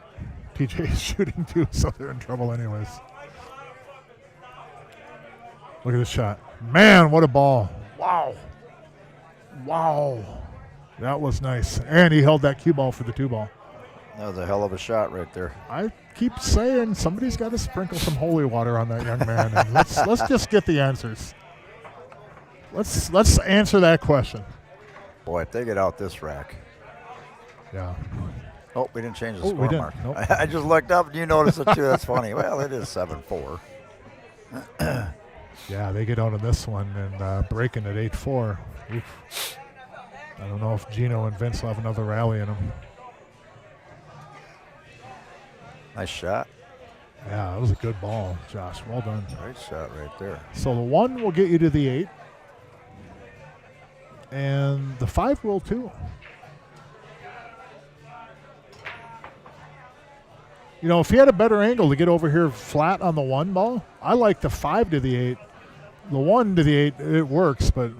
TJ is shooting too, so they're in trouble anyways. Look at this shot. Man, what a ball. Wow. Wow. That was nice. And he held that cue ball for the 2 ball. That was a hell of a shot right there. I keep saying somebody's got to sprinkle some holy water on that young man. And let's just get the answers. Let's answer that question. Boy, if they get out this rack. Yeah. Oh, we didn't change the score we didn't. mark. Nope. I just looked up and you noticed it too. That's funny. Well, it is 7-4. Yeah, they get out of this one and breaking at 8-4. Oof. I don't know if Gino and Vince will have another rally in them. Nice shot. Yeah, that was a good ball, Josh. Well done. Great shot right there. So the 1 will get you to the 8. And the 5 will too. You know, if he had a better angle to get over here flat on the 1 ball, I like the 5 to the 8. The 1 to the 8, it works, but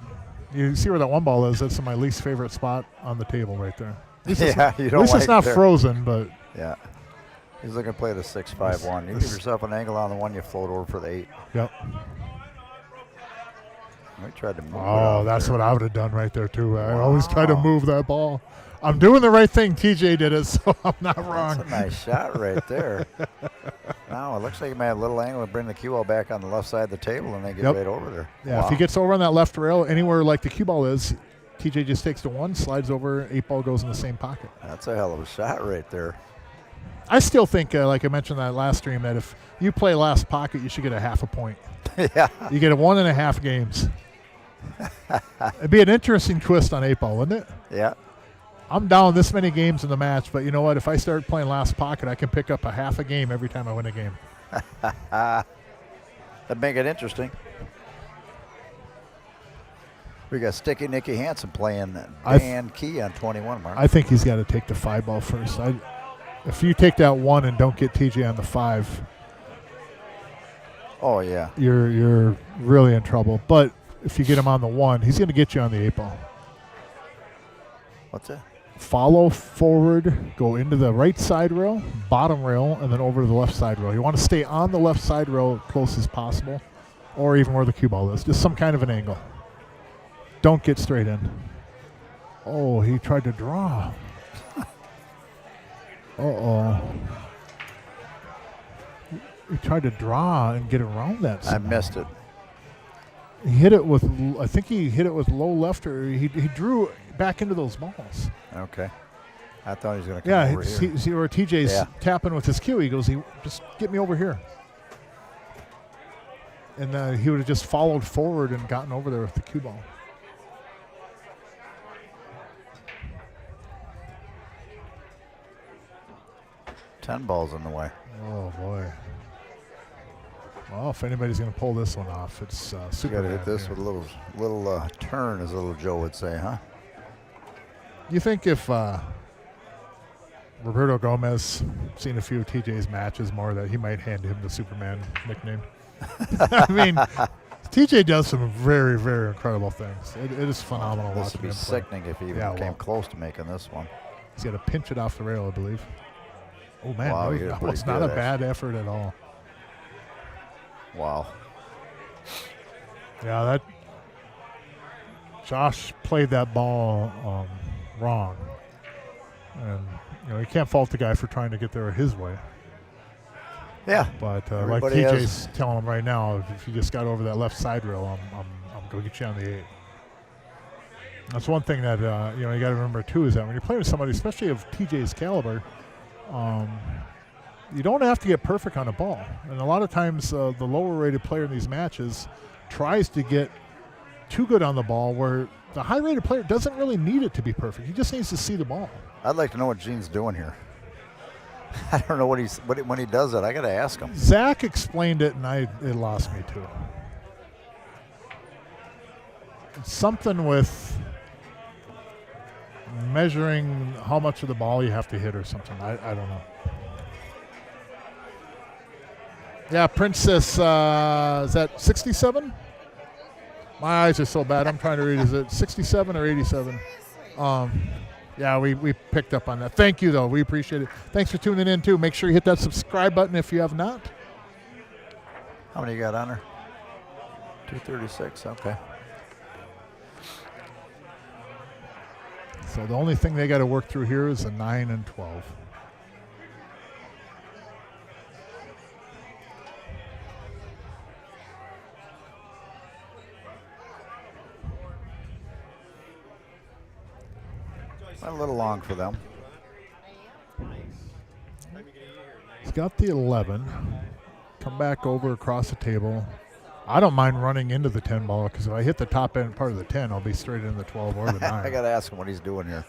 you see where that 1 ball is? That's my least favorite spot on the table right there. Yeah, you don't At least like it's not there. frozen, but Yeah. He's looking to play the 6-5-1. You give yourself an angle on the one, you float over for the 8. Yep. We tried to move it Oh, out that's there. what I would have done right there, too. I always try to move that ball. I'm doing the right thing. TJ did it, so I'm not wrong. That's a nice shot right there. Now it looks like he may have a little angle and bring the cue ball back on the left side of the table and they get right over there. Yeah, Wow. if he gets over on that left rail, anywhere like the cue ball is, TJ just takes the 1, slides over, 8 ball goes in the same pocket. That's a hell of a shot right there. I still think, like I mentioned that last stream, that if you play last pocket, you should get a half a point. Yeah. You get a 1.5 games. It'd be an interesting twist on 8 ball, wouldn't it? Yeah. I'm down this many games in the match, but you know what? If I start playing last pocket, I can pick up a half a game every time I win a game. That'd make it interesting. We got Sticky Nicky Hansen playing Dan Key on 21, Mark. I think he's got to take the 5 ball first. If you take that 1 and don't get TJ on the 5, oh, yeah. you're really in trouble. But if you get him on the 1, he's going to get you on the 8 ball. What's that? Follow forward, go into the right side rail, bottom rail, and then over to the left side rail. You want to stay on the left side rail as close as possible, or even where the cue ball is. Just some kind of an angle. Don't get straight in. Oh, he tried to draw. Uh-oh. He tried to draw and get around that somehow. I missed it. He hit it with, I think he hit it with low left, or he drew back into those balls. Okay. I thought he was going to come over here. See where TJ's tapping with his cue. He goes, just get me over here. And he would have just followed forward and gotten over there with the cue ball. Ten balls in the way. Oh, boy. Well, if anybody's going to pull this one off, it's You super. got to hit this with a little turn, as little Joe would say, huh? You think if Roberto Gomez seen a few of TJ's matches more, that he might hand him the Superman nickname? I mean, TJ does some very, very incredible things. It is phenomenal This watching would be him play. sickening if he even came close to making this one. He's got to pinch it off the rail, I believe. Oh, man, Wow, he did that pretty was not good, a bad effort at all. Wow. Yeah, that Josh played that ball wrong. And, you can't fault the guy for trying to get there his way. Yeah. But like Everybody TJ's telling him right now, if you just got over that left side rail, I'm going to get you on the 8. That's one thing that you got to remember too, is that when you're playing with somebody, especially of TJ's caliber, you don't have to get perfect on a ball. And a lot of times the lower-rated player in these matches tries to get too good on the ball, where the high-rated player doesn't really need it to be perfect. He just needs to see the ball. I'd like to know what Gene's doing here. I don't know when he does it. I got to ask him. Zach explained it, and it lost me too. It's something with measuring how much of the ball you have to hit or something. I don't know. Yeah, Princess, is that 67? My eyes are so bad. I'm trying to read. Is it 67 or 87? Yeah, we picked up on that. Thank you, though. We appreciate it. Thanks for tuning in, too. Make sure you hit that subscribe button if you have not. How many you got on there? 236. Okay. So the only thing they got to work through here is a 9 and 12. A little long for them. He's got the 11. Come back over across the table. I don't mind running into the 10 ball, because if I hit the top end part of the 10, I'll be straight in the 12 or the 9. I got to ask him what he's doing here.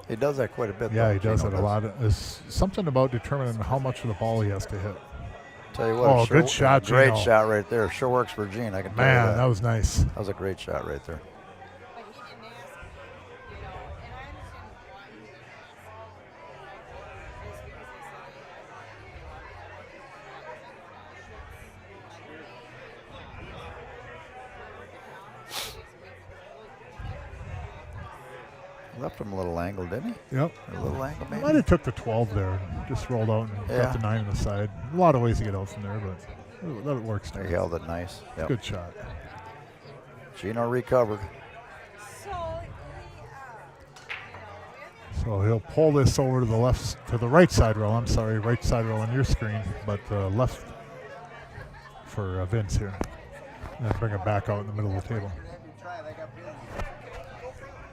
He does that quite a bit. Yeah, though. he does Gino it a lot. There's something about determining how much of the ball he has to hit. Tell you what, Oh, good shot, great Gino. shot right there. Sure works for Gene. I can tell you Man, that. that was nice. That was a great shot right there. But he didn't ask me, and I understand why he didn't ask me. Just because they said left him a little angle, didn't he? Yep. A little angle, maybe. Might have took the 12 there and just rolled out and got the 9 on the side. A lot of ways to get out from there, but that works. He held it nice. Yep. Good shot. Gino recovered. So he'll pull this over to the right side roll. I'm sorry, right side roll on your screen, but left for Vince here. And then bring it back out in the middle of the table.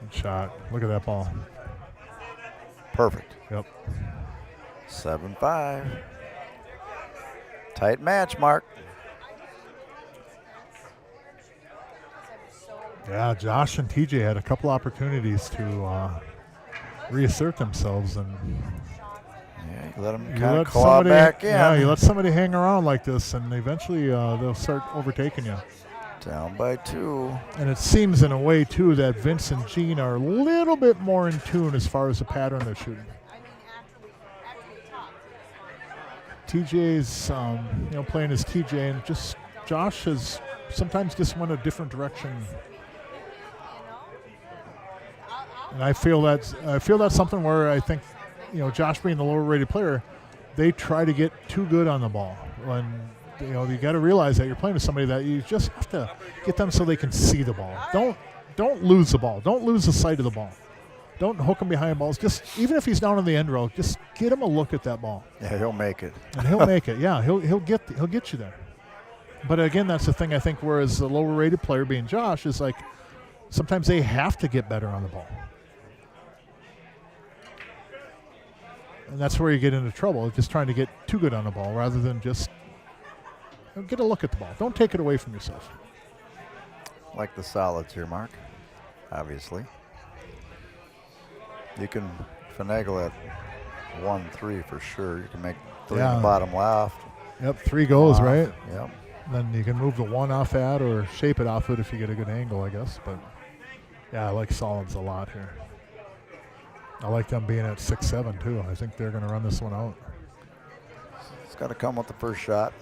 Good shot. Look at that ball. Perfect. Yep. 7-5. Tight match, Mark. Yeah, Josh and TJ had a couple opportunities to reassert themselves, and you let them kind of claw back in. Yeah, you let somebody hang around like this, and eventually they'll start overtaking you. Down by 2. And it seems in a way, too, that Vince and Gene are a little bit more in tune as far as the pattern they're shooting. TJ's, playing as TJ, and just Josh has sometimes just went a different direction. And I feel that's something where I think, Josh being the lower rated player, they try to get too good on the ball. When you got to realize that you're playing with somebody that you just have to get them so they can see the ball. Don't lose the ball. Don't lose the sight of the ball. Don't hook him behind balls. Just even if he's down in the end row, just get him a look at that ball. Yeah, he'll make it. And he'll make it. Yeah, he'll get you there. But again, that's the thing I think. Whereas the lower rated player, being Josh, is like sometimes they have to get better on the ball. And that's where you get into trouble, just trying to get too good on the ball rather than just get a look at the ball. Don't take it away from yourself. Like the solids here, Mark, obviously. You can finagle at 1-3 for sure. You can make 3 in the bottom left. Yep, 3 goes, off. right? Yep. Then you can move the 1 off that or shape it off it if you get a good angle, I guess. But, yeah, I like solids a lot here. I like them being at 6-7, too. I think they're going to run this one out. It's got to come with the first shot.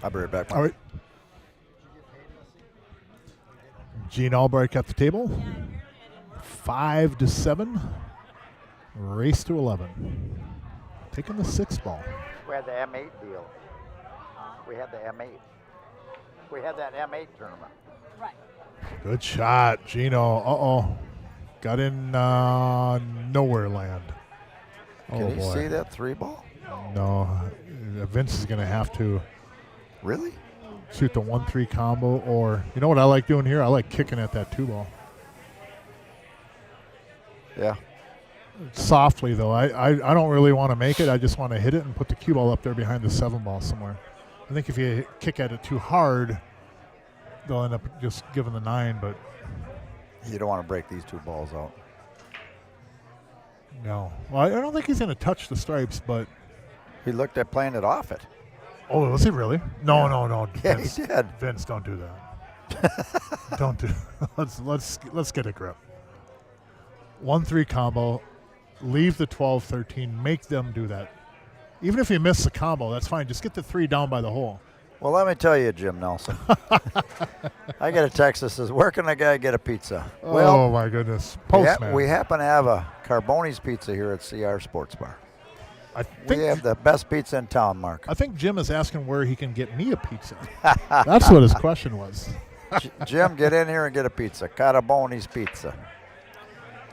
I'll be right back, Mark. All right. Gene Albright at the table. 5-7. Race to 11. Taking the 6 ball. We had the M8 deal. We had the M8. We had that M8 tournament. Right. Good shot, Gino. Got in nowhere land. Can you see that 3 ball? No. Vince is going to have to really shoot the 1-3 combo, or you know what I like doing here? I like kicking at that 2 ball. Yeah. Softly, though. I don't really want to make it. I just want to hit it and put the cue ball up there behind the 7 ball somewhere. I think if you kick at it too hard, they'll end up just giving the 9, but you don't want to break these 2 balls out. No. Well, I don't think he's going to touch the stripes, but he looked at playing it off it. Oh, was he really? No, no. Yeah, Vince, he did. Vince, don't do that. Don't do. Let's get a grip. 1-3 combo. Leave the 12-13. Make them do that. Even if you miss the combo, that's fine. Just get the 3 down by the hole. Well, let me tell you, Jim Nelson. I get a text that says, "Where can a guy get a pizza?" Oh my goodness, Postman. We happen to have a Carboni's pizza here at CRs Sportsbar. We have the best pizza in town, Mark. I think Jim is asking where he can get me a pizza. That's what his question was. Jim, get in here and get a pizza. Carboni's Pizza.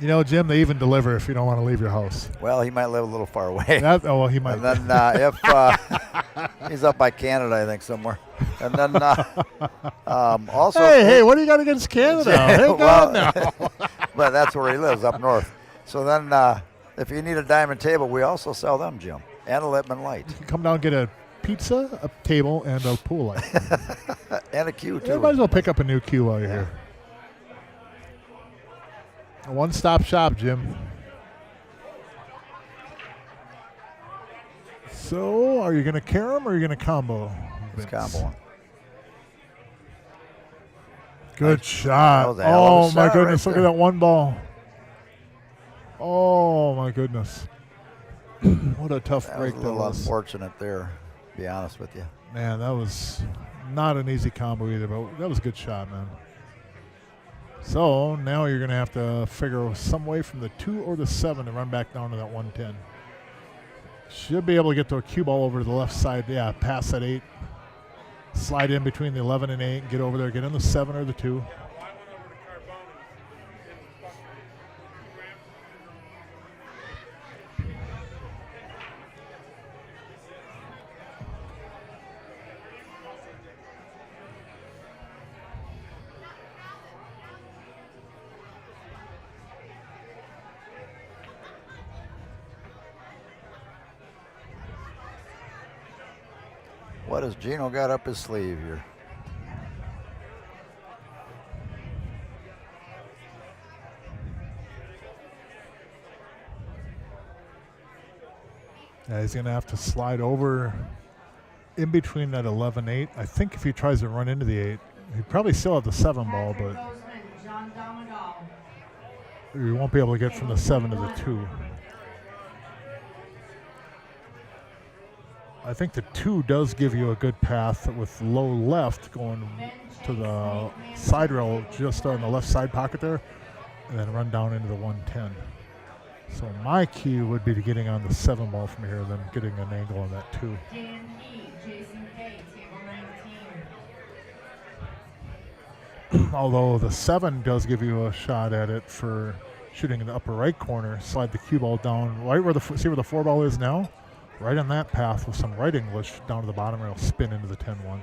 You know, Jim, they even deliver if you don't want to leave your house. Well, he might live a little far away. He might. And then if he's up by Canada, I think, somewhere. And then also. Hey, what do you got against Canada? Hang on now. But that's where he lives, up north. So then if you need a diamond table, we also sell them, Jim, and a Lippmann light. You can come down and get a pizza, a table, and a pool light. And a cue, too. You might as well pick up a new cue while you're here. A one-stop shop, Jim. So, are you going to carry him or are you going to combo? It's combo. Good shot. was a hell of a Oh, my shot goodness. right Look at there. that one ball. Oh, my goodness. What a tough That break was a that little was. unfortunate there, to be honest with you. Man, that was not an easy combo either, but that was a good shot, man. So now you're going to have to figure some way from the 2 or the 7 to run back down to that 110. Should be able to get to a cue ball over to the left side. Yeah, pass that 8. Slide in between the 11 and 8. Get over there. Get in the 7 or the 2. What has Gino got up his sleeve here? Yeah, he's going to have to slide over in between that 11-8. I think if he tries to run into the 8, he'd probably still have the 7 ball, but he won't be able to get from the 7 to the 2. I think the 2 does give you a good path with low left going to the side rail just on the left side pocket there, and then run down into the 110. So my key would be to getting on the 7 ball from here, then getting an angle on that 2. Although the 7 does give you a shot at it for shooting in the upper right corner, slide the cue ball down right where see where the 4 ball is now? Right on that path with some right English down to the bottom rail, spin into the 10-1.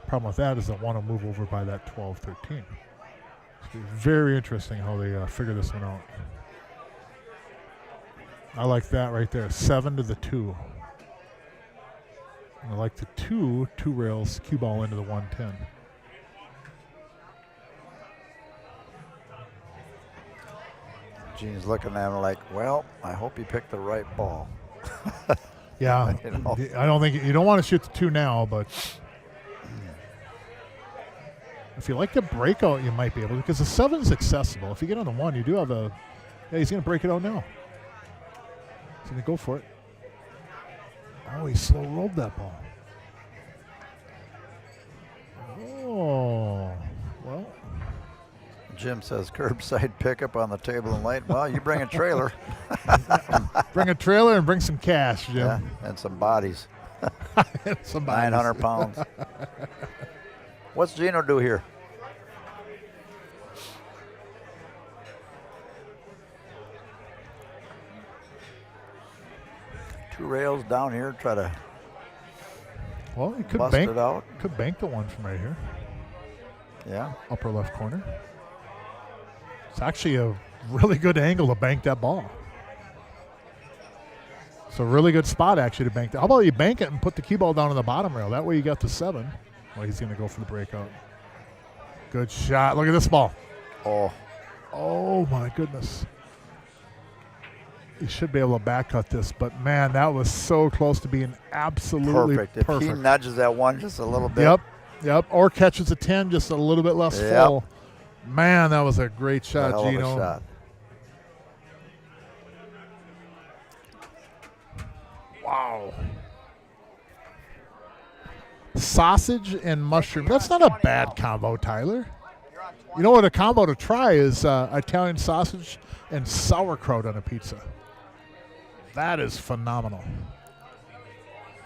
Problem with that is they'll want to move over by that 12-13. It's very interesting how they figure this one out. I like that right there, 7 to the 2. And I like the 2 rails, cue ball into the 110. Gene's looking at him like, well, I hope he picked the right ball. Yeah, You know. I don't think you don't want to shoot the 2 now, but if you like the breakout, you might be able to, because the 7's accessible. If you get on the 1, you do have a. Yeah, he's going to break it out now. He's going to go for it. Oh, he slow rolled that ball. Oh, well. Jim says curbside pickup on the table and light. Well, you bring a trailer. Bring a trailer and bring some cash, Jim. Yeah, and some bodies. Some 900 bodies. pounds. What's Gino do here? Two rails down here, try to Well, he could bust bank. it out. Could bank the 1 from right here, Yeah. upper left corner. It's actually a really good angle to bank that ball. It's a really good spot actually to bank that. How about you bank it and put the cue ball down on the bottom rail? That way you got the 7. Well, he's going to go for the breakout. Good shot. Look at this ball. Oh, Oh, my goodness. He should be able to back cut this, but man, that was so close to being absolutely perfect. If he nudges that 1 just a little bit. Yep. Or catches a 10 just a little bit less Yep. full. Man, that was a great a shot, hell of a Gino. shot. Wow. Sausage and mushroom. That's not a bad combo, Tyler. You know what a combo to try is Italian sausage and sauerkraut on a pizza. That is phenomenal.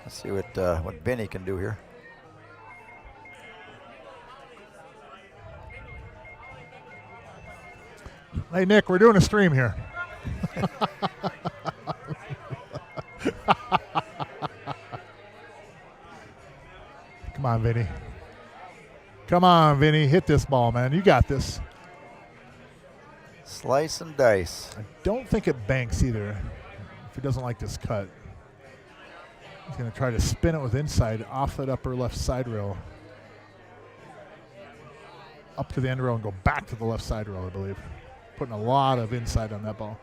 Let's see what Benny can do here. Hey, Nick, we're doing a stream here. Come on, Vinny. Come on, Vinny. Hit this ball, man. You got this. Slice and dice. I don't think it banks either if he doesn't like this cut. He's going to try to spin it with inside off that upper left side rail. Up to the end rail and go back to the left side rail, I believe. Putting a lot of inside on that ball.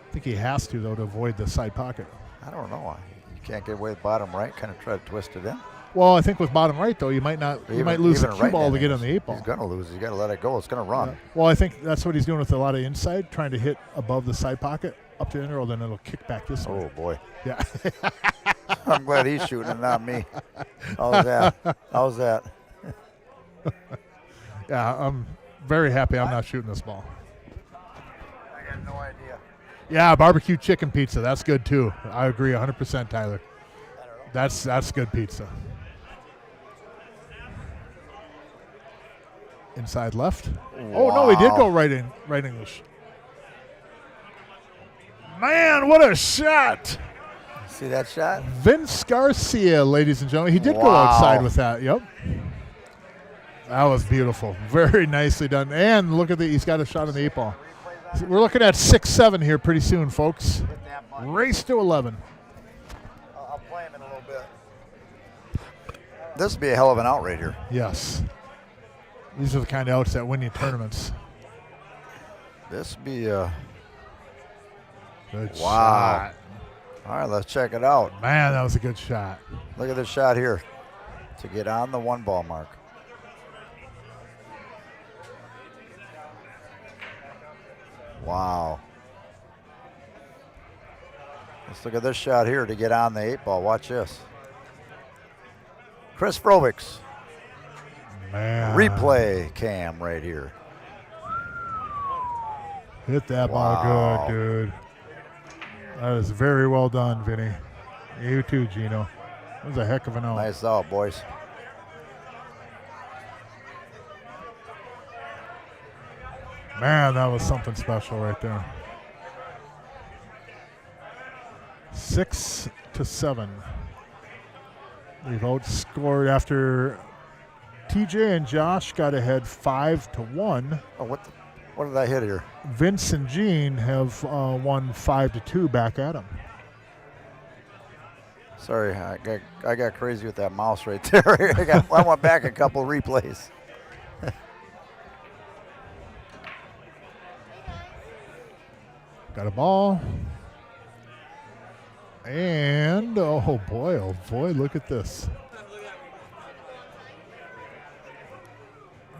I think he has to, though, to avoid the side pocket. I don't know. You can't get away with bottom right. Kind of try to twist it in. Well, I think with bottom right though, you might not. You might lose the even cue right ball to handed, get on the 8 ball. He's gonna lose. He's got to let it go. It's gonna run. Well, I think that's what he's doing with a lot of inside, trying to hit above the side pocket up to the inner, then it'll kick back this way. Oh boy. Yeah. I'm glad he's shooting and not me. How's that? How's that? Yeah, I'm very happy I'm not shooting this ball. I got no idea. Yeah, barbecue chicken pizza. That's good too. I agree 100%, Tyler. That's good pizza. Inside left. Oh no, he did go right English. Man, what a shot! See that shot? Vince Garcia, ladies and gentlemen. He did go Wow. outside with that. Yep. That was beautiful. Very nicely done. And look at he's got a shot on the 8 ball. So we're looking at 6-7 here pretty soon, folks. Race to 11. I'll play him in a little bit. This would be a hell of an out right here. Yes. These are the kind of outs that win you tournaments. This would be a Good wow. shot. All right, let's check it out. Man, that was a good shot. Look at this shot here to get on the 1 ball mark. Wow. Let's look at this shot here to get on the 8 ball. Watch this. Chris Frovics. Man. Replay cam right here. Hit that Wow. ball good, dude. That is very well done, Vinny. You too, Gino. That was a heck of an out. Nice out, boys. Man, that was something special right there. 6-7. We've outscored after TJ and Josh got ahead 5-1. Oh, what did I hit here? Vince and Gene have won 5-2 back at them. Sorry, I got crazy with that mouse right there. I went back a couple replays. Got a ball. And, oh boy, look at this.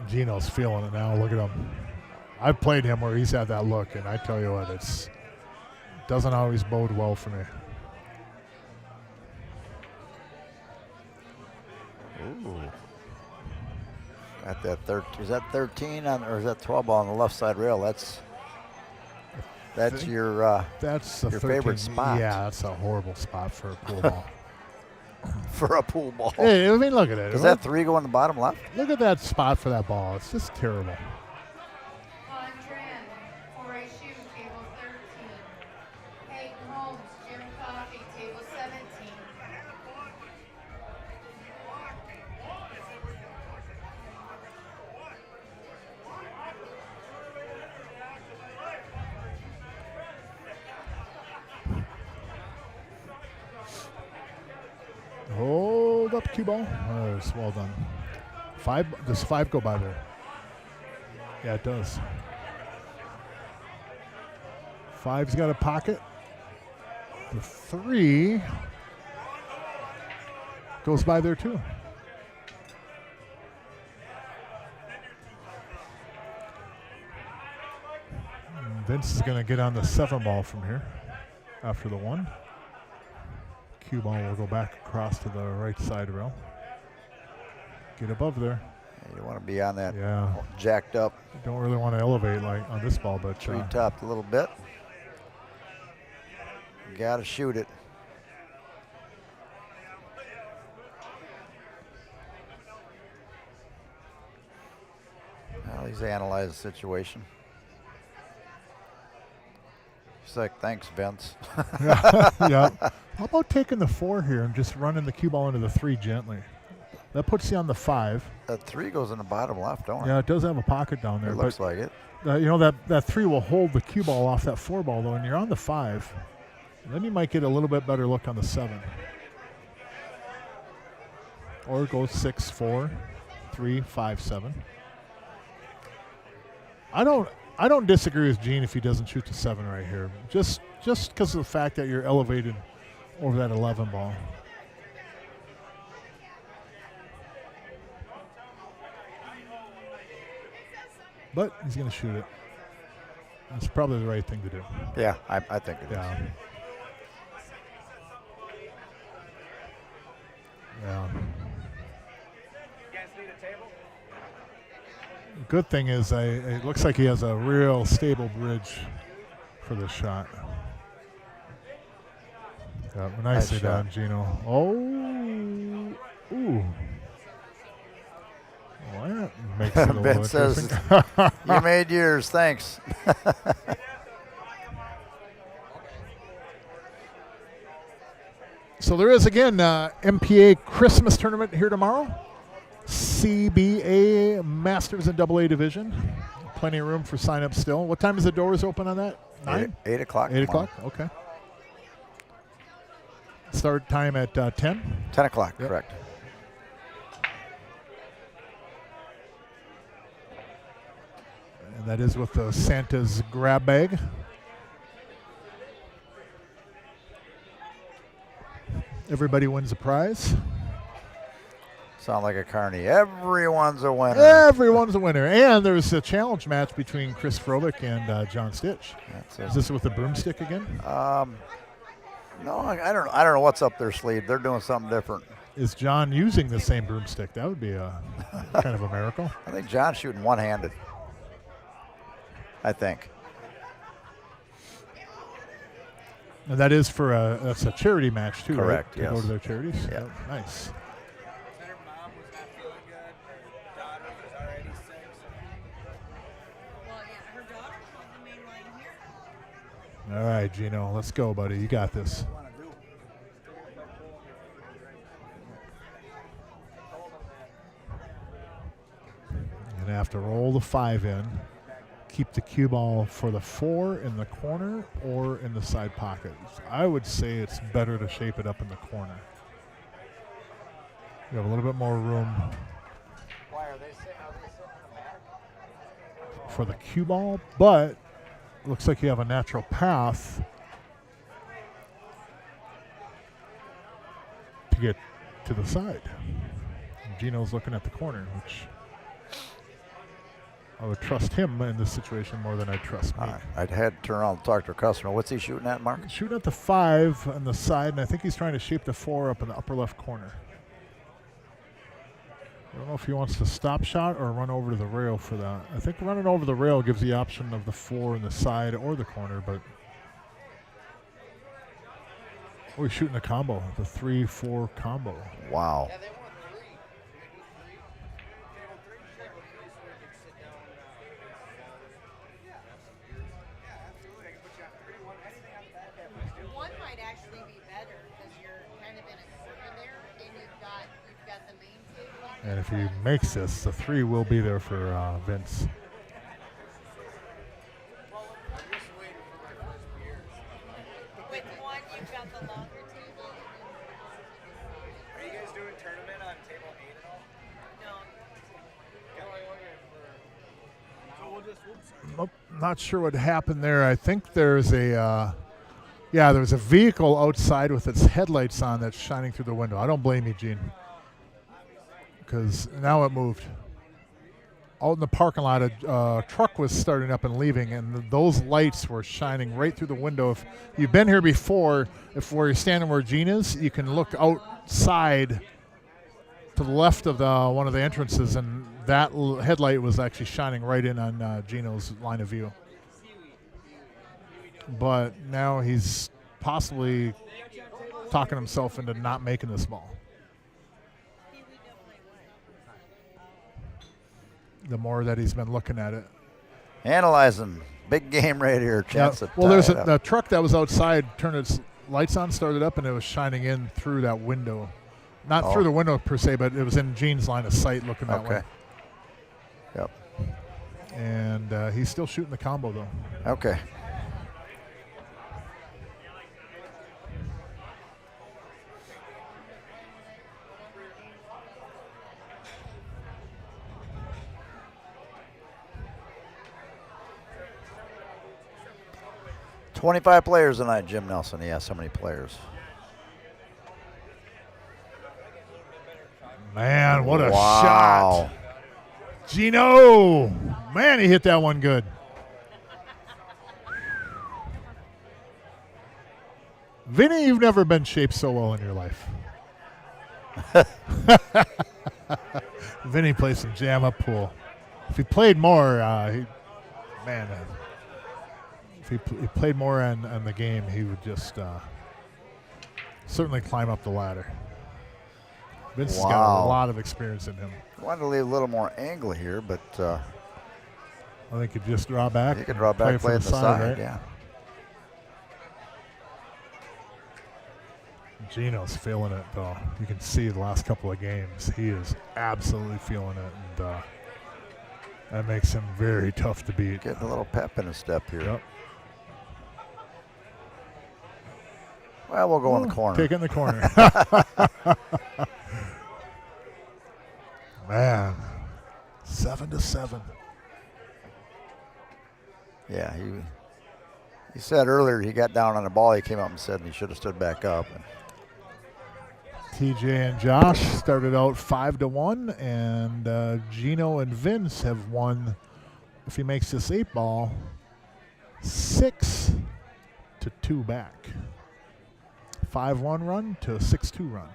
Gino's feeling it now. Look at him. I've played him where he's had that look, and I tell you what, it doesn't always bode well for me. Ooh. Got that 13. Is that 13 on, or is that 12 ball on the left side rail? That's your That's the your 13. favorite spot. Yeah, that's a horrible spot for a pool ball. for a pool ball. Hey, I mean, look at it. Does that 3 go in the bottom left? Look at that spot for that ball. It's just terrible. On trend, 4A shoe, table 13. Peyton Holmes, Jim Coffey, table 17. Hold up, cue ball. That's well done. 5. Does 5 go by there? Yeah, it does. 5's got a pocket. The 3 goes by there too. And Vince is going to get on the 7 ball from here after the 1. Cue ball will go back across to the right side rail. Get above there. You want to be on that Yeah. jacked up, Don't really want to elevate like on this ball, but tree topped a little bit. You got to shoot it. Well, he's analyzed the situation. He's like, thanks, Vince. yeah. How about taking the 4 here and just running the cue ball into the 3 gently? That puts you on the 5. That 3 goes in the bottom left, don't it? Yeah, it does have a pocket down there. It looks like it. You know, that 3 will hold the cue ball off that 4 ball, though, and you're on the 5. Then you might get a little bit better look on the 7. Or it goes 6, 4, 3, 5, 7. I don't disagree with Gene if he doesn't shoot the 7 right here. Just because of the fact that you're elevated over that 11 ball. but he's going to shoot it. That's probably the right thing to do. Yeah, I think it is. Yeah. Yeah. Good thing is, it looks like he has a real stable bridge for this shot. Yeah, nicely Nice done, shot. Gino. Oh, ooh. Well, that makes it a little Ben says, interesting. you made yours, thanks. So there is, again, MPA Christmas tournament here tomorrow. CBA Masters and AA Division. Plenty of room for sign-up still. What time is the doors open on that? 9? 8 o'clock. 8 tomorrow. o'clock? Okay. Start time at 10? 10 o'clock, Yep. correct. And that is with the Santa's grab bag. Everybody wins a prize. Sound like a carny. Everyone's a winner. Everyone's a winner. And there's a challenge match between Chris Froelich and John Stitch. That's Is it. this with the broomstick again? No, I don't know what's up their sleeve. They're doing something different. Is John using the same broomstick? That would be a kind of a miracle. I think John's shooting one-handed. I think. And that is for that's a charity match too, Correct, right? To go yes. to their charities. Yeah. Yep, nice. Her mom was not feeling good. Her daughter was already sick. Well, yeah, her daughter's on the main line here. All right, Gino, let's go, buddy. You got this. You're gonna have to roll the 5 in. Keep the cue ball for the 4 in the corner or in the side pocket. I would say it's better to shape it up in the corner. You have a little bit more room for the cue ball, but looks like you have a natural path to get to the side. And Gino's looking at the corner, which I would trust him in this situation more than I trust me. I'd had to turn around and talk to a customer. What's he shooting at, Mark? Shooting at the 5 on the side, and I think he's trying to shape the 4 up in the upper left corner. I don't know if he wants to stop shot or run over to the rail for that. I think running over the rail gives the option of the 4 in the side or the corner, but oh, he's shooting a combo, the 3-4 combo. Wow. Yeah, they want 3. Can we do 3? Table 3? Sure. So we can sit down and, yeah, absolutely. I can put you on 3. Anything on the back half, please do. One might actually be better because you're kind of in a corner there, and you've got the main table. And if he makes this, the 3 will be there for Vince. I'm just waiting for my first beer. With one, you've got the longer table. Are you guys doing tournament on table 8 at all? No. So we'll just Nope, not sure what happened there. I think there's a, there's a vehicle outside with its headlights on that's shining through the window. I don't blame you, Gene, because now it moved. Out in the parking lot, a truck was starting up and leaving, and those lights were shining right through the window. If you've been here before, where you're standing where Gene is, you can look outside to the left of one of the entrances, and that headlight was actually shining right in on Gino's line of view. But now he's possibly talking himself into not making this ball. The more that he's been looking at it. Analyzing. Big game right here. Chance to Well, tie there's it up. the truck that was outside turned its lights on, started up, and it was shining in through that window. Not through the window per se, but it was in Gene's line of sight looking that way. Okay. Yep. And he's still shooting the combo, though. Okay. "25 players tonight," Jim Nelson. He asked how many players. Man, what a Wow. shot. Gino Man, he hit that one good. Vinny, you've never been shaped so well in your life. Vinny plays some jam-up pool. If he played more, if he played more on the game, he would just certainly climb up the ladder. Vince has got a lot of experience in him. I wanted to leave a little more angle here, but I think you just draw back. you can draw back, play in the side, right? yeah. Gino's feeling it, though. You can see the last couple of games. He is absolutely feeling it, and that makes him very tough to beat. Getting a little pep in his step here. Yep. Well, we'll go in the corner. Take it in the corner. Man, 7-7. Yeah, he said earlier he got down on the ball. He came up and said he should have stood back up. TJ and Josh started out 5-1, and Gino and Vince have won, if he makes this 8-ball, 6-2 back. 5-1 run to a 6-2 run.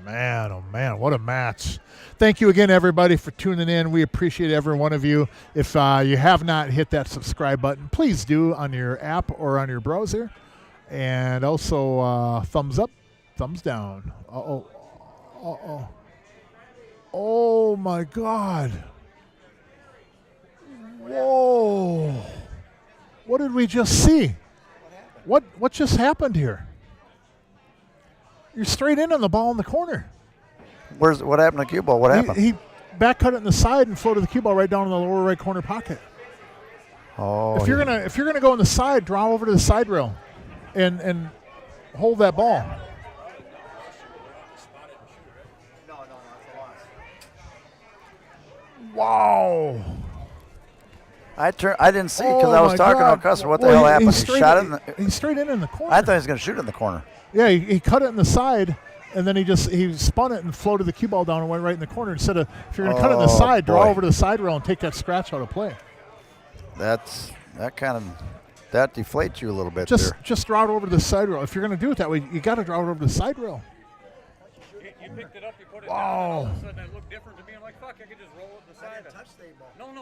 Man, oh man, what a match. Thank you again, everybody, for tuning in. We appreciate every one of you. If you have not hit that subscribe button, please do on your app or on your browser. And also thumbs up, thumbs down. Uh-oh. Uh-oh. Oh, my God. Whoa. What did we just see? What just happened here? You're straight in on the ball in the corner. What happened to cue ball? What happened? He back cut it in the side and floated the cue ball right down in the lower right corner pocket. Oh. If you're gonna go in the side, draw over to the side rail, and hold that ball. Wow. I didn't see because I was talking to Custer. What the hell happened? He shot it. He's straight in the corner. I thought he was going to shoot it in the corner. Yeah, he cut it in the side, and then he spun it and floated the cue ball down and went right in the corner. Instead of, if you're going to cut it in the side, draw over to the side rail and take that scratch out of play. That deflates you a little bit. Just draw it over to the side rail. If you're going to do it that way, you got to draw it over to the side rail. You picked it up, you put it down, and all of a sudden it looked different to me. I'm like, fuck, I could just roll it in the side. I didn't touch the ball. No. I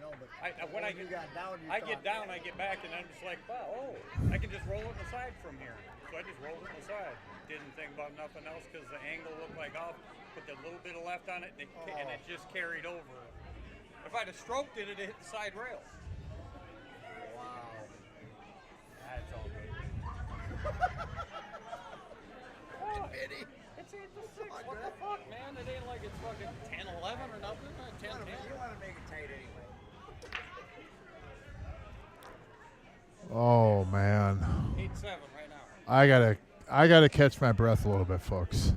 know, but When I you got down, I get down, I get back, and I'm just like, wow, I can just roll it in the side from here. So I just rolled it in the side. Didn't think about nothing else because the angle looked like off. Put a little bit of left on it, and it just carried over. If I'd have stroked it, it'd hit the side rail. Wow. That's all good. It's 8-6. What the fuck, man? It ain't like it's fucking 10-11 or nothing. 10-10. You want to make it tight anyway. Oh man. 8-7 right now. I gotta catch my breath a little bit, folks.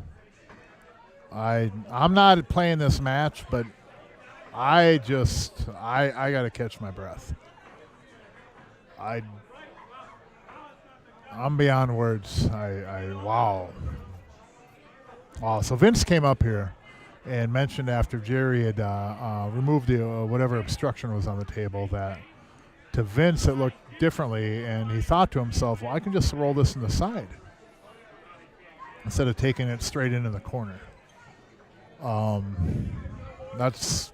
I'm not playing this match, but I gotta catch my breath. I'm beyond words. Wow. Wow. So Vince came up here and mentioned after Jerry had removed the whatever obstruction was on the table that to Vince it looked differently, and he thought to himself, well, I can just roll this in the side instead of taking it straight into the corner. I'm just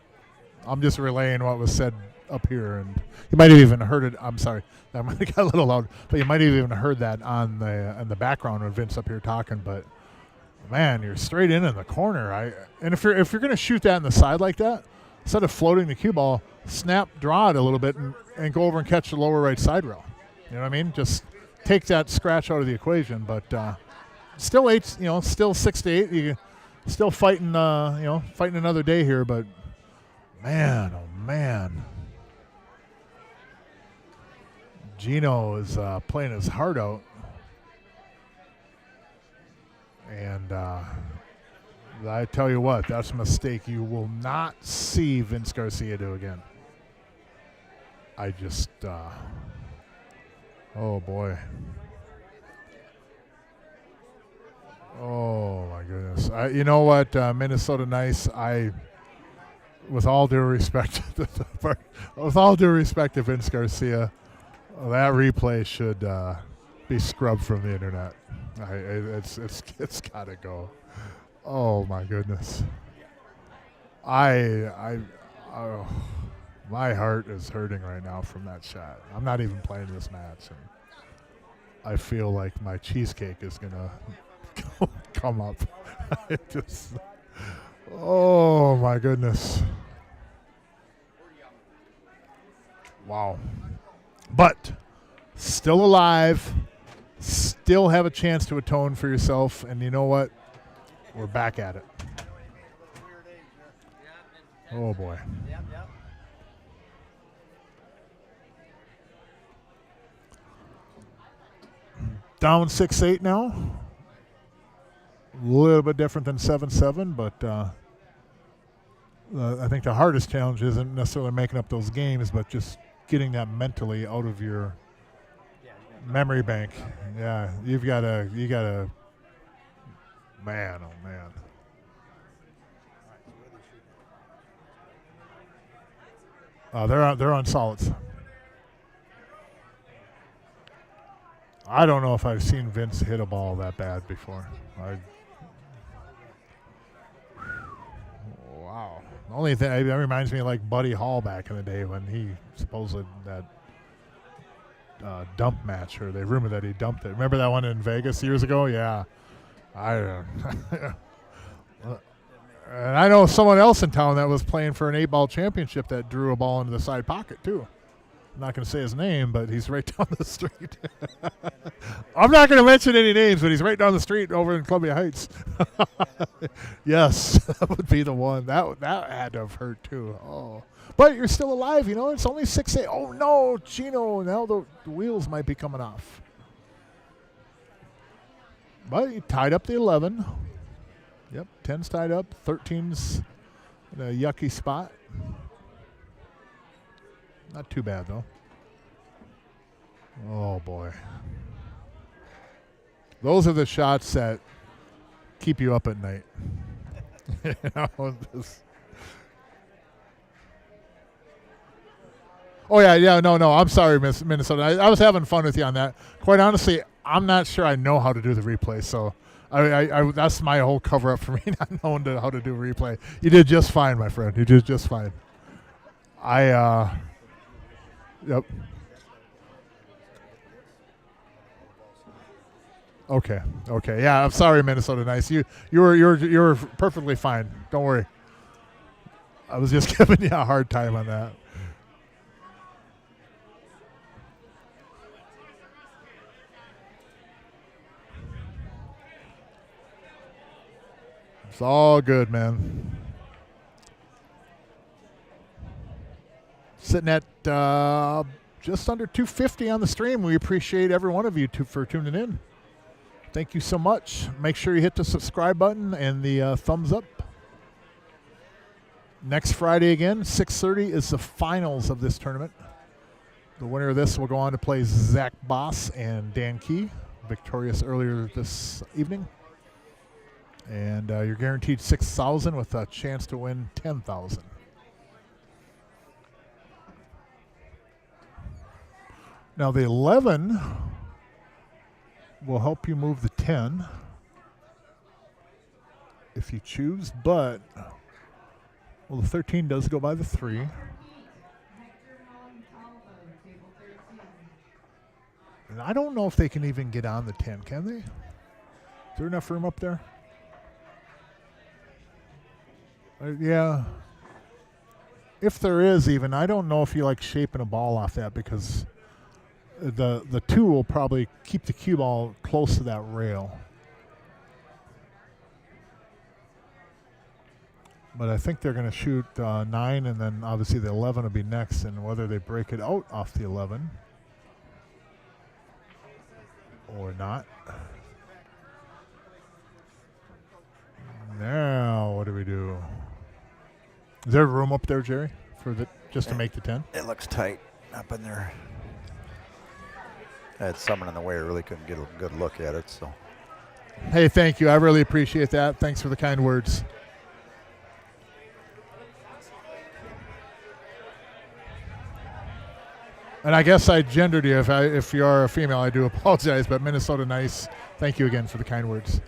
relaying what was said up here, and you might have even heard it. I'm sorry, that might have got a little loud, but you might have even heard that on the background with Vince up here talking. But man, you're straight in the corner. And if you're going to shoot that in the side like that, instead of floating the cue ball, snap, draw it a little bit, and go over and catch the lower right side rail. You know what I mean? Just take that scratch out of the equation. But still still 6-8. You still fighting, fighting another day here. But man, oh man, Gino is playing his heart out, and I tell you what, that's a mistake you will not see Vince Garcia do again. I just, oh boy. You know what, Minnesota Nice, with all due respect to Vince Garcia, that replay should be scrubbed from the internet. It's got to go. Oh my goodness. Oh, my heart is hurting right now from that shot. I'm not even playing this match, and I feel like my cheesecake is gonna come up. Oh my goodness. Wow. But still alive, still have a chance to atone for yourself, and you know what? We're back at it. Oh boy. Down 6-8 now. A little bit different than 7-7, but I think the hardest challenge isn't necessarily making up those games, but just getting that mentally out of your memory bank. Yeah, you gotta, man, oh man. They're on solids. I don't know if I've seen Vince hit a ball that bad before. Wow. The only thing that reminds me of like Buddy Hall back in the day when he supposedly that dump match, or they rumored that he dumped it. Remember that one in Vegas years ago? Yeah. And I know someone else in town that was playing for an 8-ball championship that drew a ball into the side pocket too. I'm not going to say his name, but he's right down the street. I'm not going to mention any names, but he's right down the street over in Columbia Heights. Yes, that would be the one. That had to have hurt too. Oh, but you're still alive, you know. It's only 6-8. Oh no, Chino! Now the wheels might be coming off. But he tied up the 11. Yep, 10's tied up. 13's in a yucky spot. Not too bad, though. Oh, boy. Those are the shots that keep you up at night. You know, oh, yeah, no. I'm sorry, Minnesota. I was having fun with you on that. Quite honestly, I'm not sure I know how to do the replay, so I that's my whole cover-up for me, not knowing how to do replay. You did just fine, my friend. You did just fine. Yep. Okay. Yeah, I'm sorry, Minnesota Nice. You were perfectly fine. Don't worry. I was just giving you a hard time on that. It's all good, man. Sitting at just under 250 on the stream. We appreciate every one of you for tuning in. Thank you so much. Make sure you hit the subscribe button and the thumbs up. Next Friday again, 6:30 is the finals of this tournament. The winner of this will go on to play Zach Boss and Dan Key, victorious earlier this evening. And you're guaranteed $6,000 with a chance to win $10,000. Now the 11 will help you move the 10 if you choose, but well, the 13 does go by the 3. And I don't know if they can even get on the 10, can they? Is there enough room up there? Yeah. If there is even, I don't know if you like shaping a ball off that, because the 2 will probably keep the cue ball close to that rail. But I think they're going to shoot 9, and then obviously the 11 will be next, and whether they break it out off the 11 or not. Now, what do we do? Is there room up there, Jerry, for just to make the 10? It looks tight up in there. I had someone in the way, I really couldn't get a good look at it, so. Hey, thank you. I really appreciate that. Thanks for the kind words. And I guess I gendered you. If you are a female, I do apologize. But Minnesota nice. Thank you again for the kind words.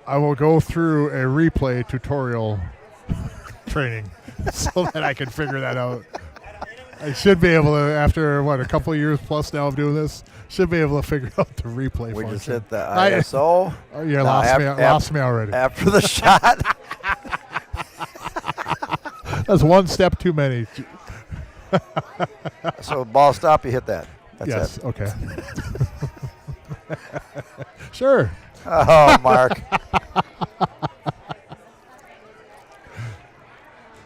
I will go through a replay tutorial training so that I can figure that out. I should be able to, after a couple of years plus now of doing this, should be able to figure out the replay We function. just hit the ISO. Oh, you lost me already. After the shot. That's one step too many. So ball stop, you hit that. That's Yes, it. okay. Sure. Oh, Mark.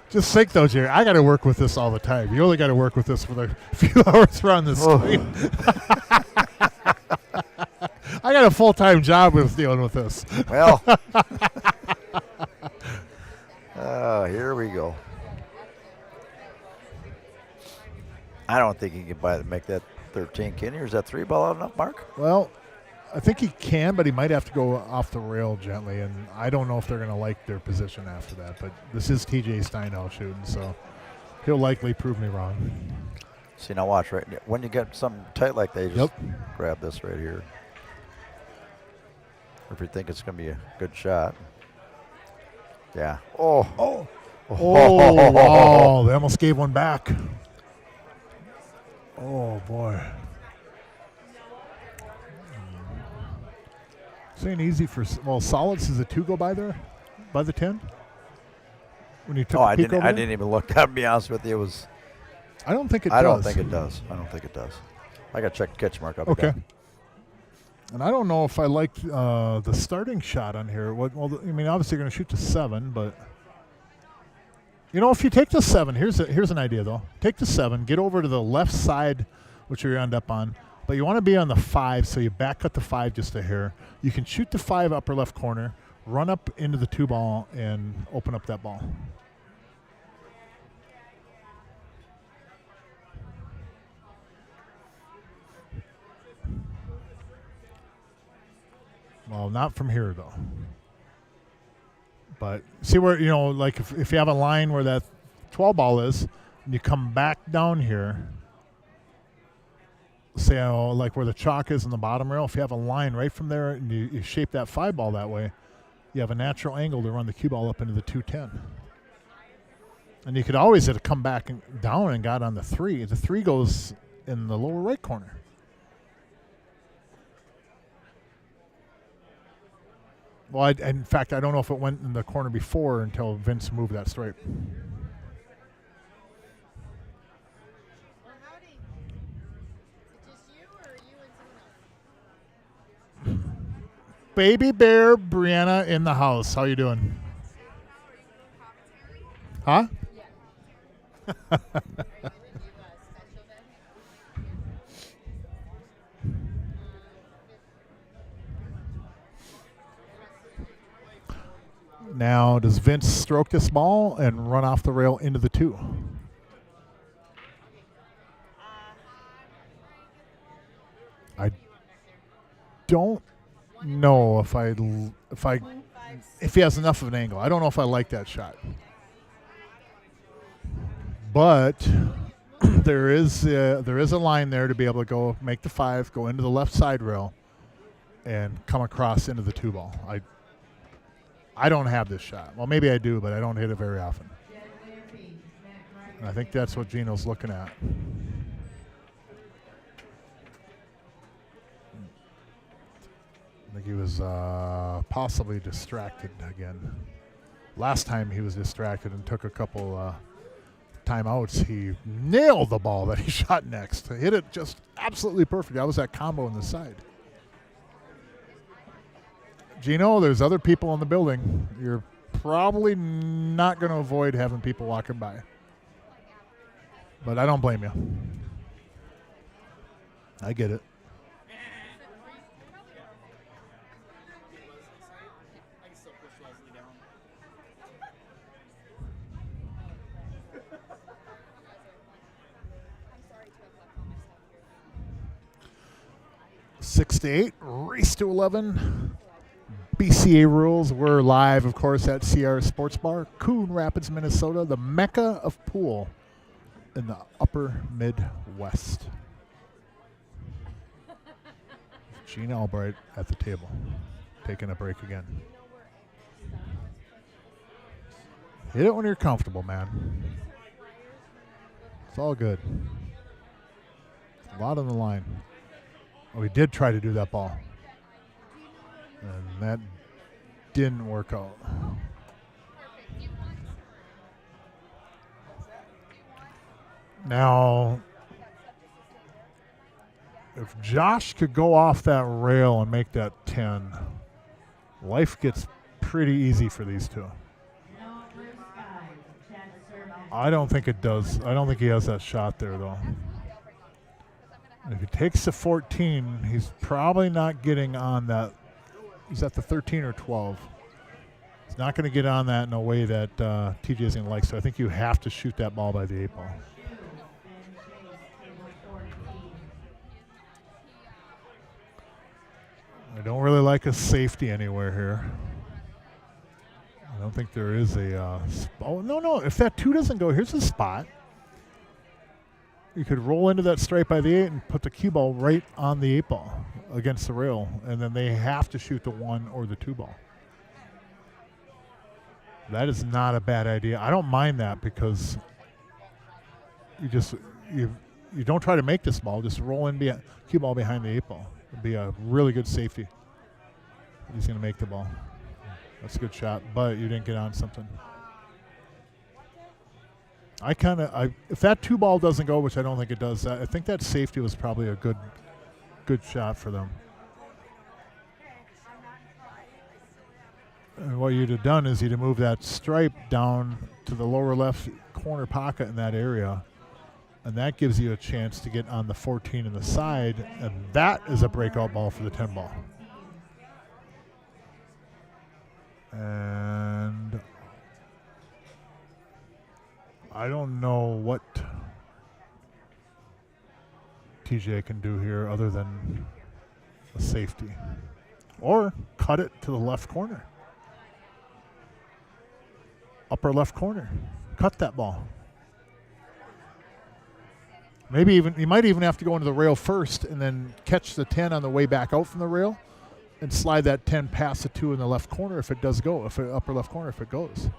Just think though, Jerry, I got to work with this all the time. You only got to work with this for the few hours we're on the screen. I got a full-time job with dealing with this. Well. Here we go. I don't think he can make that 13, can he? Or is that 3 ball out enough, Mark? Well, I think he can, but he might have to go off the rail gently, and I don't know if they're going to like their position after that. But this is TJ Steinhaus shooting, so he'll likely prove me wrong. See, now watch, right? When you get something tight like that, you just grab this right here. Or if you think it's going to be a good shot. Yeah. Oh, wow, they almost gave one back. Oh, boy. This ain't easy for, Solids, is a 2 go by there? By the 10? When you took a peek over I there? didn't even look. To be honest with you, it was. I don't think it does. I don't think it does. I got to check the catch mark up. Okay. Again. And I don't know if I like the starting shot on here. Obviously you're going to shoot to 7, but if you take the 7, here's an idea though. Take the 7, get over to the left side, which you end up on, but you want to be on the 5, so you back cut the 5 just a hair. You can shoot the 5 upper left corner, run up into the 2 ball, and open up that ball. Well, not from here, though. But see where, like if you have a line where that 12 ball is, and you come back down here, say, like where the chalk is in the bottom rail, if you have a line right from there and you shape that 5 ball that way, you have a natural angle to run the cue ball up into the 210. And you could always have come back down and got on the 3. The 3 goes in the lower right corner. Well, in fact, I don't know if it went in the corner before until Vince moved that stripe. Well, howdy. Is it just you, or are you and someone else? Baby Bear Brianna in the house. How you doing? Huh? Yeah. Are you going to do a special then? Now, does Vince stroke this ball and run off the rail into the 2? I don't know if he has enough of an angle. I don't know if I like that shot. But there is a line there to be able to go make the 5, go into the left side rail, and come across into the 2 ball. I don't have this shot. Well, maybe I do, but I don't hit it very often. And I think that's what Gino's looking at. I think he was possibly distracted again. Last time he was distracted and took a couple timeouts. He nailed the ball that he shot next. He hit it just absolutely perfect. That was that combo in the side. Gino, there's other people in the building. You're probably not going to avoid having people walking by. But I don't blame you. I get it. 6-8, race to 11. BCA rules. We're live, of course, at CRs Sportsbar, Coon Rapids, Minnesota, the mecca of pool in the upper Midwest. Gene Albright at the table, taking a break again. Hit it when you're comfortable, man. It's all good. A lot on the line. Oh, we did try to do that ball, and that didn't work out. Now, if Josh could go off that rail and make that 10, life gets pretty easy for these two. I don't think it does. I don't think he has that shot there, though. If he takes the 14, he's probably not getting on that. He's at the 13 or 12. He's not going to get on that in a way that TJ is going to like. So I think you have to shoot that ball by the 8 ball. I don't really like a safety anywhere here. I don't think there is a. Oh, no. If that 2 doesn't go, here's a spot. You could roll into that stripe by the 8 and put the cue ball right on the 8 ball against the rail, and then they have to shoot the 1 or the 2 ball. That is not a bad idea. I don't mind that because you don't try to make this ball. Just roll in the cue ball behind the 8 ball. It'd be a really good safety. He's going to make the ball. That's a good shot, but you didn't get on something. If that 2 ball doesn't go, which I don't think it does, I think that safety was probably a good shot for them. And what you'd have done is you'd have moved that stripe down to the lower left corner pocket in that area, and that gives you a chance to get on the 14 in the side, and that is a breakout ball for the 10 ball. And I don't know what TJ can do here other than a safety. Or cut it to the left corner. Upper left corner. Cut that ball. Maybe even you might even have to go into the rail first and then catch the 10 on the way back out from the rail and slide that 10 past the 2 in the left corner if it does go, upper left corner if it goes.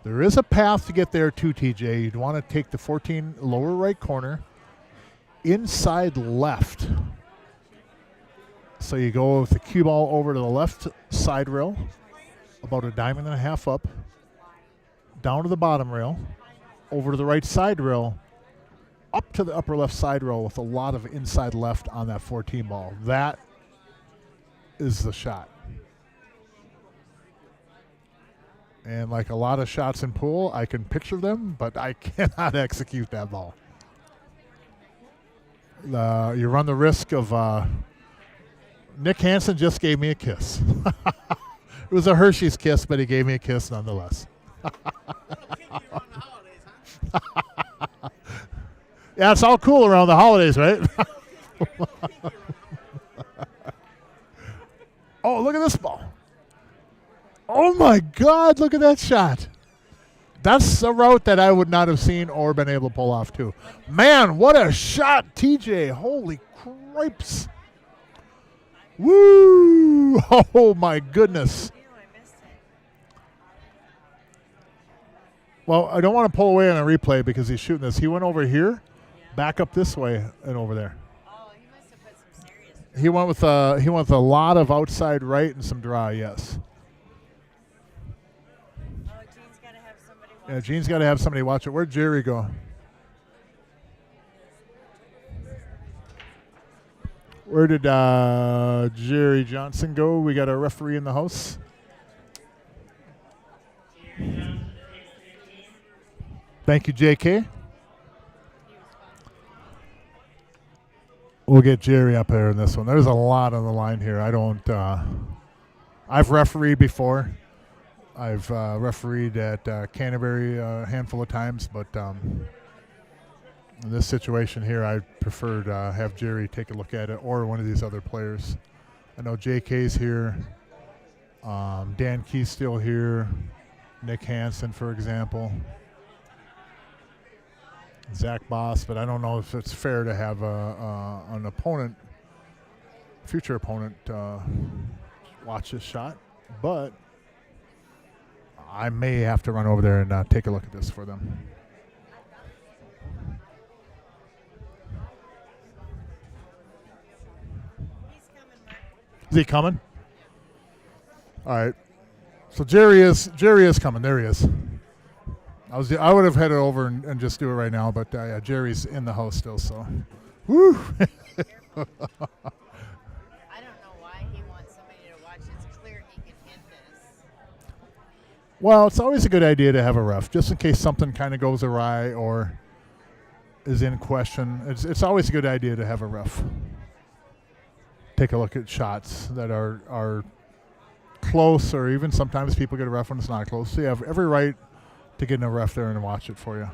There is a path to get there too, TJ. You'd want to take the 14 lower right corner, inside left. So you go with the cue ball over to the left side rail, about a diamond and a half up, down to the bottom rail, over to the right side rail, up to the upper left side rail with a lot of inside left on that 14 ball. That is the shot. And like a lot of shots in pool, I can picture them, but I cannot execute that ball. You run the risk of Nick Hansen just gave me a kiss. It was a Hershey's kiss, but he gave me a kiss nonetheless. Yeah, it's all cool around the holidays, right? Oh, look at this ball. Oh, my God, look at that shot. That's a route that I would not have seen or been able to pull off, too. Man, what a shot, TJ. Holy cripes. Woo! Oh, my goodness. Well, I don't want to pull away on a replay because he's shooting this. He went over here, back up this way, and over there. Oh, he must have put some serious. He went with a lot of outside right and some draw, yes. Oh, Gene's got to have somebody watch. Yeah, Gene's got to have somebody watch it. Where'd Jerry go? Where did Jerry Johnson go? We got a referee in the house. Thank you, JK. We'll get Jerry up there in this one. There's a lot on the line here. I've refereed before. I've refereed at Canterbury a handful of times, but In this situation here, I prefer to have Jerry take a look at it or one of these other players. I know JK's here. Dan Key's still here. Nick Hansen, for example. Zach Boss, but I don't know if it's fair to have an opponent, future opponent, watch this shot. But I may have to run over there and take a look at this for them. Is he coming? All right. So Jerry is coming. There he is. I would have headed over and just do it right now, but yeah, Jerry's in the house still. So, woo. I don't know why he wants somebody to watch. It's clear he can hit this. Well, it's always a good idea to have a ref, just in case something kind of goes awry or is in question. It's always a good idea to have a ref. Take a look at shots that are close, or even sometimes people get a ref when it's not close. So you have every right to get in a ref there and watch it for you.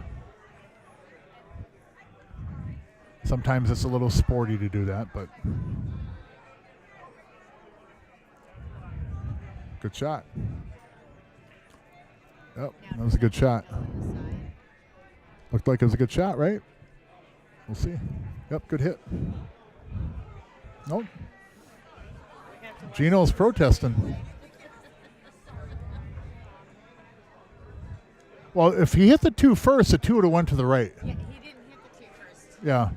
Sometimes it's a little sporty to do that, but good shot. Yep, that was a good shot. Looked like it was a good shot, right? We'll see. Yep, good hit. Nope. Gino's protesting. Well, if he hit the 2 first, the 2 would have went to the right. Yeah, he didn't hit the 2 first. Yeah.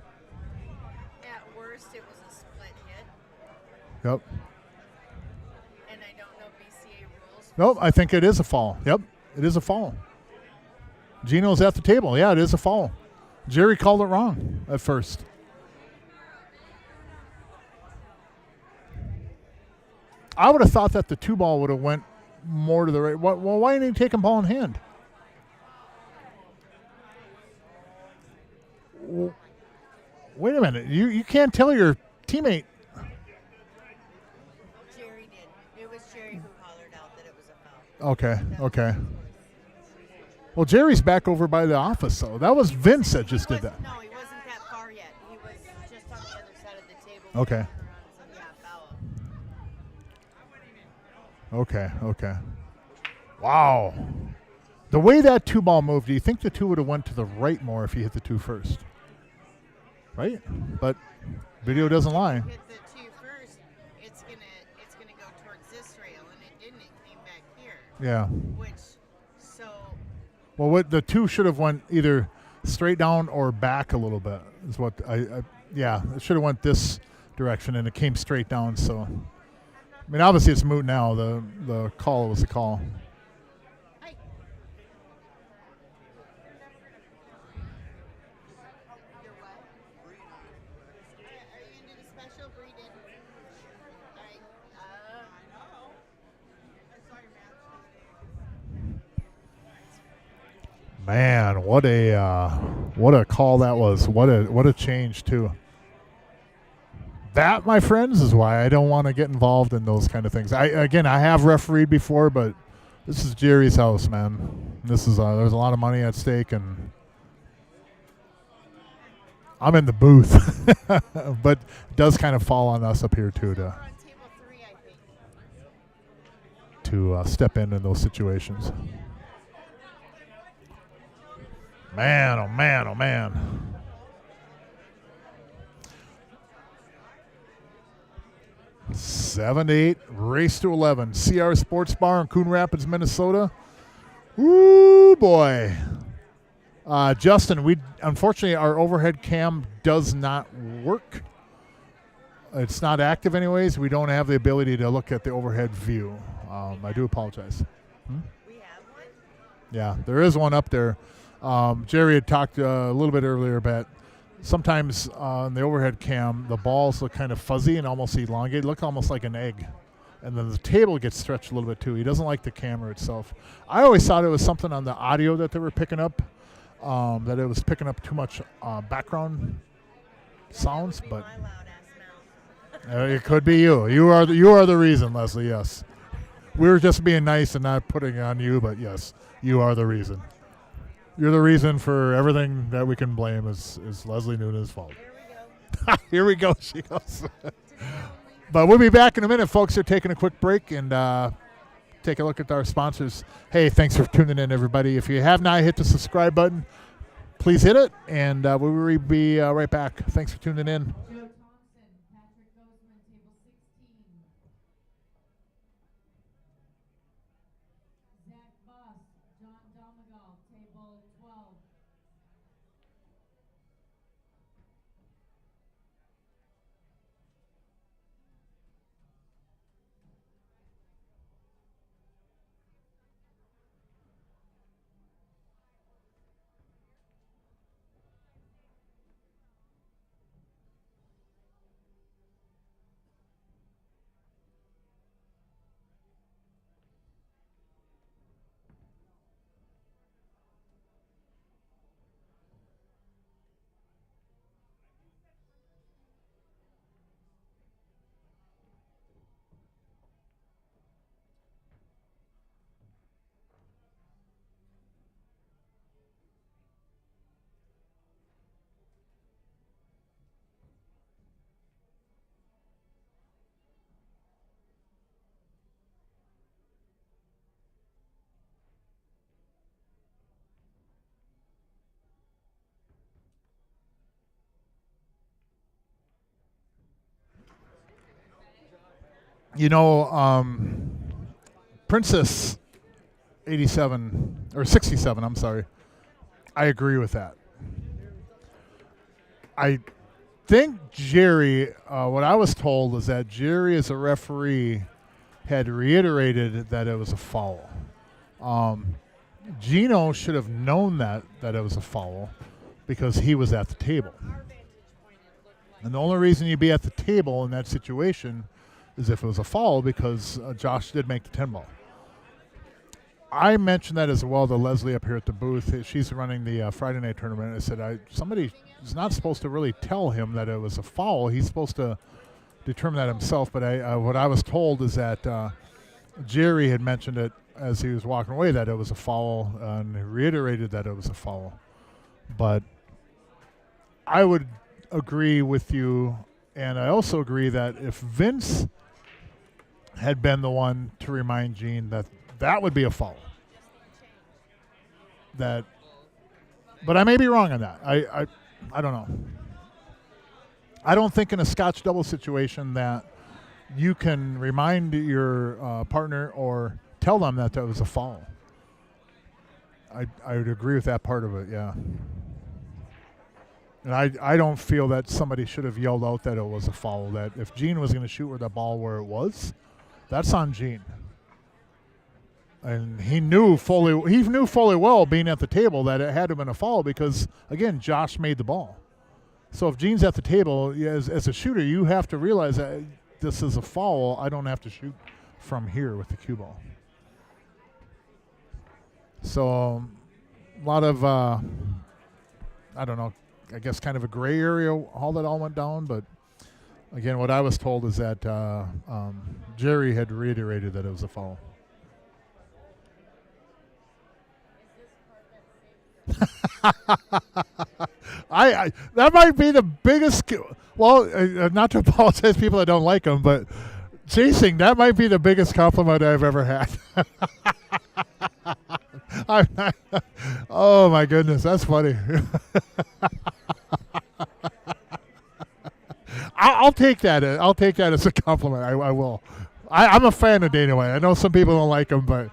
At worst, it was a split hit. Yep. And I don't know BCA rules. Nope, I think it is a foul. Yep, it is a foul. Gino's at the table. Yeah, it is a foul. Jerry called it wrong at first. I would have thought that the 2 ball would have went more to the right. Well, why didn't he take him ball in hand? Wait a minute. You can't tell your teammate. Jerry did. It was Jerry who hollered out that it was a foul. Okay. Well, Jerry's back over by the office, though. That was Vince that just did that. No, he wasn't that far yet. He was just on the other side of the table. Okay. So, yeah, foul. Okay. Wow. The way that 2 ball moved, do you think the 2 would have went to the right more if he hit the 2 first? Right? But video doesn't lie. Hit the 2 first, it's gonna go towards this rail, and it didn't. It came back here. Yeah. Well, what the 2 should have went either straight down or back a little bit. Is what it should have went this direction, and it came straight down. So, I mean, obviously it's moot now. The call was the call. Man, what a call that was. What a change too. That, my friends, is why I don't want to get involved in those kind of things. I have refereed before, but this is Jerry's house, man. This is there's a lot of money at stake, and I'm in the booth, but it does kind of fall on us up here too to step in those situations. Man, oh man, oh man. Seven to 8, race to 11. CRs Sportsbar in Coon Rapids, Minnesota. Woo, boy. Justin, unfortunately our overhead cam does not work. It's not active anyways. We don't have the ability to look at the overhead view. I do apologize. we have one. Yeah, there is one up there. Jerry had talked a little bit earlier about sometimes on the overhead cam, the balls look kind of fuzzy and almost elongated, look almost like an egg. And then the table gets stretched a little bit too. He doesn't like the camera itself. I always thought it was something on the audio that they were picking up, that it was picking up too much background sounds. But it could be you. You are the reason, Leslie, yes. We were just being nice and not putting it on you, but yes, you are the reason. You're the reason for everything that we can blame is Leslie Nunes' fault. Here we go. Here we go. She goes. But we'll be back in a minute, folks. We're taking a quick break and take a look at our sponsors. Hey, thanks for tuning in, everybody. If you have not hit the subscribe button, please hit it, and we will be right back. Thanks for tuning in. Joe Thompson, Patrick Bozeman, table 16. Zach Boss, John Domagal, table 12. You know, Princess 87 or 67, I'm sorry. I agree with that. I think Jerry, what I was told is that Jerry as a referee had reiterated that it was a foul. Gino should have known that it was a foul because he was at the table. And the only reason you'd be at the table in that situation is if it was a foul because Josh did make the 10 ball. I mentioned that as well to Leslie up here at the booth. She's running the Friday night tournament. I said, somebody is not supposed to really tell him that it was a foul. He's supposed to determine that himself. But what I was told is that Jerry had mentioned it as he was walking away that it was a foul and reiterated that it was a foul. But I would agree with you, and I also agree that if Vince had been the one to remind Gene that would be a foul. But I may be wrong on that. I don't know. I don't think in a Scotch double situation that you can remind your partner or tell them that was a foul. I would agree with that part of it, yeah. And I don't feel that somebody should have yelled out that it was a foul. That if Gene was going to shoot with the ball where it was, that's on Gene. And he knew fully well being at the table that it had to have been a foul because, again, Josh made the ball. So if Gene's at the table, as a shooter, you have to realize that this is a foul. I don't have to shoot from here with the cue ball. So a lot of, I don't know, I guess kind of a gray area how that all went down. But, again, what I was told is that Jerry had reiterated that it was a foul. That might be the biggest. Well, not to apologize to people that don't like him, but chasing, that might be the biggest compliment I've ever had. Oh my goodness, that's funny. I'll take that. I'll take that as a compliment. I will. I'm a fan of Dana White. I know some people don't like him, but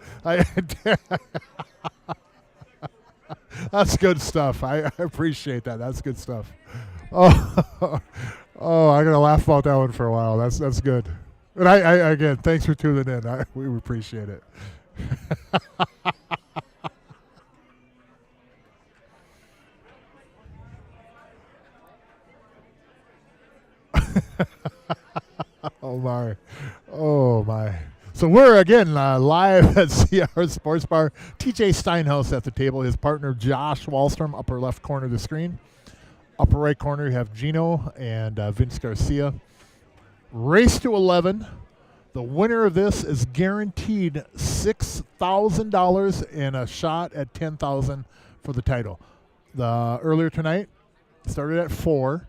that's good stuff. I appreciate that. That's good stuff. Oh, I'm gonna laugh about that one for a while. That's good. And I again, thanks for tuning in. We appreciate it. Oh my. So we're again live at CRs Sportsbar. TJ Steinhaus at the table. His partner Josh Wallstrom, upper left corner of the screen. Upper right corner you have Gino and Vince Garcia. Race to 11. The winner of this is guaranteed $6,000 and a shot at $10,000 for the title. The earlier tonight started at 4,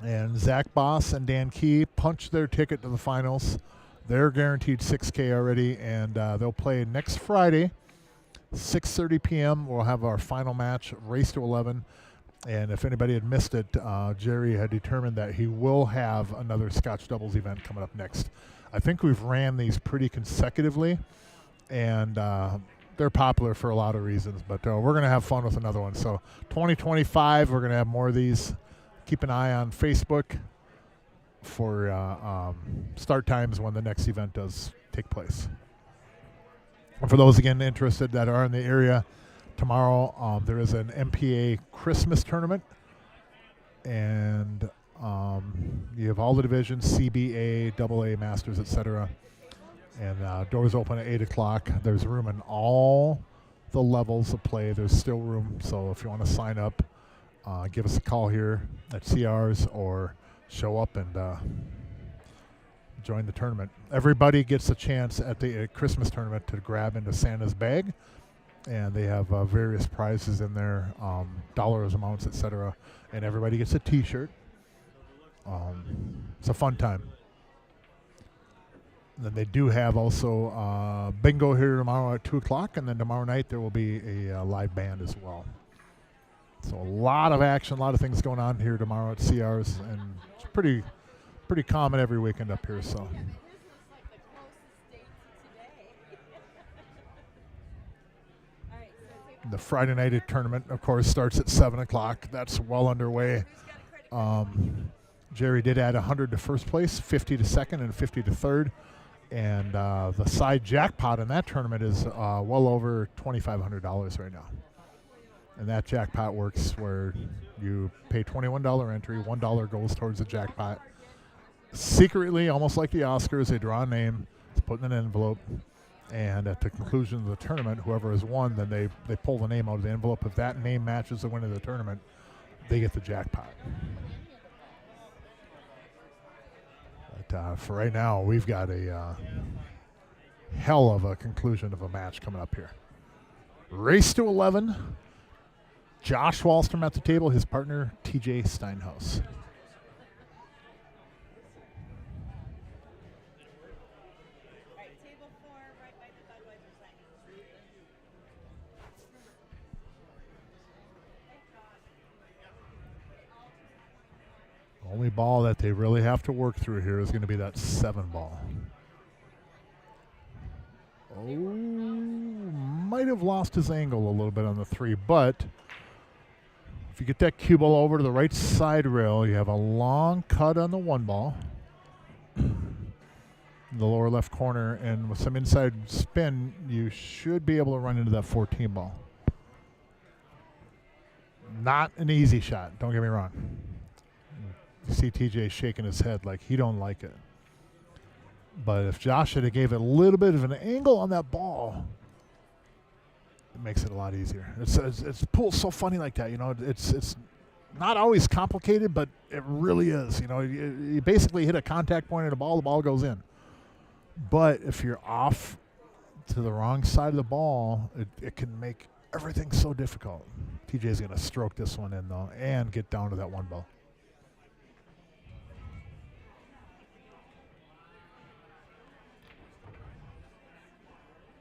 and Zach Boss and Dan Key punched their ticket to the finals. They're guaranteed $6K already, and they'll play next Friday, 6:30 p.m. We'll have our final match, race to 11. And if anybody had missed it, Jerry had determined that he will have another Scotch doubles event coming up next. I think we've ran these pretty consecutively, and they're popular for a lot of reasons. But we're going to have fun with another one. So 2025, we're going to have more of these. Keep an eye on Facebook for start times when the next event does take place. And for those, again, interested that are in the area, tomorrow there is an MPA Christmas tournament, and you have all the divisions, CBA, AA, Masters, etc. And doors open at 8 o'clock. There's room in all the levels of play. There's still room, so if you want to sign up, give us a call here at CRs or show up and join the tournament. Everybody gets a chance at the Christmas tournament to grab into Santa's bag, and they have various prizes in there, dollars amounts, etc. And everybody gets a T-shirt. It's a fun time. Then they do have also bingo here tomorrow at 2 o'clock, and then tomorrow night there will be a live band as well. So a lot of action, a lot of things going on here tomorrow at CRs, and it's pretty common every weekend up here. So. The Friday night tournament, of course, starts at 7 o'clock. That's well underway. Jerry did add 100 to first place, 50 to second, and 50 to third. And the side jackpot in that tournament is well over $2,500 right now. And that jackpot works where you pay $21 entry, $1 goes towards the jackpot. Secretly, almost like the Oscars, they draw a name, it's put in an envelope, and at the conclusion of the tournament, whoever has won, then they pull the name out of the envelope. If that name matches the winner of the tournament, they get the jackpot. But for right now, we've got a hell of a conclusion of a match coming up here. Race to 11. Josh Wallstrom at the table, his partner, TJ Steinhaus. Only ball that they really have to work through here is going to be that 7 ball. Oh, might have lost his angle a little bit on the 3, but if you get that cue ball over to the right side rail, you have a long cut on the 1 ball in the lower left corner, and with some inside spin, you should be able to run into that 14 ball. Not an easy shot, don't get me wrong. You see TJ shaking his head like he don't like it. But if Josh had gave it a little bit of an angle on that ball, it makes it a lot easier. It's pool's so funny like that, you know. It's not always complicated, but it really is. You know, you basically hit a contact point at a ball, the ball goes in. But if you're off to the wrong side of the ball, it can make everything so difficult. TJ's going to stroke this one in, though, and get down to that 1 ball.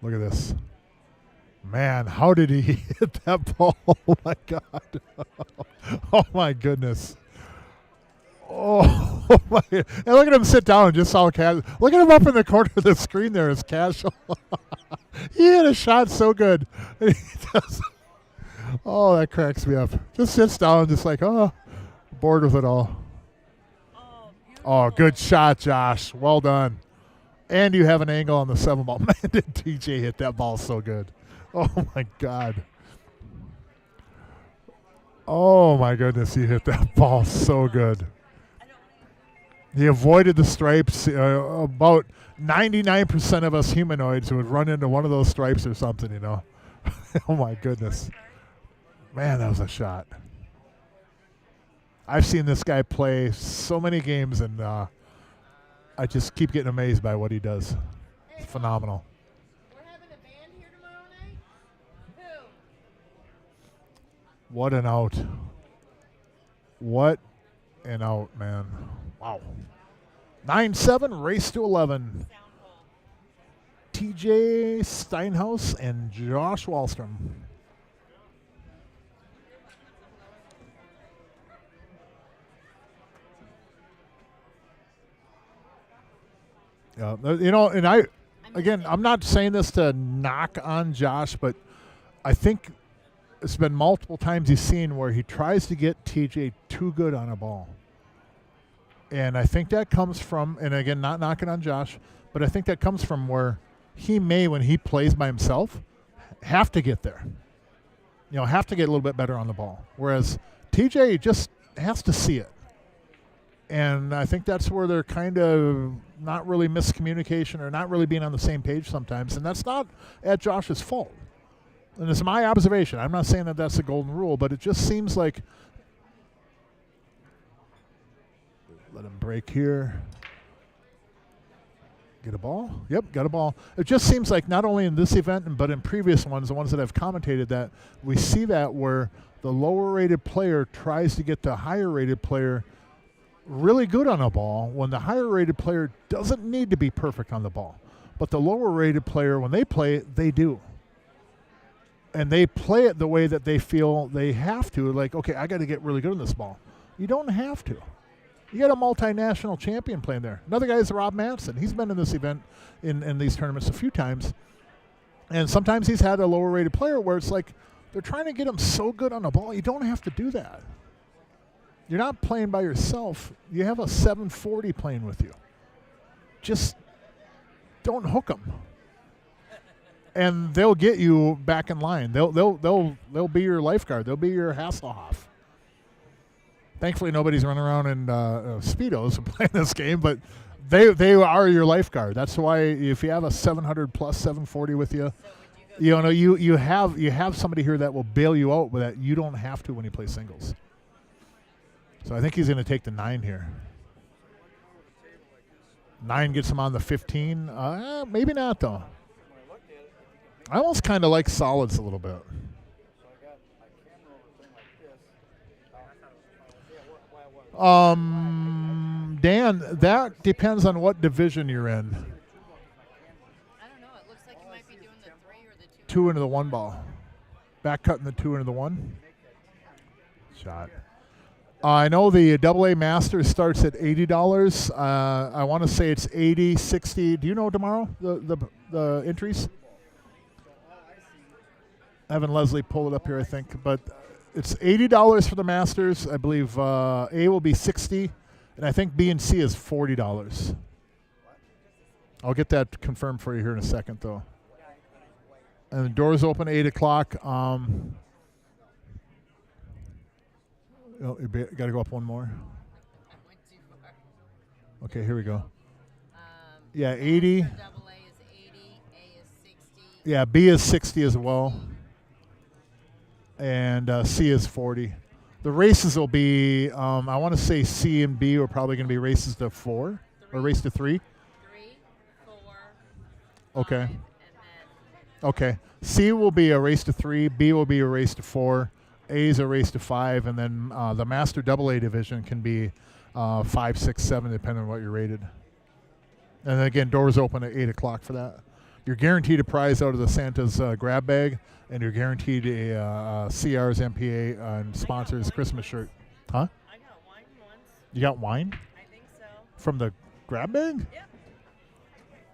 Look at this. Man, how did he hit that ball? Oh, my God. Oh, my goodness. Oh, my. And look at him sit down just all casual. Look at him up in the corner of the screen there as casual. He hit a shot so good. And he does. Oh, that cracks me up. Just sits down just like, oh, bored with it all. Oh, good shot, Josh. Well done. And you have an angle on the 7 ball. Man, did TJ hit that ball so good. Oh, my God. Oh, my goodness, he hit that ball so good. He avoided the stripes. About 99% of us humanoids would run into one of those stripes or something, you know. Oh, my goodness. Man, that was a shot. I've seen this guy play so many games, and I just keep getting amazed by what he does. It's phenomenal. We're having a band here tomorrow night? What an out. What an out, man. Wow. 9-7, race to 11. TJ Steinhaus and Josh Wallstrom. And I'm not saying this to knock on Josh, but I think it's been multiple times he's seen where he tries to get TJ too good on a ball. And I think that comes from, and again, not knocking on Josh, but I think that comes from where he may, when he plays by himself, have to get there. Have to get a little bit better on the ball. Whereas TJ just has to see it. And I think that's where they're kind of not really miscommunication or not really being on the same page sometimes. And that's not at Josh's fault. And it's my observation. I'm not saying that that's the golden rule, but it just seems like, let him break here. Get a ball? Yep, got a ball. It just seems like not only in this event, but in previous ones, the ones that I've commentated, that we see that where the lower-rated player tries to get the higher-rated player really good on a ball when the higher-rated player doesn't need to be perfect on the ball. But the lower-rated player, when they play it, they do. And they play it the way that they feel they have to. Like, okay, I got to get really good on this ball. You don't have to. You got a multinational champion playing there. Another guy is Rob Matson. He's been in this event in these tournaments a few times. And sometimes he's had a lower-rated player where it's like they're trying to get him so good on the ball. You don't have to do that. You're not playing by yourself. You have a 740 playing with you. Just don't hook them. And they'll get you back in line. They'll be your lifeguard. They'll be your Hasselhoff. Thankfully, nobody's running around in Speedos playing this game, but they are your lifeguard. That's why if you have a 700 plus 740 with you, you have somebody here that will bail you out, but that you don't have to when you play singles. So I think he's going to take the 9 here. 9 gets him on the 15. Maybe not, though. I almost kind of like solids a little bit. Dan, that depends on what division you're in. I don't know. It looks like you might be doing the 3 or the 2. 2 into the 1 ball. Back cutting the 2 into the 1. Shot. I know the AA Masters starts at $80. I want to say it's 80, 60. Do you know tomorrow the entries? Having Leslie pull it up here, I think. But it's $80 for the Masters. I believe A will be $60, and I think B and C is $40. I'll get that confirmed for you here in a second, though. And the doors open at 8 o'clock. You got to go up one more. Okay, here we go. Yeah, 80. AA is 80, A is 60. Yeah, B is 60 as well. And C is 40. The races will be, I want to say C and B are probably going to be races to 4 or race to 3. 3, 4. Okay. 5, and then Okay. C will be a race to 3. B will be a race to 4. A is a race to 5. And then the Master AA division can be 5, 6, 7, depending on what you're rated. And then again, doors open at 8 o'clock for that. You're guaranteed a prize out of the Santa's grab bag, and you're guaranteed a CRs MPA and sponsors Christmas shirt. Huh? I got wine once. You got wine I think so. from the grab bag? Yep.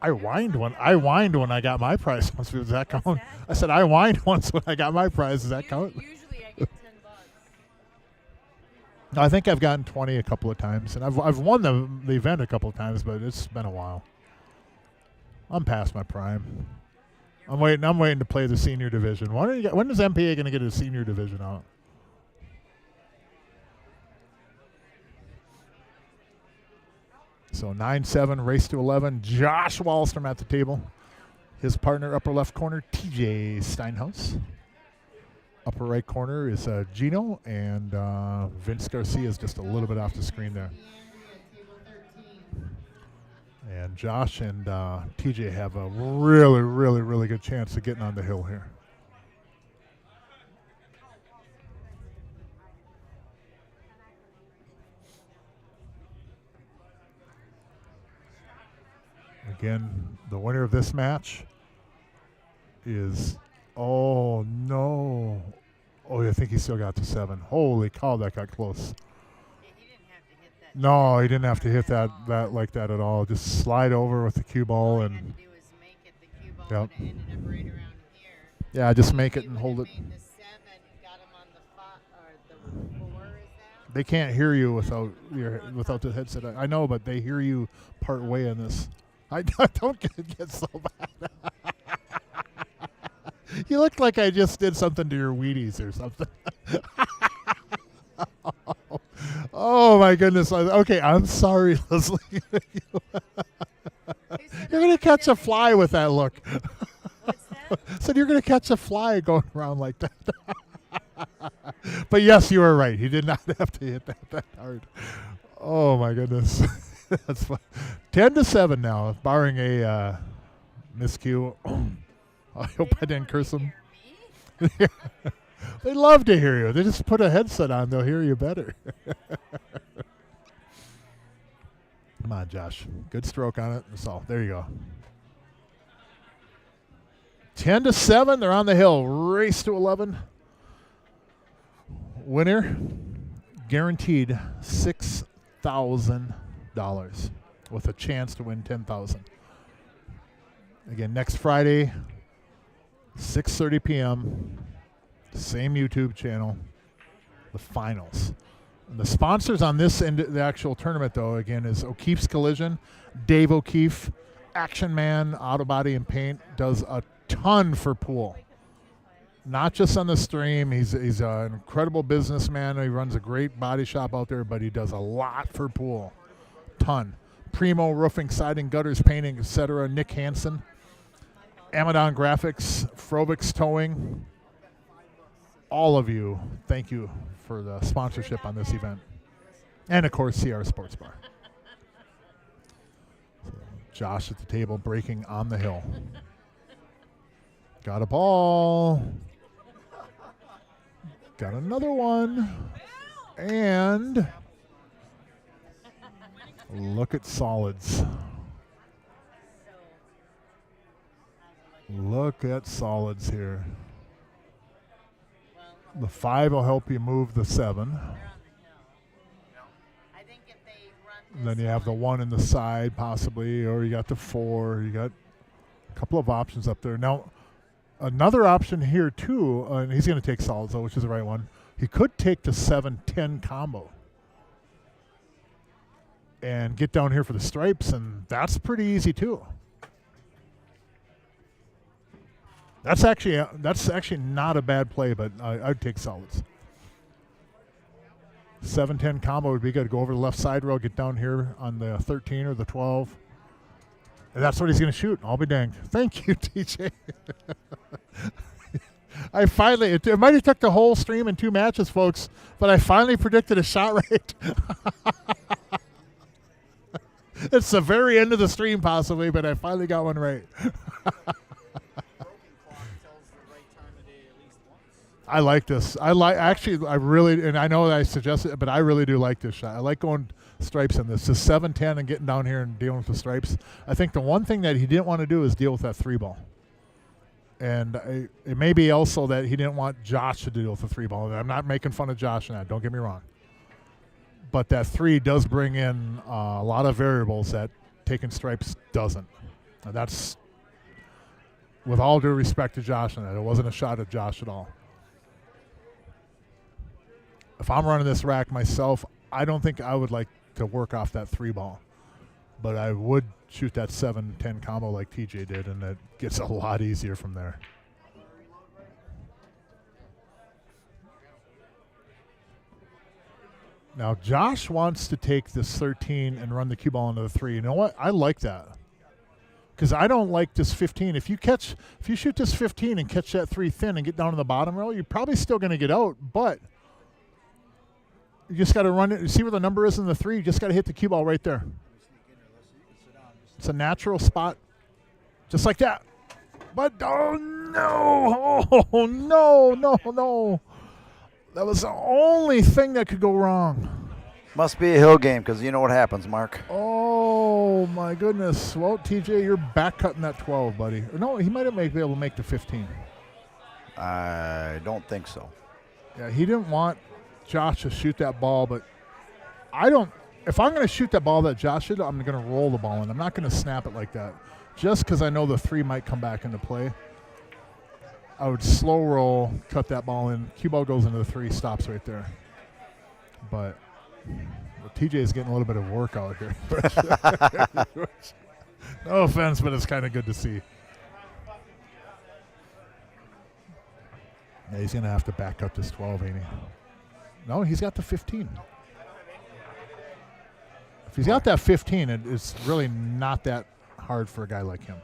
I whined when I got my prize once. Does that count? that? I said I whined once when I got my prize. Does that count? Usually I get $10. No, I think I've gotten 20 a couple of times, and I've won the event a couple of times, but it's been a while. I'm past my prime. I'm waiting to play the senior division. When is MPA going to get a senior division out? So 9-7, race to 11. Josh Wallstrom at the table. His partner, upper left corner, TJ Steinhaus. Upper right corner is Gino, and Vince Garcia is just a little bit off the screen there. And Josh and TJ have a really, really, really good chance of getting on the hill here. Again, the winner of this match is, oh no. Oh, I think he still got to 7. Holy cow, that got close. Yeah, he didn't have to hit that. No, he didn't have to hit that like that at all. Just slide over with the cue ball All he and had to do was make it the cue ball, Yep. and it ended up right around here. yeah, just make If it he and hold it. would've made the 7, got him on the 5 or the 4, is that? They can't hear you without the headset. I know, but they hear you part way in this. I don't get so bad. You look like I just did something to your Wheaties or something. Oh my goodness. Okay, I'm sorry, Leslie. You're going to catch a fly with that look. What's that? Said you're going to catch a fly going around like that. But yes, you are right. He did not have to hit that hard. Oh my goodness. That's fun. 10-7 now, barring a miscue. I hope I didn't curse them. They love to hear you. They just put a headset on, they'll hear you better. Come on, Josh. Good stroke on it. So there you go. 10-7. They're on the hill. Race to 11. Winner guaranteed $6,000 with a chance to win $10,000. Again, next Friday, 6:30 p.m. Same YouTube channel. The finals. And the sponsors on this end, the actual tournament, though, again, is O'Keefe's Collision. Dave O'Keefe, Action Man, Auto Body and Paint, does a ton for pool. Not just on the stream. He's an incredible businessman. He runs a great body shop out there, but he does a lot for pool. Ton. Primo Roofing, Siding, Gutters, Painting, etc. Nick Hansen. Amadon Graphics, Frobix Towing. All of you, thank you for the sponsorship on this event. And, of course, CRs Sportsbar. So Josh at the table breaking on the hill. Got a ball. Got another one. And look at solids. Look at solids here. The 5 will help you move the 7. I think if they run And then you have the 1 in the side possibly, or you got the 4. You got a couple of options up there. Now, another option here too, and he's going to take solids though, which is the right one. He could take the 7-10 combo and get down here for the stripes, and that's pretty easy too. That's actually not a bad play, but I'd take solids. 7-10 combo would be good. Go over the left side rail, get down here on the 13 or the 12. And that's what he's going to shoot. I'll be danged. Thank you, TJ. I finally, it might have took the whole stream in 2 matches, folks, but I finally predicted a shot right. It's the very end of the stream, possibly, but I finally got one right. I like this. I really, and I know that I suggested it, but I really do like this shot. I like going stripes in this. Just 7-10 and getting down here and dealing with the stripes. I think the one thing that he didn't want to do is deal with that 3 ball. And it may be also that he didn't want Josh to deal with the 3 ball. And I'm not making fun of Josh in that. Don't get me wrong. But that 3 does bring in a lot of variables that taking stripes doesn't. And that's, with all due respect to Josh in that. It wasn't a shot at Josh at all. If I'm running this rack myself, I don't think I would like to work off that 3 ball. But I would shoot that 7-10 combo like TJ did, and it gets a lot easier from there. Now, Josh wants to take this 13 and run the cue ball into the 3. You know what? I like that. Because I don't like this 15. If you shoot this 15 and catch that 3 thin and get down to the bottom rail, you're probably still going to get out, but you just got to run it. You see where the number is in the 3? You just got to hit the cue ball right there. It's a natural spot, just like that. But, oh, no. Oh, no. That was the only thing that could go wrong. Must be a hill game because you know what happens, Mark. Oh, Oh my goodness. Well, TJ, you're back cutting that 12, buddy. Or no, he might have be able to make the 15. I don't think so. Yeah, he didn't want Josh to shoot that ball, but I don't. If I'm going to shoot that ball that Josh did, I'm going to roll the ball in. I'm not going to snap it like that, just because I know the 3 might come back into play. I would slow roll, cut that ball in. Cue ball goes into the 3, stops right there. But TJ is getting a little bit of work out here. No offense, but it's kind of good to see. Yeah, he's going to have to back up this 12, ain't he? No, he's got the 15. If he's got that 15, it's really not that hard for a guy like him.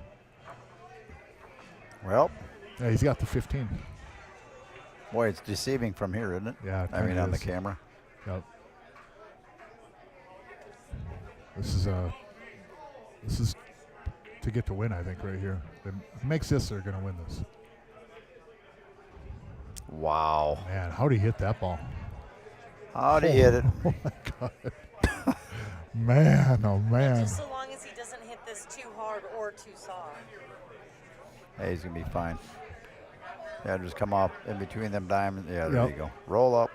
Well, yeah, he's got the 15. Boy, it's deceiving from here, isn't it? Yeah, I mean, on the is. camera. Yep. This is to get to win, I think, right here. If it makes this, they're going to win this. Wow. Man, how'd he hit that ball? How'd he hit it? Oh, my God. Man, oh, man. Just so long as he doesn't hit this too hard or too soft. Hey, he's going to be fine. Yeah, just come up in between them diamonds. Yeah, there Yep. you go. Roll up.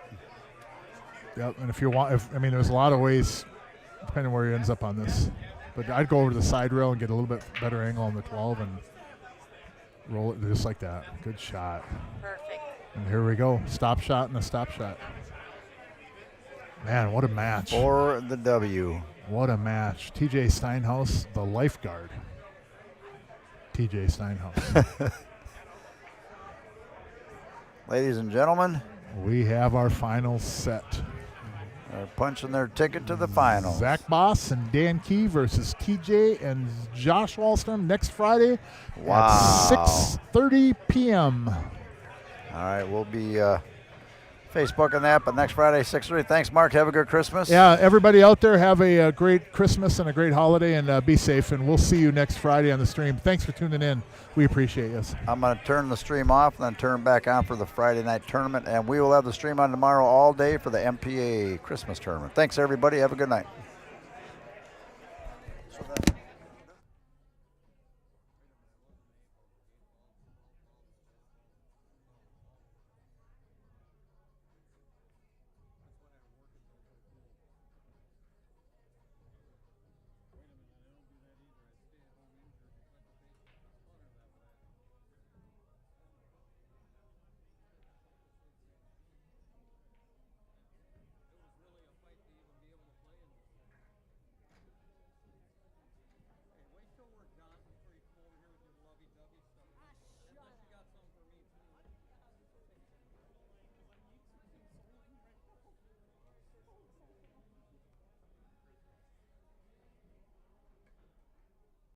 Yep, and if you want, there's a lot of ways, depending where he ends up on this. But I'd go over to the side rail and get a little bit better angle on the 12 and roll it just like that. Good shot. Perfect. And here we go. Stop shot and a stop shot. Man, what a match. For the W. What a match. TJ Steinhaus, the lifeguard. TJ Steinhaus. Ladies and gentlemen, We have our final set. they're punching their ticket to the finals. Zach Boss and Dan Key versus TJ and Josh Wallstrom next Friday Wow. at 6:30 p.m. All right, we'll be Facebooking that, but next Friday, 6:30. Thanks, Mark. Have a good Christmas. Yeah, everybody out there, have a great Christmas and a great holiday, and be safe. And we'll see you next Friday on the stream. Thanks for tuning in. We appreciate you. I'm going to turn the stream off and then turn back on for the Friday night tournament, and we will have the stream on tomorrow all day for the MPA Christmas tournament. Thanks, everybody. Have a good night.